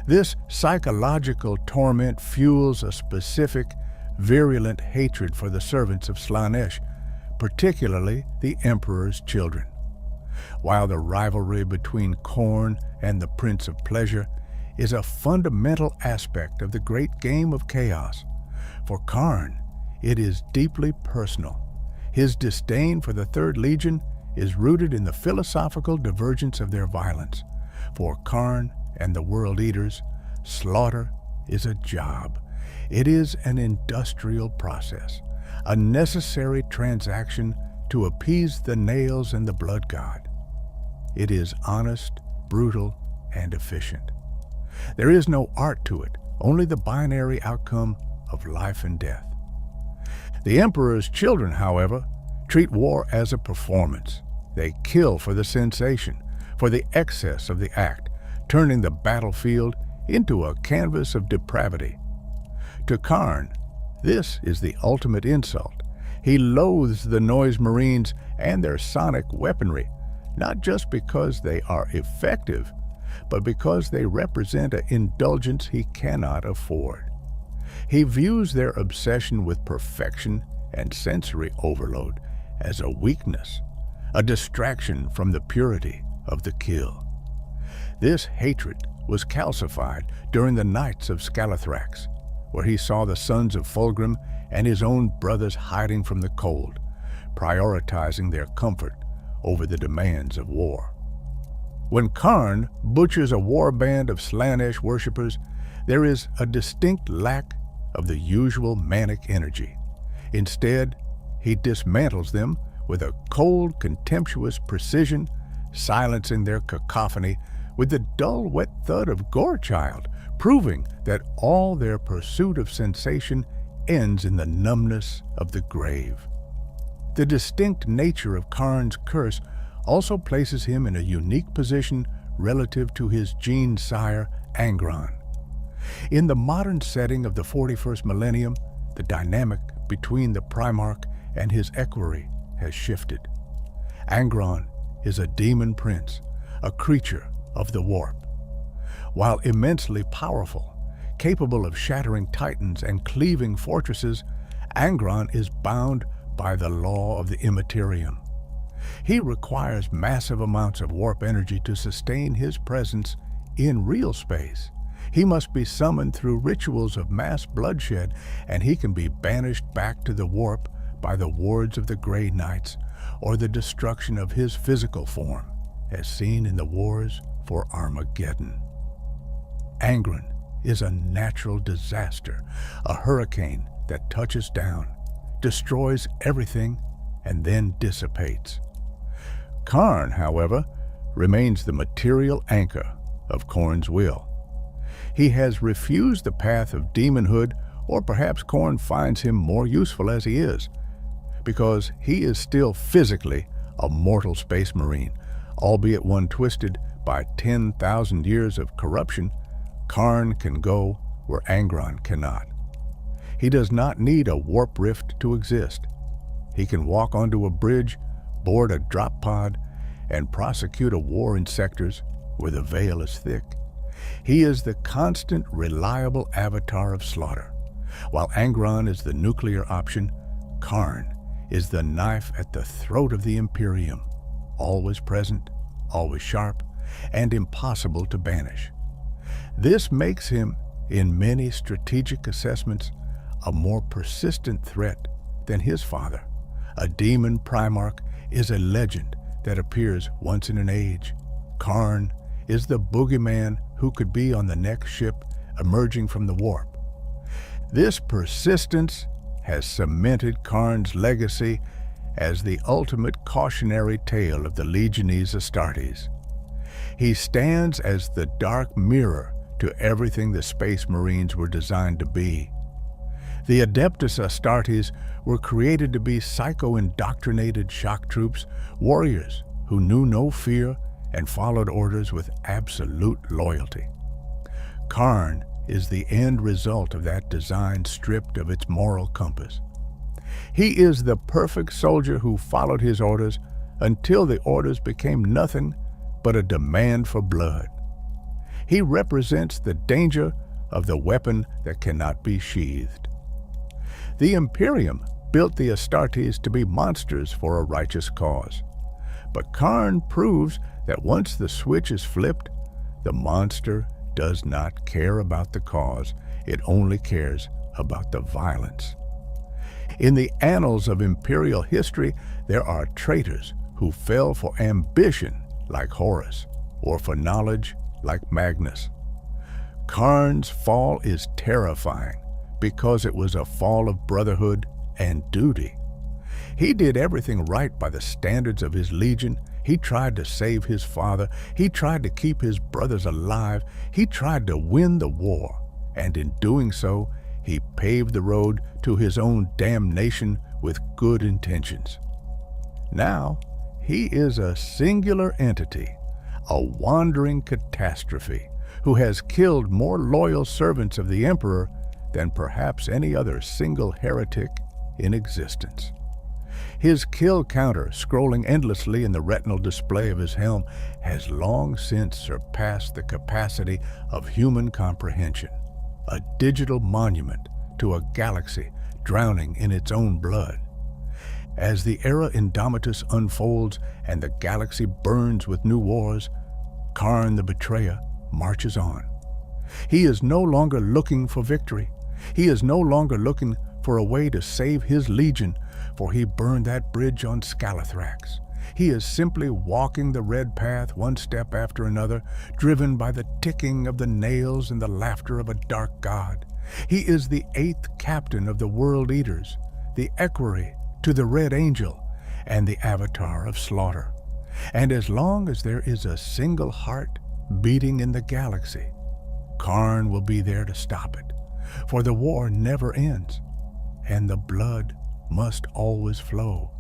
This psychological torment fuels a specific, virulent hatred for the servants of Slaanesh, particularly the Emperor's children. While the rivalry between Khorne and the Prince of Pleasure is a fundamental aspect of the great game of chaos, for Khârn it is deeply personal. His disdain for the Third Legion is rooted in the philosophical divergence of their violence. For Khârn and the World Eaters, slaughter is a job. It is an industrial process, a necessary transaction to appease the nails and the blood god. It is honest, brutal, and efficient. There is no art to it, only the binary outcome of life and death. The Emperor's children, however, treat war as a performance. They kill for the sensation, for the excess of the act, turning the battlefield into a canvas of depravity. To Khârn, this is the ultimate insult. He loathes the Noise Marines and their sonic weaponry, not just because they are effective, but because they represent an indulgence he cannot afford. He views their obsession with perfection and sensory overload as a weakness, a distraction from the purity of the kill. This hatred was calcified during the nights of Scalathrax, where he saw the sons of Fulgrim and his own brothers hiding from the cold, prioritizing their comfort over the demands of war. When Khârn butchers a warband of Slaanesh worshippers, there is a distinct lack of the usual manic energy. Instead, he dismantles them with a cold, contemptuous precision, silencing their cacophony with the dull, wet thud of Gorechild, proving that all their pursuit of sensation ends in the numbness of the grave. The distinct nature of Khârn's curse also places him in a unique position relative to his gene sire, Angron. In the modern setting of the 41st millennium, the dynamic between the Primarch and his equerry has shifted. Angron is a demon prince, a creature of the warp. While immensely powerful, capable of shattering titans and cleaving fortresses, Angron is bound by the law of the immaterium. He requires massive amounts of warp energy to sustain his presence in real space. He must be summoned through rituals of mass bloodshed, and he can be banished back to the warp by the wards of the Grey Knights or the destruction of his physical form, as seen in the wars for Armageddon. Angron is a natural disaster, a hurricane that touches down, destroys everything, and then dissipates. Khârn, however, remains the material anchor of Khorne's will. He has refused the path of demonhood, or perhaps Khorne finds him more useful as he is, because he is still physically a mortal space marine, albeit one twisted by 10,000 years of corruption. Khârn can go where Angron cannot. He does not need a warp rift to exist. He can walk onto a bridge, board a drop pod, and prosecute a war in sectors where the veil is thick. He is the constant, reliable avatar of slaughter. While Angron is the nuclear option, Khârn is the knife at the throat of the Imperium, always present, always sharp, and impossible to banish. This makes him, in many strategic assessments, a more persistent threat than his father. A demon Primarch is a legend that appears once in an age. Khârn is the boogeyman who could be on the next ship emerging from the warp. This persistence has cemented Khârn's legacy as the ultimate cautionary tale of the Legionese Astartes. He stands as the dark mirror to everything the Space Marines were designed to be. The Adeptus Astartes were created to be psycho-indoctrinated shock troops, warriors who knew no fear and followed orders with absolute loyalty. Khârn is the end result of that design stripped of its moral compass. He is the perfect soldier who followed his orders until the orders became nothing but a demand for blood. He represents the danger of the weapon that cannot be sheathed. The Imperium built the Astartes to be monsters for a righteous cause. But Khârn proves that once the switch is flipped, the monster does not care about the cause. It only cares about the violence. In the annals of Imperial history, there are traitors who fell for ambition like Horus, or for knowledge like Magnus. Khârn's fall is terrifying because it was a fall of brotherhood and duty. He did everything right by the standards of his legion. He tried to save his father. He tried to keep his brothers alive. He tried to win the war. And in doing so, he paved the road to his own damnation with good intentions. Now, he is a singular entity, a wandering catastrophe, who has killed more loyal servants of the Emperor than perhaps any other single heretic in existence. His kill counter, scrolling endlessly in the retinal display of his helm, has long since surpassed the capacity of human comprehension, a digital monument to a galaxy drowning in its own blood. As the era Indomitus unfolds and the galaxy burns with new wars, Khârn the Betrayer marches on. He is no longer looking for victory. He is no longer looking for a way to save his legion, for he burned that bridge on Scalathrax. He is simply walking the red path one step after another, driven by the ticking of the nails and the laughter of a dark god. He is the 8th captain of the World Eaters, the equerry to the Red Angel, and the avatar of slaughter. And as long as there is a single heart beating in the galaxy, Khârn will be there to stop it, for the war never ends, and the blood must always flow.